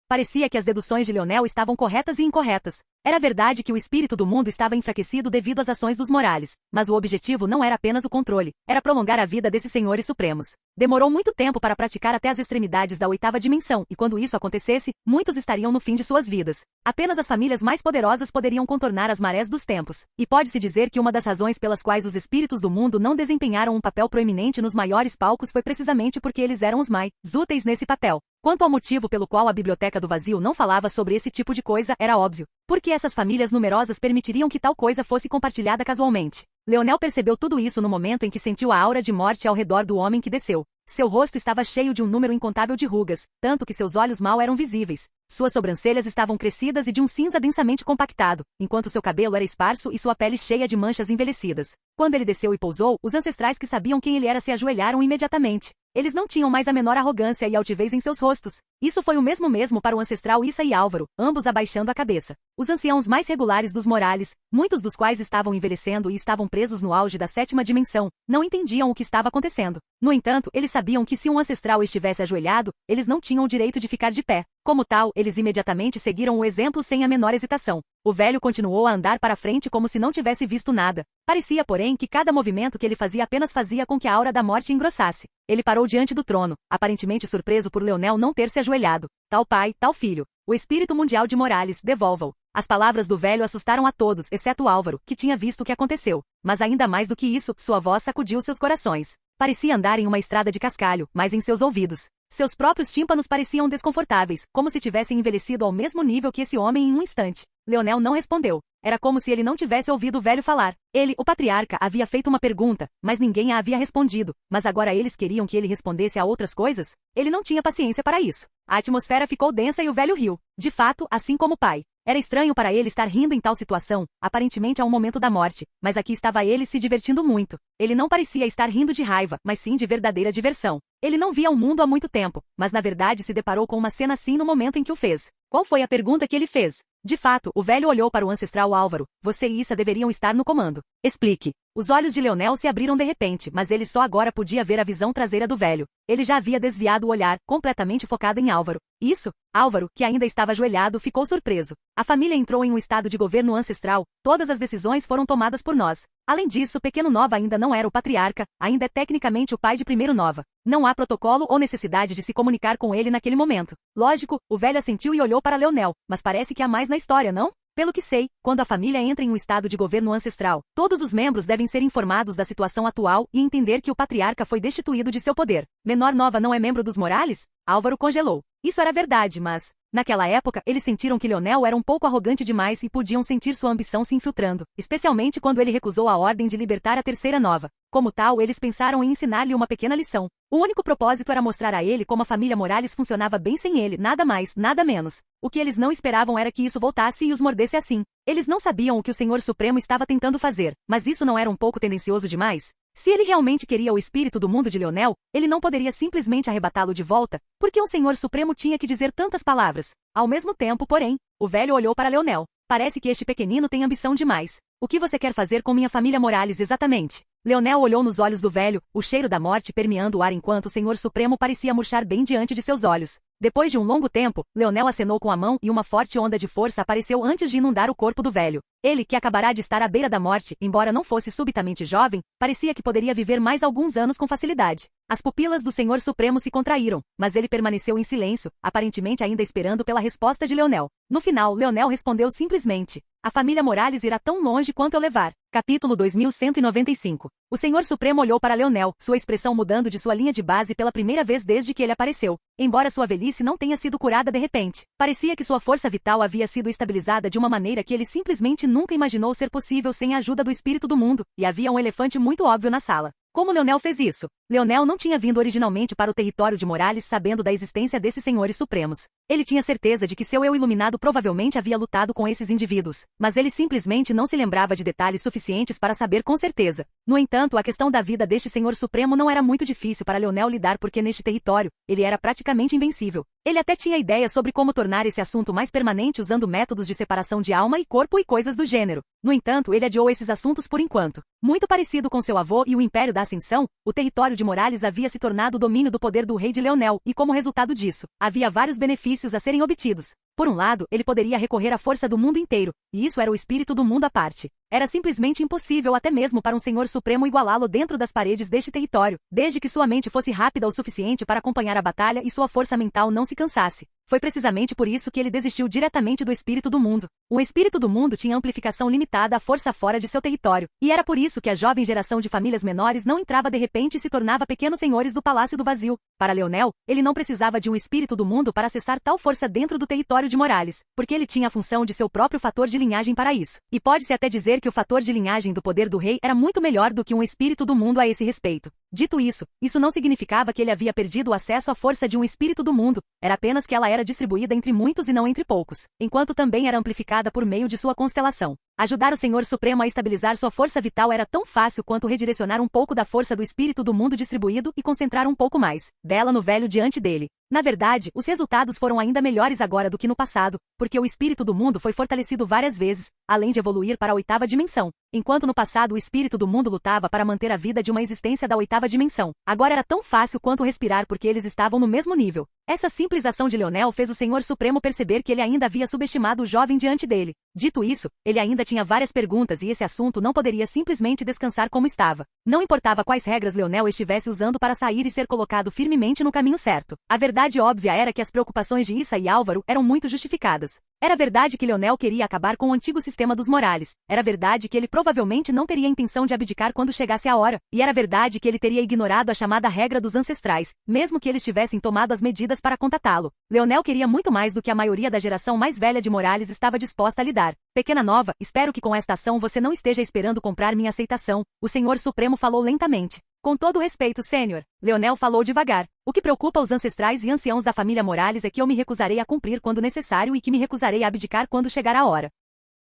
Parecia que as deduções de Leonel estavam corretas e incorretas. Era verdade que o espírito do mundo estava enfraquecido devido às ações dos Morales, mas o objetivo não era apenas o controle, era prolongar a vida desses senhores supremos. Demorou muito tempo para praticar até as extremidades da oitava dimensão, e quando isso acontecesse, muitos estariam no fim de suas vidas. Apenas as famílias mais poderosas poderiam contornar as marés dos tempos. E pode-se dizer que uma das razões pelas quais os espíritos do mundo não desempenharam um papel proeminente nos maiores palcos foi precisamente porque eles eram os mais úteis nesse papel. Quanto ao motivo pelo qual a Biblioteca do Vazio não falava sobre esse tipo de coisa, era óbvio. Porque essas famílias numerosas permitiriam que tal coisa fosse compartilhada casualmente. Leonel percebeu tudo isso no momento em que sentiu a aura de morte ao redor do homem que desceu. Seu rosto estava cheio de um número incontável de rugas, tanto que seus olhos mal eram visíveis. Suas sobrancelhas estavam crescidas e de um cinza densamente compactado, enquanto seu cabelo era esparso e sua pele cheia de manchas envelhecidas. Quando ele desceu e pousou, os ancestrais que sabiam quem ele era se ajoelharam imediatamente. Eles não tinham mais a menor arrogância e altivez em seus rostos. Isso foi o mesmo para o ancestral Issa e Álvaro, ambos abaixando a cabeça. Os anciãos mais regulares dos Morales, muitos dos quais estavam envelhecendo e estavam presos no auge da 7ª dimensão, não entendiam o que estava acontecendo. No entanto, eles sabiam que se um ancestral estivesse ajoelhado, eles não tinham o direito de ficar de pé. Como tal, eles imediatamente seguiram o exemplo sem a menor hesitação. O velho continuou a andar para frente como se não tivesse visto nada. Parecia, porém, que cada movimento que ele fazia apenas fazia com que a aura da morte engrossasse. Ele parou diante do trono, aparentemente surpreso por Leonel não ter se ajoelhado. Tal pai, tal filho. O espírito mundial de Morales, devolva-o. As palavras do velho assustaram a todos, exceto Álvaro, que tinha visto o que aconteceu. Mas ainda mais do que isso, sua voz sacudiu seus corações. Parecia andar em uma estrada de cascalho, mas em seus ouvidos. Seus próprios tímpanos pareciam desconfortáveis, como se tivessem envelhecido ao mesmo nível que esse homem em um instante. Leonel não respondeu. Era como se ele não tivesse ouvido o velho falar. Ele, o patriarca, havia feito uma pergunta, mas ninguém a havia respondido. Mas agora eles queriam que ele respondesse a outras coisas? Ele não tinha paciência para isso. A atmosfera ficou densa e o velho riu. De fato, assim como o pai. Era estranho para ele estar rindo em tal situação, aparentemente a um momento da morte, mas aqui estava ele se divertindo muito. Ele não parecia estar rindo de raiva, mas sim de verdadeira diversão. Ele não via o mundo há muito tempo, mas na verdade se deparou com uma cena assim no momento em que o fez. Qual foi a pergunta que ele fez? De fato, o velho olhou para o ancestral Álvaro. Você e Issa deveriam estar no comando. Explique. Os olhos de Leonel se abriram de repente, mas ele só agora podia ver a visão traseira do velho. Ele já havia desviado o olhar, completamente focado em Álvaro. Isso? Álvaro, que ainda estava ajoelhado, ficou surpreso. A família entrou em um estado de governo ancestral, todas as decisões foram tomadas por nós. Além disso, pequeno Nova ainda não era o patriarca, ainda é tecnicamente o pai de primeiro Nova. Não há protocolo ou necessidade de se comunicar com ele naquele momento. Lógico, o velho assentiu e olhou para Leonel, mas parece que há mais na história, não? Pelo que sei, quando a família entra em um estado de governo ancestral, todos os membros devem ser informados da situação atual e entender que o patriarca foi destituído de seu poder. Menor Nova não é membro dos Morales? Álvaro congelou. Isso era verdade, mas... Naquela época, eles sentiram que Leonel era um pouco arrogante demais e podiam sentir sua ambição se infiltrando, especialmente quando ele recusou a ordem de libertar a terceira Nova. Como tal, eles pensaram em ensinar-lhe uma pequena lição. O único propósito era mostrar a ele como a família Morales funcionava bem sem ele, nada mais, nada menos. O que eles não esperavam era que isso voltasse e os mordesse assim. Eles não sabiam o que o Senhor Supremo estava tentando fazer, mas isso não era um pouco tendencioso demais? Se ele realmente queria o espírito do mundo de Leonel, ele não poderia simplesmente arrebatá-lo de volta, porque o Senhor Supremo tinha que dizer tantas palavras. Ao mesmo tempo, porém, o velho olhou para Leonel. Parece que este pequenino tem ambição demais. O que você quer fazer com minha família Morales exatamente? Leonel olhou nos olhos do velho, o cheiro da morte permeando o ar enquanto o Senhor Supremo parecia murchar bem diante de seus olhos. Depois de um longo tempo, Leonel acenou com a mão e uma forte onda de força apareceu antes de inundar o corpo do velho. Ele, que acabará de estar à beira da morte, embora não fosse subitamente jovem, parecia que poderia viver mais alguns anos com facilidade. As pupilas do Senhor Supremo se contraíram, mas ele permaneceu em silêncio, aparentemente ainda esperando pela resposta de Leonel. No final, Leonel respondeu simplesmente: a família Morales irá tão longe quanto eu levar. Capítulo 2195. O Senhor Supremo olhou para Leonel, sua expressão mudando de sua linha de base pela primeira vez desde que ele apareceu. Embora sua velhice não tenha sido curada de repente, parecia que sua força vital havia sido estabilizada de uma maneira que ele simplesmente nunca imaginou ser possível sem a ajuda do espírito do mundo, e havia um elefante muito óbvio na sala. Como Leonel fez isso? Leonel não tinha vindo originalmente para o território de Morales sabendo da existência desses senhores supremos. Ele tinha certeza de que seu eu iluminado provavelmente havia lutado com esses indivíduos, mas ele simplesmente não se lembrava de detalhes suficientes para saber com certeza. No entanto, a questão da vida deste senhor supremo não era muito difícil para Leonel lidar porque neste território, ele era praticamente invencível. Ele até tinha ideia sobre como tornar esse assunto mais permanente usando métodos de separação de alma e corpo e coisas do gênero. No entanto, ele adiou esses assuntos por enquanto. Muito parecido com seu avô e o Império da Ascensão, o território de Morales havia se tornado o domínio do poder do rei de Leonel, e como resultado disso, havia vários benefícios a serem obtidos. Por um lado, ele poderia recorrer à força do mundo inteiro, e isso era o espírito do mundo à parte. Era simplesmente impossível até mesmo para um Senhor Supremo igualá-lo dentro das paredes deste território, desde que sua mente fosse rápida o suficiente para acompanhar a batalha e sua força mental não se cansasse. Foi precisamente por isso que ele desistiu diretamente do espírito do mundo. O espírito do mundo tinha amplificação limitada à força fora de seu território, e era por isso que a jovem geração de famílias menores não entrava de repente e se tornava pequenos senhores do Palácio do Vazio. Para Leonel, ele não precisava de um espírito do mundo para acessar tal força dentro do território de Morales, porque ele tinha a função de seu próprio fator de linhagem para isso. E pode-se até dizer que o fator de linhagem do poder do rei era muito melhor do que um espírito do mundo a esse respeito. Dito isso, isso não significava que ele havia perdido o acesso à força de um espírito do mundo, era apenas que ela era distribuída entre muitos e não entre poucos, enquanto também era amplificada por meio de sua constelação. Ajudar o Senhor Supremo a estabilizar sua força vital era tão fácil quanto redirecionar um pouco da força do espírito do mundo distribuído e concentrar um pouco mais dela no velho diante dele. Na verdade, os resultados foram ainda melhores agora do que no passado, porque o espírito do mundo foi fortalecido várias vezes, além de evoluir para a 8ª dimensão. Enquanto no passado o espírito do mundo lutava para manter a vida de uma existência da 8ª dimensão, agora era tão fácil quanto respirar porque eles estavam no mesmo nível. Essa simples ação de Leonel fez o Senhor Supremo perceber que ele ainda havia subestimado o jovem diante dele. Dito isso, ele ainda tinha várias perguntas e esse assunto não poderia simplesmente descansar como estava. Não importava quais regras Leonel estivesse usando para sair e ser colocado firmemente no caminho certo. A verdade óbvia era que as preocupações de Issa e Álvaro eram muito justificadas. Era verdade que Leonel queria acabar com o antigo sistema dos Morales. Era verdade que ele provavelmente não teria intenção de abdicar quando chegasse a hora. E era verdade que ele teria ignorado a chamada regra dos ancestrais, mesmo que eles tivessem tomado as medidas para contatá-lo. Leonel queria muito mais do que a maioria da geração mais velha de Morales estava disposta a lhe dar. Pequena nova, espero que com esta ação você não esteja esperando comprar minha aceitação. O Senhor Supremo falou lentamente. Com todo o respeito, Sênior, Leonel falou devagar. O que preocupa os ancestrais e anciãos da família Morales é que eu me recusarei a cumprir quando necessário e que me recusarei a abdicar quando chegar a hora.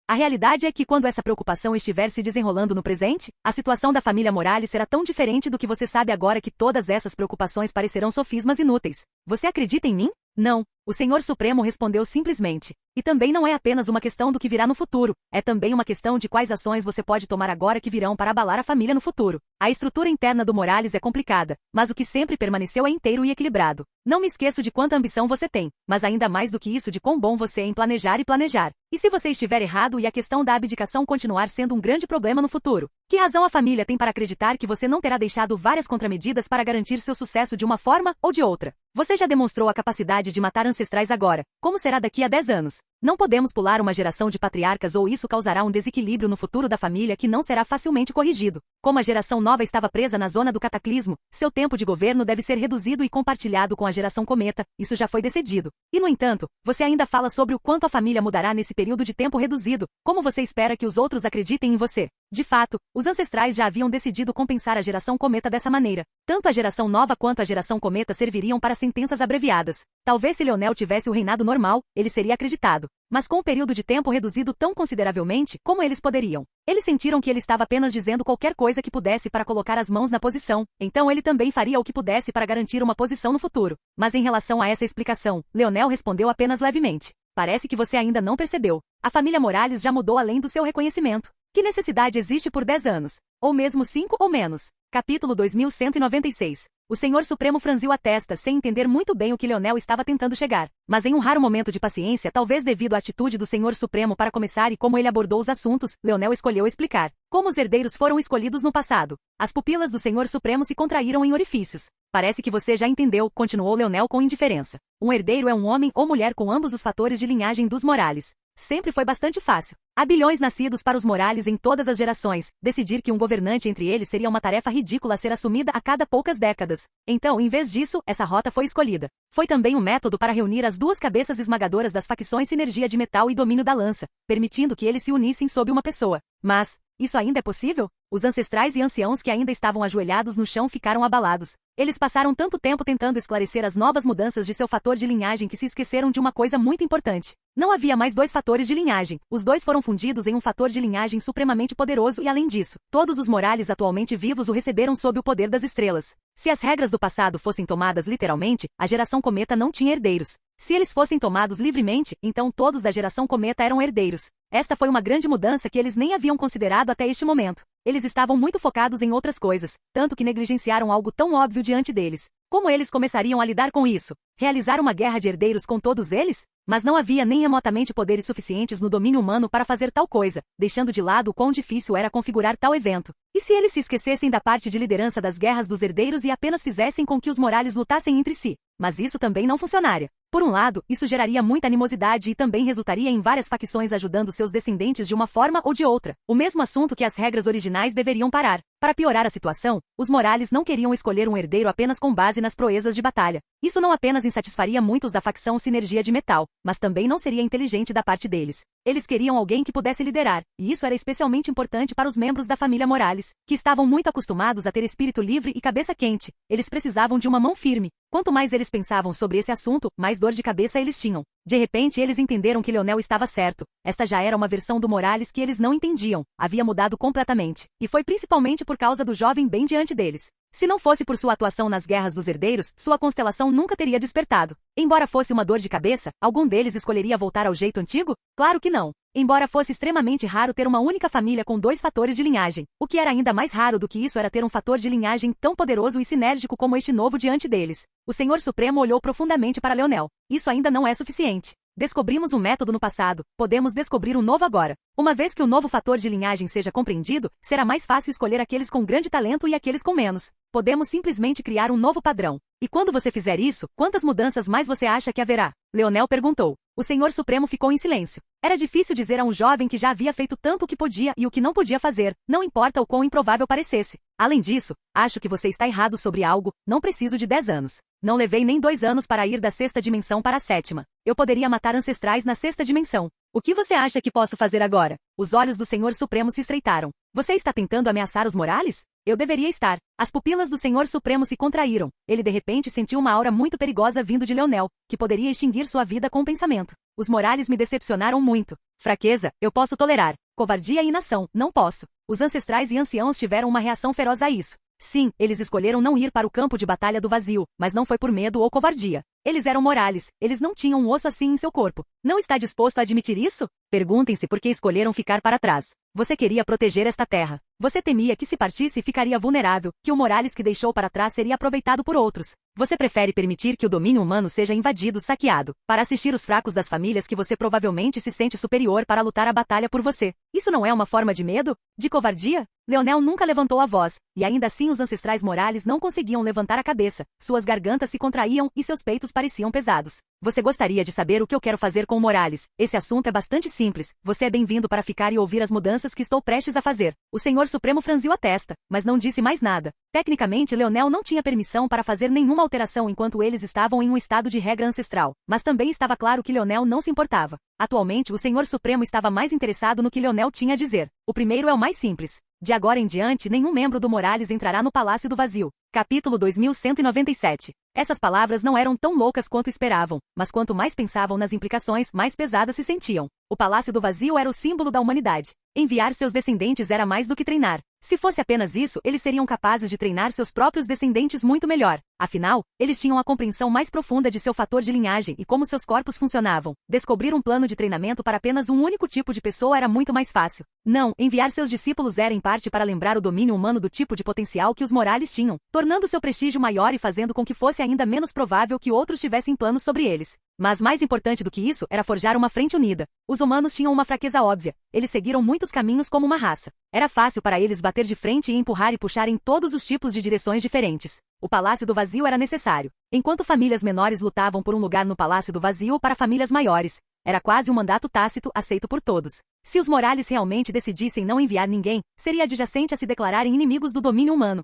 A realidade é que quando essa preocupação estiver se desenrolando no presente, a situação da família Morales será tão diferente do que você sabe agora que todas essas preocupações parecerão sofismas inúteis. Você acredita em mim? Não. O Senhor Supremo respondeu simplesmente. E também não é apenas uma questão do que virá no futuro, é também uma questão de quais ações você pode tomar agora que virão para abalar a família no futuro. A estrutura interna do Morales é complicada, mas o que sempre permaneceu é inteiro e equilibrado. Não me esqueço de quanta ambição você tem, mas ainda mais do que isso de quão bom você é em planejar e planejar. E se você estiver errado e a questão da abdicação continuar sendo um grande problema no futuro? Que razão a família tem para acreditar que você não terá deixado várias contramedidas para garantir seu sucesso de uma forma ou de outra? Você já demonstrou a capacidade de matar ancestrais agora. Como será daqui a 10 anos? Não podemos pular uma geração de patriarcas ou isso causará um desequilíbrio no futuro da família que não será facilmente corrigido. Como a geração nova estava presa na zona do cataclismo, seu tempo de governo deve ser reduzido e compartilhado com a geração cometa, isso já foi decidido. E no entanto, você ainda fala sobre o quanto a família mudará nesse período de tempo reduzido, como você espera que os outros acreditem em você. De fato, os ancestrais já haviam decidido compensar a geração cometa dessa maneira. Tanto a geração nova quanto a geração cometa serviriam para sentenças abreviadas. Talvez se Leonel tivesse o reinado normal, ele seria acreditado. Mas com um período de tempo reduzido tão consideravelmente, como eles poderiam? Eles sentiram que ele estava apenas dizendo qualquer coisa que pudesse para colocar as mãos na posição, então ele também faria o que pudesse para garantir uma posição no futuro. Mas em relação a essa explicação, Leonel respondeu apenas levemente. Parece que você ainda não percebeu. A família Morales já mudou além do seu reconhecimento. Que necessidade existe por 10 anos? Ou mesmo 5 ou menos? Capítulo 2196. O Senhor Supremo franziu a testa sem entender muito bem o que Leonel estava tentando chegar. Mas em um raro momento de paciência, talvez devido à atitude do Senhor Supremo para começar e como ele abordou os assuntos, Leonel escolheu explicar. Como os herdeiros foram escolhidos no passado. As pupilas do Senhor Supremo se contraíram em orifícios. Parece que você já entendeu, continuou Leonel com indiferença. Um herdeiro é um homem ou mulher com ambos os fatores de linhagem dos Morales. Sempre foi bastante fácil. Há bilhões nascidos para os Morales em todas as gerações. Decidir que um governante entre eles seria uma tarefa ridícula a ser assumida a cada poucas décadas. Então, em vez disso, essa rota foi escolhida. Foi também um método para reunir as duas cabeças esmagadoras das facções Sinergia de Metal e Domínio da Lança, permitindo que eles se unissem sob uma pessoa. Mas, isso ainda é possível? Os ancestrais e anciãos que ainda estavam ajoelhados no chão ficaram abalados. Eles passaram tanto tempo tentando esclarecer as novas mudanças de seu fator de linhagem que se esqueceram de uma coisa muito importante. Não havia mais 2 fatores de linhagem. Os 2 foram fundidos em um fator de linhagem supremamente poderoso e, além disso, todos os Morales atualmente vivos o receberam sob o poder das estrelas. Se as regras do passado fossem tomadas literalmente, a geração cometa não tinha herdeiros. Se eles fossem tomados livremente, então todos da geração cometa eram herdeiros. Esta foi uma grande mudança que eles nem haviam considerado até este momento. Eles estavam muito focados em outras coisas, tanto que negligenciaram algo tão óbvio diante deles. Como eles começariam a lidar com isso? Realizar uma guerra de herdeiros com todos eles? Mas não havia nem remotamente poderes suficientes no domínio humano para fazer tal coisa, deixando de lado o quão difícil era configurar tal evento. E se eles se esquecessem da parte de liderança das guerras dos herdeiros e apenas fizessem com que os Morales lutassem entre si? Mas isso também não funcionaria. Por um lado, isso geraria muita animosidade e também resultaria em várias facções ajudando seus descendentes de uma forma ou de outra. O mesmo assunto que as regras originais deveriam parar. Para piorar a situação, os Morales não queriam escolher um herdeiro apenas com base nas proezas de batalha. Isso não apenas insatisfaria muitos da facção Sinergia de Metal, mas também não seria inteligente da parte deles. Eles queriam alguém que pudesse liderar, e isso era especialmente importante para os membros da família Morales, que estavam muito acostumados a ter espírito livre e cabeça quente. Eles precisavam de uma mão firme. Quanto mais eles pensavam sobre esse assunto, mais dor de cabeça eles tinham. De repente eles entenderam que Leonel estava certo. Esta já era uma versão do Morales que eles não entendiam. Havia mudado completamente. E foi principalmente por causa do jovem bem diante deles. Se não fosse por sua atuação nas guerras dos herdeiros, sua constelação nunca teria despertado. Embora fosse uma dor de cabeça, algum deles escolheria voltar ao jeito antigo? Claro que não. Embora fosse extremamente raro ter uma única família com 2 fatores de linhagem, o que era ainda mais raro do que isso era ter um fator de linhagem tão poderoso e sinérgico como este novo diante deles. O Senhor Supremo olhou profundamente para Leonel. Isso ainda não é suficiente. Descobrimos um método no passado, podemos descobrir um novo agora. Uma vez que o novo fator de linhagem seja compreendido, será mais fácil escolher aqueles com grande talento e aqueles com menos. Podemos simplesmente criar um novo padrão. E quando você fizer isso, quantas mudanças mais você acha que haverá? Leonel perguntou. O Senhor Supremo ficou em silêncio. Era difícil dizer a um jovem que já havia feito tanto o que podia e o que não podia fazer, não importa o quão improvável parecesse. Além disso, acho que você está errado sobre algo, não preciso de 10 anos. Não levei nem 2 anos para ir da 6ª dimensão para a 7ª. Eu poderia matar ancestrais na 6ª dimensão. O que você acha que posso fazer agora? Os olhos do Senhor Supremo se estreitaram. Você está tentando ameaçar os Morales? Eu deveria estar. As pupilas do Senhor Supremo se contraíram. Ele de repente sentiu uma aura muito perigosa vindo de Leonel, que poderia extinguir sua vida com um pensamento. Os Morales me decepcionaram muito. Fraqueza, eu posso tolerar. Covardia e inação, não posso. Os ancestrais e anciãos tiveram uma reação feroz a isso. Sim, eles escolheram não ir para o campo de batalha do vazio, mas não foi por medo ou covardia. Eles eram Morales, eles não tinham um osso assim em seu corpo. Não está disposto a admitir isso? Perguntem-se por que escolheram ficar para trás. Você queria proteger esta terra. Você temia que se partisse ficaria vulnerável, que o Morales que deixou para trás seria aproveitado por outros. Você prefere permitir que o domínio humano seja invadido, saqueado, para assistir os fracos das famílias que você provavelmente se sente superior para lutar a batalha por você. Isso não é uma forma de medo? De covardia? Leonel nunca levantou a voz, e ainda assim os ancestrais Morales não conseguiam levantar a cabeça, suas gargantas se contraíam e seus peitos pareciam pesados. Você gostaria de saber o que eu quero fazer com o Morales? Esse assunto é bastante simples, você é bem-vindo para ficar e ouvir as mudanças que estou prestes a fazer. O Senhor Supremo franziu a testa, mas não disse mais nada. Tecnicamente, Leonel não tinha permissão para fazer nenhuma alteração enquanto eles estavam em um estado de regra ancestral, mas também estava claro que Leonel não se importava. Atualmente, o Senhor Supremo estava mais interessado no que Leonel tinha a dizer. O primeiro é o mais simples. De agora em diante, nenhum membro do Morales entrará no Palácio do Vazio. Capítulo 2197. Essas palavras não eram tão loucas quanto esperavam, mas quanto mais pensavam nas implicações, mais pesadas se sentiam. O Palácio do Vazio era o símbolo da humanidade. Enviar seus descendentes era mais do que treinar. Se fosse apenas isso, eles seriam capazes de treinar seus próprios descendentes muito melhor. Afinal, eles tinham a compreensão mais profunda de seu fator de linhagem e como seus corpos funcionavam. Descobrir um plano de treinamento para apenas um único tipo de pessoa era muito mais fácil. Não, enviar seus discípulos era em parte para lembrar o domínio humano do tipo de potencial que os Morales tinham, tornando seu prestígio maior e fazendo com que fosse ainda menos provável que outros tivessem planos sobre eles. Mas mais importante do que isso era forjar uma frente unida. Os humanos tinham uma fraqueza óbvia. Eles seguiram muitos caminhos como uma raça. Era fácil para eles bater de frente e empurrar e puxar em todos os tipos de direções diferentes. O Palácio do Vazio era necessário. Enquanto famílias menores lutavam por um lugar no Palácio do Vazio para famílias maiores, era quase um mandato tácito aceito por todos. Se os Morales realmente decidissem não enviar ninguém, seria adjacente a se declararem inimigos do domínio humano.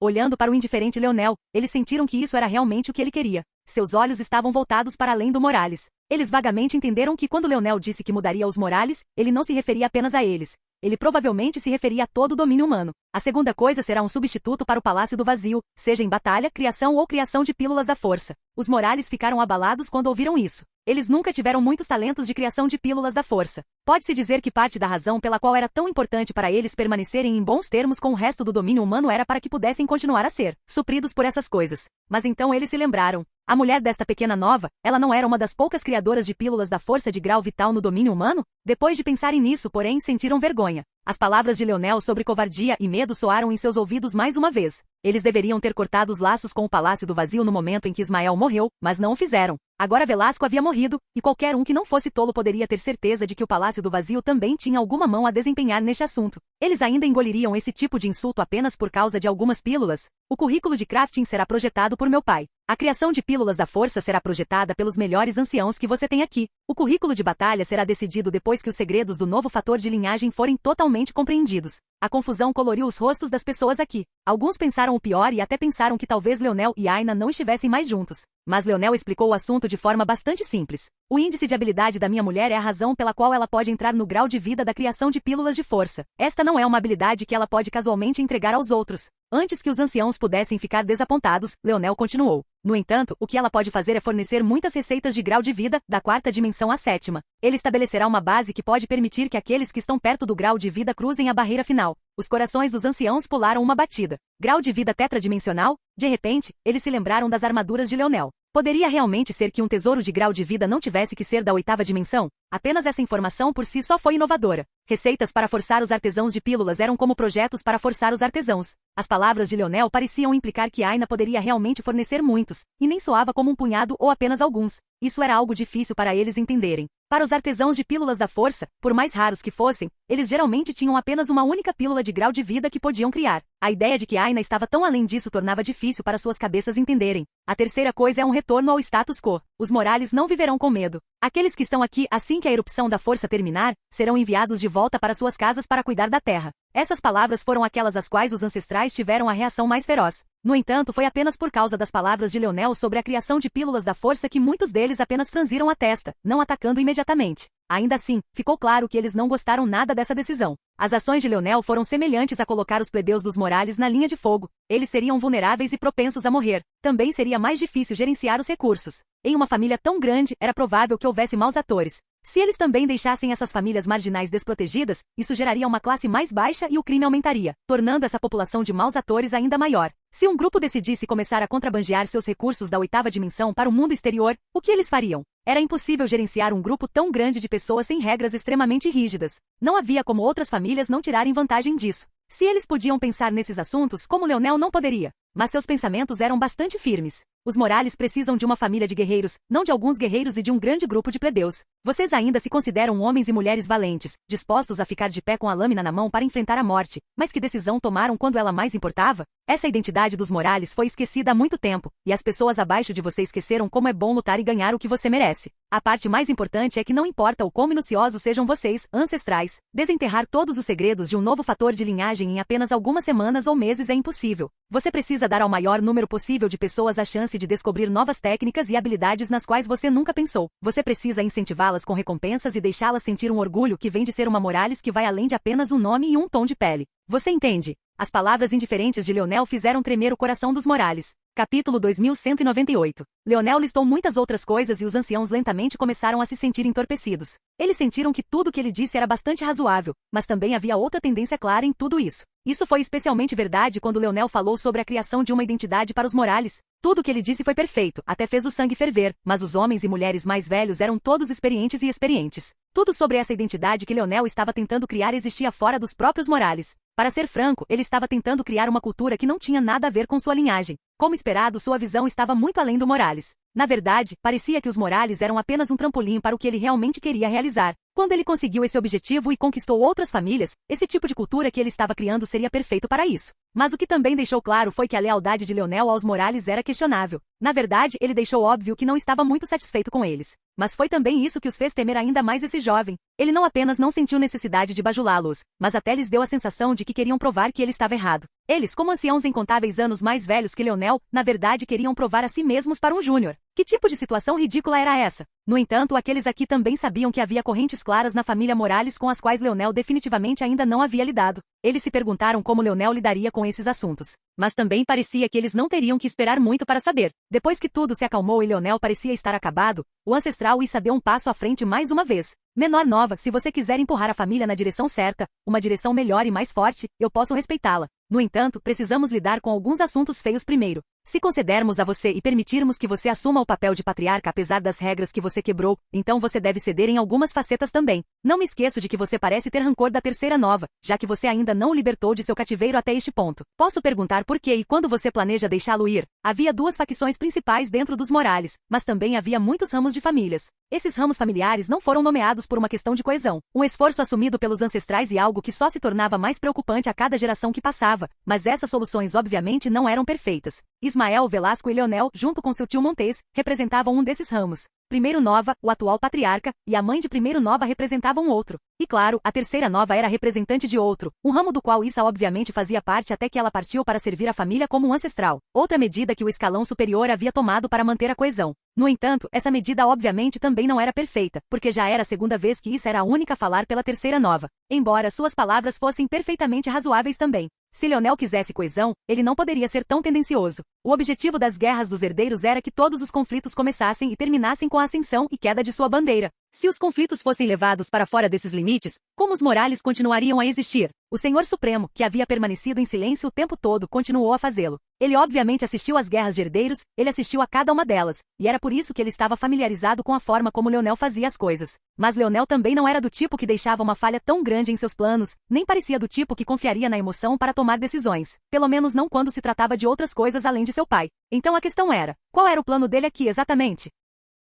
Olhando para o indiferente Leonel, eles sentiram que isso era realmente o que ele queria. Seus olhos estavam voltados para além do Morales. Eles vagamente entenderam que quando Leonel disse que mudaria os Morales, ele não se referia apenas a eles. Ele provavelmente se referia a todo o domínio humano. A segunda coisa será um substituto para o Palácio do Vazio, seja em batalha, criação ou criação de pílulas da força. Os Morales ficaram abalados quando ouviram isso. Eles nunca tiveram muitos talentos de criação de pílulas da força. Pode-se dizer que parte da razão pela qual era tão importante para eles permanecerem em bons termos com o resto do domínio humano era para que pudessem continuar a ser supridos por essas coisas. Mas então eles se lembraram. A mulher desta pequena nova, ela não era uma das poucas criadoras de pílulas da força de grau vital no domínio humano? Depois de pensarem nisso, porém, sentiram vergonha. As palavras de Leonel sobre covardia e medo soaram em seus ouvidos mais uma vez. Eles deveriam ter cortado os laços com o Palácio do Vazio no momento em que Ismael morreu, mas não o fizeram. Agora Velasco havia morrido, e qualquer um que não fosse tolo poderia ter certeza de que o Palácio do Vazio também tinha alguma mão a desempenhar neste assunto. Eles ainda engoliriam esse tipo de insulto apenas por causa de algumas pílulas. O currículo de crafting será projetado por meu pai. A criação de pílulas da força será projetada pelos melhores anciãos que você tem aqui. O currículo de batalha será decidido depois que os segredos do novo fator de linhagem forem totalmente compreendidos. A confusão coloriu os rostos das pessoas aqui. Alguns pensaram o pior e até pensaram que talvez Leonel e Aina não estivessem mais juntos. Mas Leonel explicou o assunto de forma bastante simples. O índice de habilidade da minha mulher é a razão pela qual ela pode entrar no grau de vida da criação de pílulas de força. Esta não é uma habilidade que ela pode casualmente entregar aos outros. Antes que os anciãos pudessem ficar desapontados, Leonel continuou. No entanto, o que ela pode fazer é fornecer muitas receitas de grau de vida, da quarta dimensão à sétima. Ele estabelecerá uma base que pode permitir que aqueles que estão perto do grau de vida cruzem a barreira final. Os corações dos anciãos pularam uma batida. Grau de vida tetradimensional? De repente, eles se lembraram das armaduras de Leonel. Poderia realmente ser que um tesouro de grau de vida não tivesse que ser da oitava dimensão? Apenas essa informação por si só foi inovadora. Receitas para forçar os artesãos de pílulas eram como projetos para forçar os artesãos. As palavras de Leonel pareciam implicar que Aina poderia realmente fornecer muitos, e nem soava como um punhado ou apenas alguns. Isso era algo difícil para eles entenderem. Para os artesãos de pílulas da força, por mais raros que fossem, eles geralmente tinham apenas uma única pílula de grau de vida que podiam criar. A ideia de que Aina estava tão além disso tornava difícil para suas cabeças entenderem. A terceira coisa é um retorno ao status quo. Os Morales não viverão com medo. Aqueles que estão aqui assim que a erupção da força terminar, serão enviados de volta para suas casas para cuidar da terra. Essas palavras foram aquelas às quais os ancestrais tiveram a reação mais feroz. No entanto, foi apenas por causa das palavras de Leonel sobre a criação de pílulas da força que muitos deles apenas franziram a testa, não atacando imediatamente. Ainda assim, ficou claro que eles não gostaram nada dessa decisão. As ações de Leonel foram semelhantes a colocar os plebeus dos Morales na linha de fogo. Eles seriam vulneráveis e propensos a morrer. Também seria mais difícil gerenciar os recursos. Em uma família tão grande, era provável que houvesse maus atores. Se eles também deixassem essas famílias marginais desprotegidas, isso geraria uma classe mais baixa e o crime aumentaria, tornando essa população de maus atores ainda maior. Se um grupo decidisse começar a contrabandear seus recursos da oitava dimensão para o mundo exterior, o que eles fariam? Era impossível gerenciar um grupo tão grande de pessoas sem regras extremamente rígidas. Não havia como outras famílias não tirarem vantagem disso. Se eles podiam pensar nesses assuntos, como Leonel não poderia. Mas seus pensamentos eram bastante firmes. Os Morales precisam de uma família de guerreiros, não de alguns guerreiros e de um grande grupo de plebeus. Vocês ainda se consideram homens e mulheres valentes, dispostos a ficar de pé com a lâmina na mão para enfrentar a morte. Mas que decisão tomaram quando ela mais importava? Essa identidade dos Morales foi esquecida há muito tempo, e as pessoas abaixo de você esqueceram como é bom lutar e ganhar o que você merece. A parte mais importante é que não importa o quão minuciosos sejam vocês, ancestrais, desenterrar todos os segredos de um novo fator de linhagem em apenas algumas semanas ou meses é impossível. Você precisa dar ao maior número possível de pessoas a chance de descobrir novas técnicas e habilidades nas quais você nunca pensou. Você precisa incentivá-las com recompensas e deixá-las sentir um orgulho que vem de ser uma Morales que vai além de apenas um nome e um tom de pele. Você entende? As palavras indiferentes de Leonel fizeram tremer o coração dos Morales. Capítulo 2198. Leonel listou muitas outras coisas e os anciãos lentamente começaram a se sentir entorpecidos. Eles sentiram que tudo o que ele disse era bastante razoável, mas também havia outra tendência clara em tudo isso. Isso foi especialmente verdade quando Leonel falou sobre a criação de uma identidade para os Morales. Tudo o que ele disse foi perfeito, até fez o sangue ferver, mas os homens e mulheres mais velhos eram todos experientes e experientes. Tudo sobre essa identidade que Leonel estava tentando criar existia fora dos próprios Morales. Para ser franco, ele estava tentando criar uma cultura que não tinha nada a ver com sua linhagem. Como esperado, sua visão estava muito além do Morales. Na verdade, parecia que os Morales eram apenas um trampolim para o que ele realmente queria realizar. Quando ele conseguiu esse objetivo e conquistou outras famílias, esse tipo de cultura que ele estava criando seria perfeito para isso. Mas o que também deixou claro foi que a lealdade de Leonel aos Morales era questionável. Na verdade, ele deixou óbvio que não estava muito satisfeito com eles. Mas foi também isso que os fez temer ainda mais esse jovem. Ele não apenas não sentiu necessidade de bajulá-los, mas até lhes deu a sensação de que queriam provar que ele estava errado. Eles, como anciãos incontáveis anos mais velhos que Leonel, na verdade queriam provar a si mesmos para um júnior. Que tipo de situação ridícula era essa? No entanto, aqueles aqui também sabiam que havia correntes claras na família Morales com as quais Leonel definitivamente ainda não havia lidado. Eles se perguntaram como Leonel lidaria com esses assuntos. Mas também parecia que eles não teriam que esperar muito para saber. Depois que tudo se acalmou e Leonel parecia estar acabado, o ancestral Issa deu um passo à frente mais uma vez. Menor nova, se você quiser empurrar a família na direção certa, uma direção melhor e mais forte, eu posso respeitá-la. No entanto, precisamos lidar com alguns assuntos feios primeiro. Se concedermos a você e permitirmos que você assuma o papel de patriarca apesar das regras que você quebrou, então você deve ceder em algumas facetas também. Não me esqueço de que você parece ter rancor da terceira nova, já que você ainda não o libertou de seu cativeiro até este ponto. Posso perguntar por que e quando você planeja deixá-lo ir? Havia duas facções principais dentro dos Morales, mas também havia muitos ramos de famílias. Esses ramos familiares não foram nomeados por uma questão de coesão, um esforço assumido pelos ancestrais e algo que só se tornava mais preocupante a cada geração que passava, mas essas soluções obviamente não eram perfeitas. Ismael, Velasco e Leonel, junto com seu tio Montes, representavam um desses ramos. Primeiro Nova, o atual patriarca, e a mãe de Primeiro Nova representavam outro. E claro, a terceira Nova era representante de outro, um ramo do qual Issa obviamente fazia parte até que ela partiu para servir a família como um ancestral. Outra medida que o escalão superior havia tomado para manter a coesão. No entanto, essa medida obviamente também não era perfeita, porque já era a segunda vez que Issa era a única a falar pela terceira nova, embora suas palavras fossem perfeitamente razoáveis também. Se Leonel quisesse coesão, ele não poderia ser tão tendencioso. O objetivo das guerras dos herdeiros era que todos os conflitos começassem e terminassem com a ascensão e queda de sua bandeira. Se os conflitos fossem levados para fora desses limites, como os Morales continuariam a existir? O Senhor Supremo, que havia permanecido em silêncio o tempo todo, continuou a fazê-lo. Ele obviamente assistiu às guerras de herdeiros, ele assistiu a cada uma delas, e era por isso que ele estava familiarizado com a forma como Leonel fazia as coisas. Mas Leonel também não era do tipo que deixava uma falha tão grande em seus planos, nem parecia do tipo que confiaria na emoção para tomar decisões, pelo menos não quando se tratava de outras coisas além de seu pai. Então a questão era, qual era o plano dele aqui exatamente?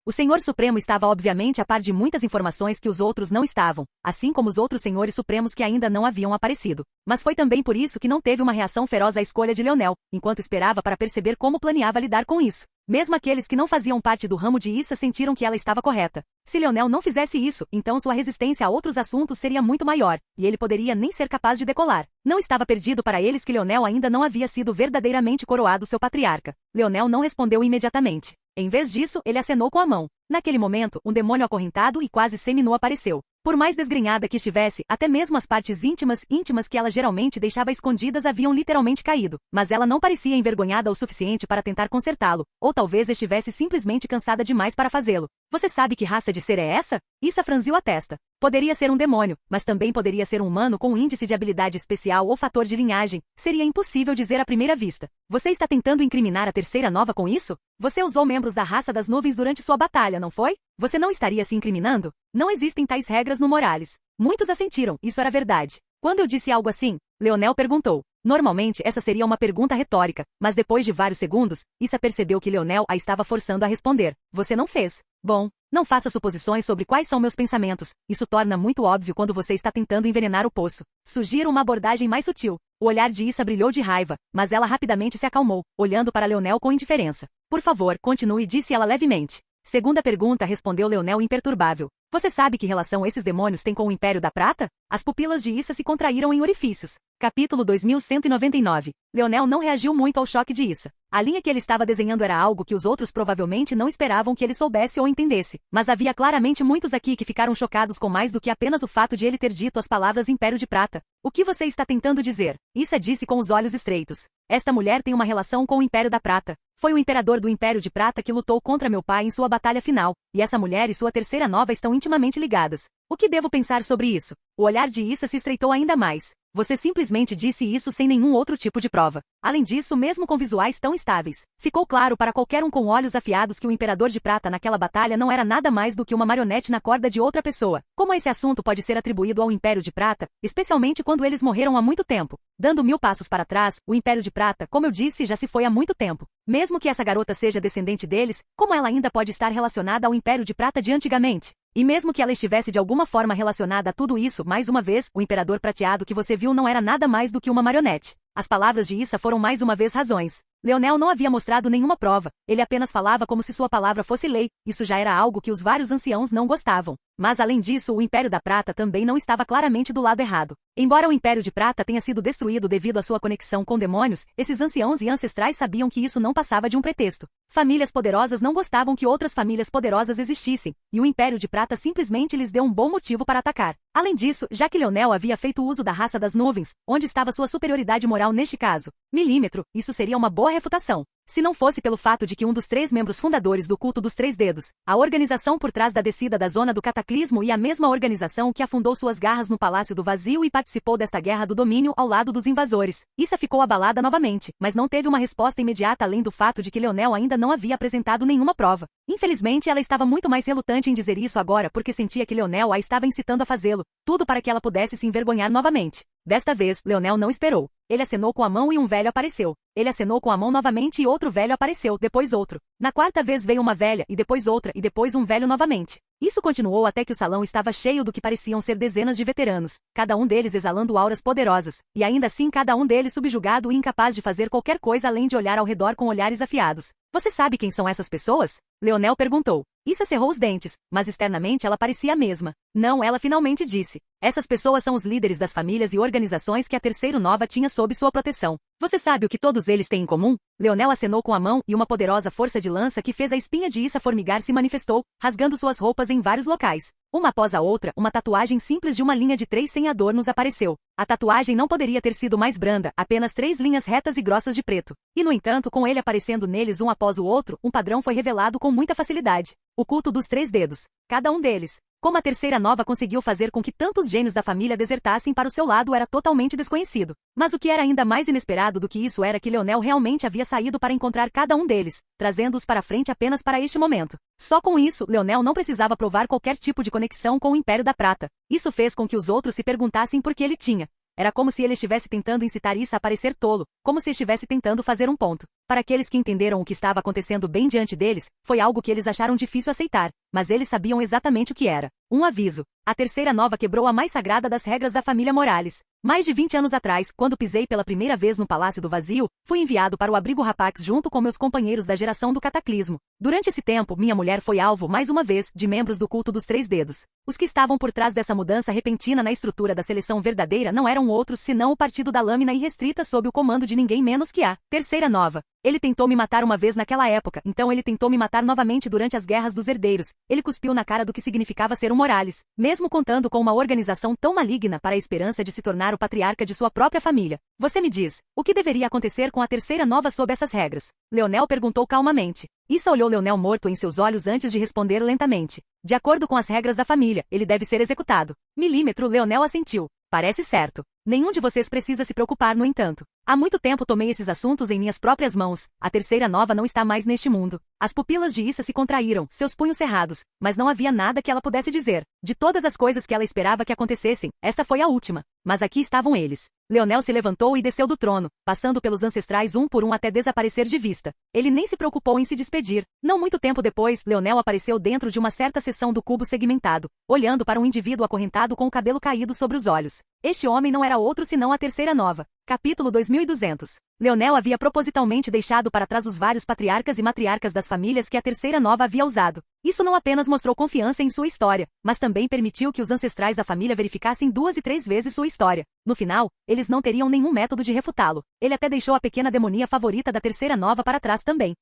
O Senhor Supremo estava obviamente a par de muitas informações que os outros não estavam, assim como os outros senhores supremos que ainda não haviam aparecido. Mas foi também por isso que não teve uma reação feroz à escolha de Leonel, enquanto esperava para perceber como planeava lidar com isso. Mesmo aqueles que não faziam parte do ramo de Issa sentiram que ela estava correta. Se Leonel não fizesse isso, então sua resistência a outros assuntos seria muito maior, e ele poderia nem ser capaz de decolar. Não estava perdido para eles que Leonel ainda não havia sido verdadeiramente coroado seu patriarca. Leonel não respondeu imediatamente. Em vez disso, ele acenou com a mão. Naquele momento, um demônio acorrentado e quase seminu apareceu. Por mais desgrenhada que estivesse, até mesmo as partes íntimas que ela geralmente deixava escondidas haviam literalmente caído. Mas ela não parecia envergonhada o suficiente para tentar consertá-lo, ou talvez estivesse simplesmente cansada demais para fazê-lo. Você sabe que raça de ser é essa? Issa franziu a testa. Poderia ser um demônio, mas também poderia ser um humano com um índice de habilidade especial ou fator de linhagem. Seria impossível dizer à primeira vista. Você está tentando incriminar a terceira nova com isso? Você usou membros da raça das nuvens durante sua batalha, não foi? Você não estaria se incriminando? Não existem tais regras no Morales. Muitos assentiram, isso era verdade. Quando eu disse algo assim, Leonel perguntou. Normalmente essa seria uma pergunta retórica, mas depois de vários segundos, Issa percebeu que Leonel a estava forçando a responder. Você não fez. Bom, não faça suposições sobre quais são meus pensamentos. Isso torna muito óbvio quando você está tentando envenenar o poço. Sugiro uma abordagem mais sutil. O olhar de Issa brilhou de raiva, mas ela rapidamente se acalmou, olhando para Leonel com indiferença. Por favor, continue, disse ela levemente. Segunda pergunta, respondeu Leonel imperturbável. Você sabe que relação esses demônios têm com o Império da Prata? As pupilas de Issa se contraíram em orifícios. Capítulo 2199. Leonel não reagiu muito ao choque de Issa. A linha que ele estava desenhando era algo que os outros provavelmente não esperavam que ele soubesse ou entendesse. Mas havia claramente muitos aqui que ficaram chocados com mais do que apenas o fato de ele ter dito as palavras Império de Prata. O que você está tentando dizer? Issa disse com os olhos estreitos. Esta mulher tem uma relação com o Império da Prata. Foi o imperador do Império de Prata que lutou contra meu pai em sua batalha final, e essa mulher e sua terceira nova estão intimamente ligadas. O que devo pensar sobre isso? O olhar de Issa se estreitou ainda mais. Você simplesmente disse isso sem nenhum outro tipo de prova. Além disso, mesmo com visuais tão estáveis, ficou claro para qualquer um com olhos afiados que o Imperador de Prata naquela batalha não era nada mais do que uma marionete na corda de outra pessoa. Como esse assunto pode ser atribuído ao Império de Prata, especialmente quando eles morreram há muito tempo? Dando 1000 passos para trás, o Império de Prata, como eu disse, já se foi há muito tempo. Mesmo que essa garota seja descendente deles, como ela ainda pode estar relacionada ao Império de Prata de antigamente? E mesmo que ela estivesse de alguma forma relacionada a tudo isso, mais uma vez, o Imperador Prateado que você viu não era nada mais do que uma marionete. As palavras de Issa foram mais uma vez razões. Leonel não havia mostrado nenhuma prova, ele apenas falava como se sua palavra fosse lei, isso já era algo que os vários anciãos não gostavam. Mas além disso, o Império da Prata também não estava claramente do lado errado. Embora o Império de Prata tenha sido destruído devido à sua conexão com demônios, esses anciãos e ancestrais sabiam que isso não passava de um pretexto. Famílias poderosas não gostavam que outras famílias poderosas existissem, e o Império de Prata simplesmente lhes deu um bom motivo para atacar. Além disso, já que Leonel havia feito uso da raça das nuvens, onde estava sua superioridade moral neste caso? Milímetro, isso seria uma boa refutação. Se não fosse pelo fato de que um dos 3 membros fundadores do culto dos 3 dedos, a organização por trás da descida da zona do cataclismo e a mesma organização que afundou suas garras no Palácio do Vazio e participou desta guerra do domínio ao lado dos invasores. Issa ficou abalada novamente, mas não teve uma resposta imediata além do fato de que Leonel ainda não havia apresentado nenhuma prova. Infelizmente ela estava muito mais relutante em dizer isso agora porque sentia que Leonel a estava incitando a fazê-lo, tudo para que ela pudesse se envergonhar novamente. Desta vez, Leonel não esperou. Ele acenou com a mão e um velho apareceu. Ele acenou com a mão novamente e outro velho apareceu, depois outro. Na quarta vez veio uma velha, e depois outra, e depois um velho novamente. Isso continuou até que o salão estava cheio do que pareciam ser dezenas de veteranos, cada um deles exalando auras poderosas, e ainda assim cada um deles subjugado e incapaz de fazer qualquer coisa além de olhar ao redor com olhares afiados. Você sabe quem são essas pessoas? Leonel perguntou. Issa cerrou os dentes, mas externamente ela parecia a mesma. Não, ela finalmente disse. Essas pessoas são os líderes das famílias e organizações que a Terceira Nova tinha sob sua proteção. Você sabe o que todos eles têm em comum? Leonel acenou com a mão e uma poderosa força de lança que fez a espinha de Issa formigar se manifestou, rasgando suas roupas em vários locais. Uma após a outra, uma tatuagem simples de uma linha de 3 sem adornos apareceu. A tatuagem não poderia ter sido mais branda, apenas 3 linhas retas e grossas de preto. E no entanto, com ele aparecendo neles um após o outro, um padrão foi revelado com muita facilidade. O culto dos 3 dedos. Cada um deles. Como a Terceira Nova conseguiu fazer com que tantos gênios da família desertassem para o seu lado era totalmente desconhecido. Mas o que era ainda mais inesperado do que isso era que Leonel realmente havia saído para encontrar cada um deles, trazendo-os para frente apenas para este momento. Só com isso, Leonel não precisava provar qualquer tipo de conexão com o Império da Prata. Isso fez com que os outros se perguntassem por que ele tinha. Era como se ele estivesse tentando incitar Issa a parecer tolo, como se estivesse tentando fazer um ponto. Para aqueles que entenderam o que estava acontecendo bem diante deles, foi algo que eles acharam difícil aceitar, mas eles sabiam exatamente o que era. Um aviso. A Terceira Nova quebrou a mais sagrada das regras da família Morales. Mais de 20 anos atrás, quando pisei pela primeira vez no Palácio do Vazio, fui enviado para o abrigo Rapax junto com meus companheiros da geração do Cataclismo. Durante esse tempo, minha mulher foi alvo, mais uma vez, de membros do culto dos 3 dedos. Os que estavam por trás dessa mudança repentina na estrutura da seleção verdadeira não eram outros senão o Partido da Lâmina Irrestrita sob o comando de ninguém menos que a Terceira Nova. Ele tentou me matar uma vez naquela época, então ele tentou me matar novamente durante as Guerras dos Herdeiros. Ele cuspiu na cara do que significava ser um Morales, mesmo contando com uma organização tão maligna para a esperança de se tornar o patriarca de sua própria família. Você me diz, o que deveria acontecer com a Terceira Nova sob essas regras? Leonel perguntou calmamente. Issa olhou Leonel morto em seus olhos antes de responder lentamente. De acordo com as regras da família, ele deve ser executado. Milímetro, Leonel assentiu. Parece certo. Nenhum de vocês precisa se preocupar, no entanto. Há muito tempo tomei esses assuntos em minhas próprias mãos. A Terceira Nova não está mais neste mundo. As pupilas de Issa se contraíram, seus punhos cerrados, mas não havia nada que ela pudesse dizer. De todas as coisas que ela esperava que acontecessem, esta foi a última. Mas aqui estavam eles. Leonel se levantou e desceu do trono, passando pelos ancestrais um por um até desaparecer de vista. Ele nem se preocupou em se despedir. Não muito tempo depois, Leonel apareceu dentro de uma certa seção do cubo segmentado, olhando para um indivíduo acorrentado com o cabelo caído sobre os olhos. Este homem não era outro senão a Terceira Nova. Capítulo 2200. Leonel havia propositalmente deixado para trás os vários patriarcas e matriarcas das famílias que a Terceira Nova havia usado. Isso não apenas mostrou confiança em sua história, mas também permitiu que os ancestrais da família verificassem 2 e 3 vezes sua história. No final, eles não teriam nenhum método de refutá-lo. Ele até deixou a pequena demonia favorita da Terceira Nova para trás também.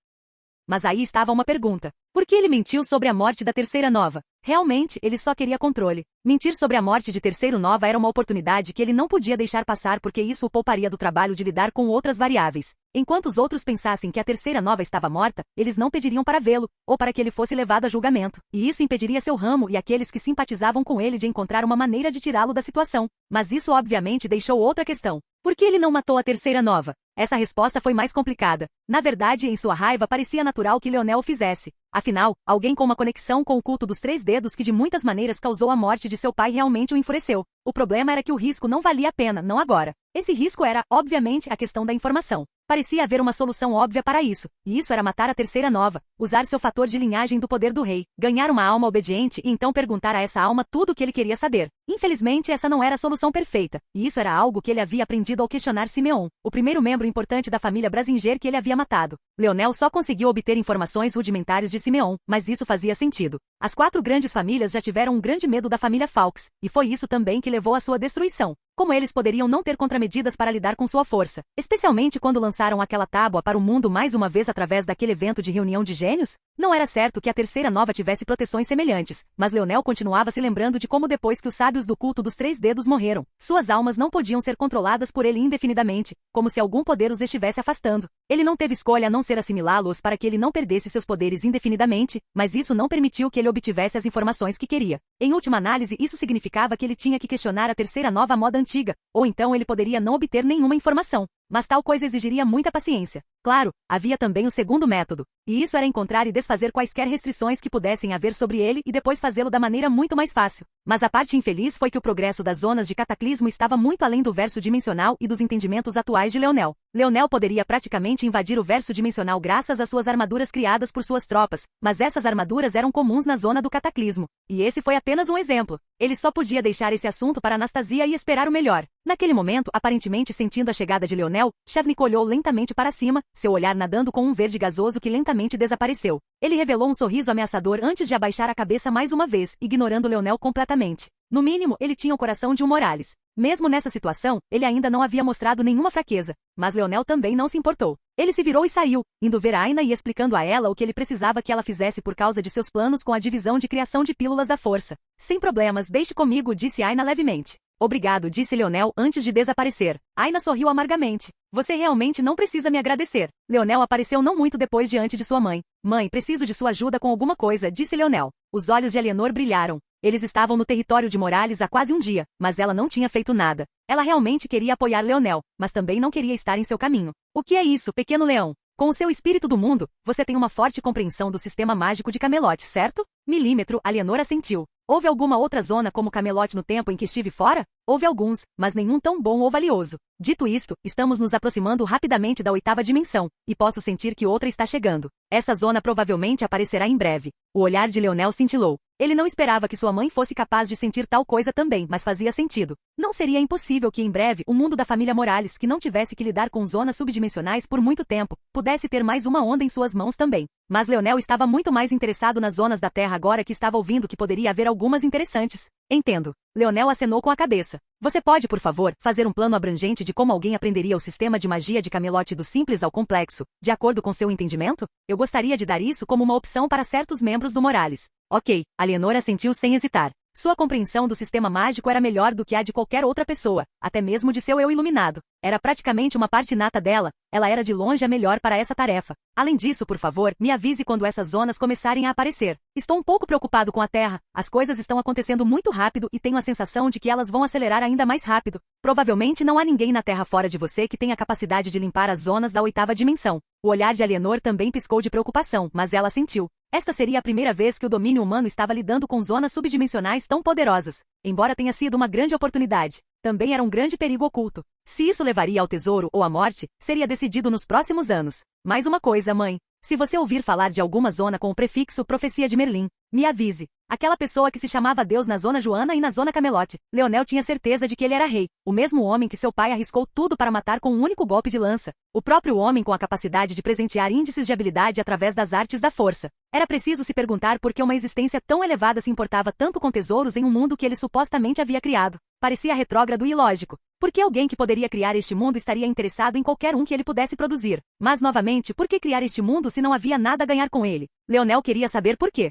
Mas aí estava uma pergunta. Por que ele mentiu sobre a morte da Terceira Nova? Realmente, ele só queria controle. Mentir sobre a morte de Terceiro Nova era uma oportunidade que ele não podia deixar passar porque isso o pouparia do trabalho de lidar com outras variáveis. Enquanto os outros pensassem que a Terceira Nova estava morta, eles não pediriam para vê-lo, ou para que ele fosse levado a julgamento. E isso impediria seu ramo e aqueles que simpatizavam com ele de encontrar uma maneira de tirá-lo da situação. Mas isso obviamente deixou outra questão. Por que ele não matou a Terceira Nova? Essa resposta foi mais complicada. Na verdade, em sua raiva parecia natural que Leonel o fizesse. Afinal, alguém com uma conexão com o culto dos 3 dedos que de muitas maneiras causou a morte de seu pai realmente o enfureceu. O problema era que o risco não valia a pena, não agora. Esse risco era, obviamente, a questão da informação. Parecia haver uma solução óbvia para isso, e isso era matar a Terceira Nova, usar seu fator de linhagem do poder do rei, ganhar uma alma obediente e então perguntar a essa alma tudo o que ele queria saber. Infelizmente, essa não era a solução perfeita, e isso era algo que ele havia aprendido ao questionar Simeon, o primeiro membro importante da família Brasinger que ele havia matado. Leonel só conseguiu obter informações rudimentares de Simeon, mas isso fazia sentido. As 4 grandes famílias já tiveram um grande medo da família Fawkes, e foi isso também que levou à sua destruição. Como eles poderiam não ter contramedidas para lidar com sua força, especialmente quando lançaram aquela tábua para o mundo mais uma vez através daquele evento de reunião de gênios? Não era certo que a Terceira Nova tivesse proteções semelhantes, mas Leonel continuava se lembrando de como depois que os sábios do culto dos 3 dedos morreram, suas almas não podiam ser controladas por ele indefinidamente, como se algum poder os estivesse afastando. Ele não teve escolha a não ser assimilá-los para que ele não perdesse seus poderes indefinidamente, mas isso não permitiu que ele obtivesse as informações que queria. Em última análise, isso significava que ele tinha que questionar a Terceira Nova à moda antiga, ou então ele poderia não obter nenhuma informação. Mas tal coisa exigiria muita paciência. Claro, havia também o segundo método, e isso era encontrar e desfazer quaisquer restrições que pudessem haver sobre ele e depois fazê-lo da maneira muito mais fácil. Mas a parte infeliz foi que o progresso das zonas de cataclismo estava muito além do verso dimensional e dos entendimentos atuais de Leonel. Leonel poderia praticamente invadir o verso dimensional graças às suas armaduras criadas por suas tropas, mas essas armaduras eram comuns na zona do cataclismo. E esse foi apenas um exemplo. Ele só podia deixar esse assunto para Anastasia e esperar o melhor. Naquele momento, aparentemente sentindo a chegada de Leonel, Shavnik olhou lentamente para cima, seu olhar nadando com um verde gasoso que lentamente desapareceu. Ele revelou um sorriso ameaçador antes de abaixar a cabeça mais uma vez, ignorando Leonel completamente. No mínimo, ele tinha o coração de um Morales. Mesmo nessa situação, ele ainda não havia mostrado nenhuma fraqueza, mas Leonel também não se importou. Ele se virou e saiu, indo ver Aina e explicando a ela o que ele precisava que ela fizesse por causa de seus planos com a divisão de criação de pílulas da força. Sem problemas, deixe comigo, disse Aina levemente. Obrigado, disse Leonel antes de desaparecer. Aina sorriu amargamente. Você realmente não precisa me agradecer. Leonel apareceu não muito depois diante de sua mãe. Mãe, preciso de sua ajuda com alguma coisa, disse Leonel. Os olhos de Alienor brilharam. Eles estavam no território de Morales há quase um dia, mas ela não tinha feito nada. Ela realmente queria apoiar Leonel, mas também não queria estar em seu caminho. O que é isso, pequeno leão? Com o seu espírito do mundo, você tem uma forte compreensão do sistema mágico de Camelote, certo? Milímetro, Alienor assentiu. Houve alguma outra zona como Camelote no tempo em que estive fora? Houve alguns, mas nenhum tão bom ou valioso. Dito isto, estamos nos aproximando rapidamente da 8ª dimensão, e posso sentir que outra está chegando. Essa zona provavelmente aparecerá em breve. O olhar de Leonel cintilou. Ele não esperava que sua mãe fosse capaz de sentir tal coisa também, mas fazia sentido. Não seria impossível que em breve o mundo da família Morales, que não tivesse que lidar com zonas subdimensionais por muito tempo, pudesse ter mais uma onda em suas mãos também. Mas Leonel estava muito mais interessado nas zonas da Terra agora que estava ouvindo que poderia haver algumas interessantes. Entendo. Leonel acenou com a cabeça. Você pode, por favor, fazer um plano abrangente de como alguém aprenderia o sistema de magia de Camelote do simples ao complexo, de acordo com seu entendimento? Eu gostaria de dar isso como uma opção para certos membros do Morales. Ok, Alienor assentiu sem hesitar. Sua compreensão do sistema mágico era melhor do que a de qualquer outra pessoa, até mesmo de seu eu iluminado. Era praticamente uma parte inata dela, ela era de longe a melhor para essa tarefa. Além disso, por favor, me avise quando essas zonas começarem a aparecer. Estou um pouco preocupado com a Terra, as coisas estão acontecendo muito rápido e tenho a sensação de que elas vão acelerar ainda mais rápido. Provavelmente não há ninguém na Terra fora de você que tenha a capacidade de limpar as zonas da 8ª dimensão. O olhar de Alienor também piscou de preocupação, mas ela sentiu. Esta seria a primeira vez que o domínio humano estava lidando com zonas subdimensionais tão poderosas. Embora tenha sido uma grande oportunidade, também era um grande perigo oculto. Se isso levaria ao tesouro ou à morte, seria decidido nos próximos anos. Mais uma coisa, mãe. Se você ouvir falar de alguma zona com o prefixo Profecia de Merlin, me avise. Aquela pessoa que se chamava Deus na Zona Joana e na Zona Camelote. Leonel tinha certeza de que ele era rei, o mesmo homem que seu pai arriscou tudo para matar com um único golpe de lança. O próprio homem com a capacidade de presentear índices de habilidade através das artes da força. Era preciso se perguntar por que uma existência tão elevada se importava tanto com tesouros em um mundo que ele supostamente havia criado. Parecia retrógrado e ilógico. Por que alguém que poderia criar este mundo estaria interessado em qualquer um que ele pudesse produzir? Mas, novamente, por que criar este mundo se não havia nada a ganhar com ele? Leonel queria saber por quê.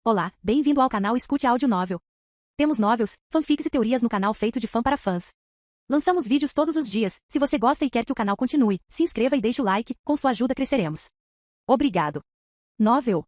Olá, bem-vindo ao canal Escute Áudio Novel. Temos novels, fanfics e teorias no canal feito de fã para fãs. Lançamos vídeos todos os dias. Se você gosta e quer que o canal continue, se inscreva e deixe o like, com sua ajuda cresceremos. Obrigado. Novel.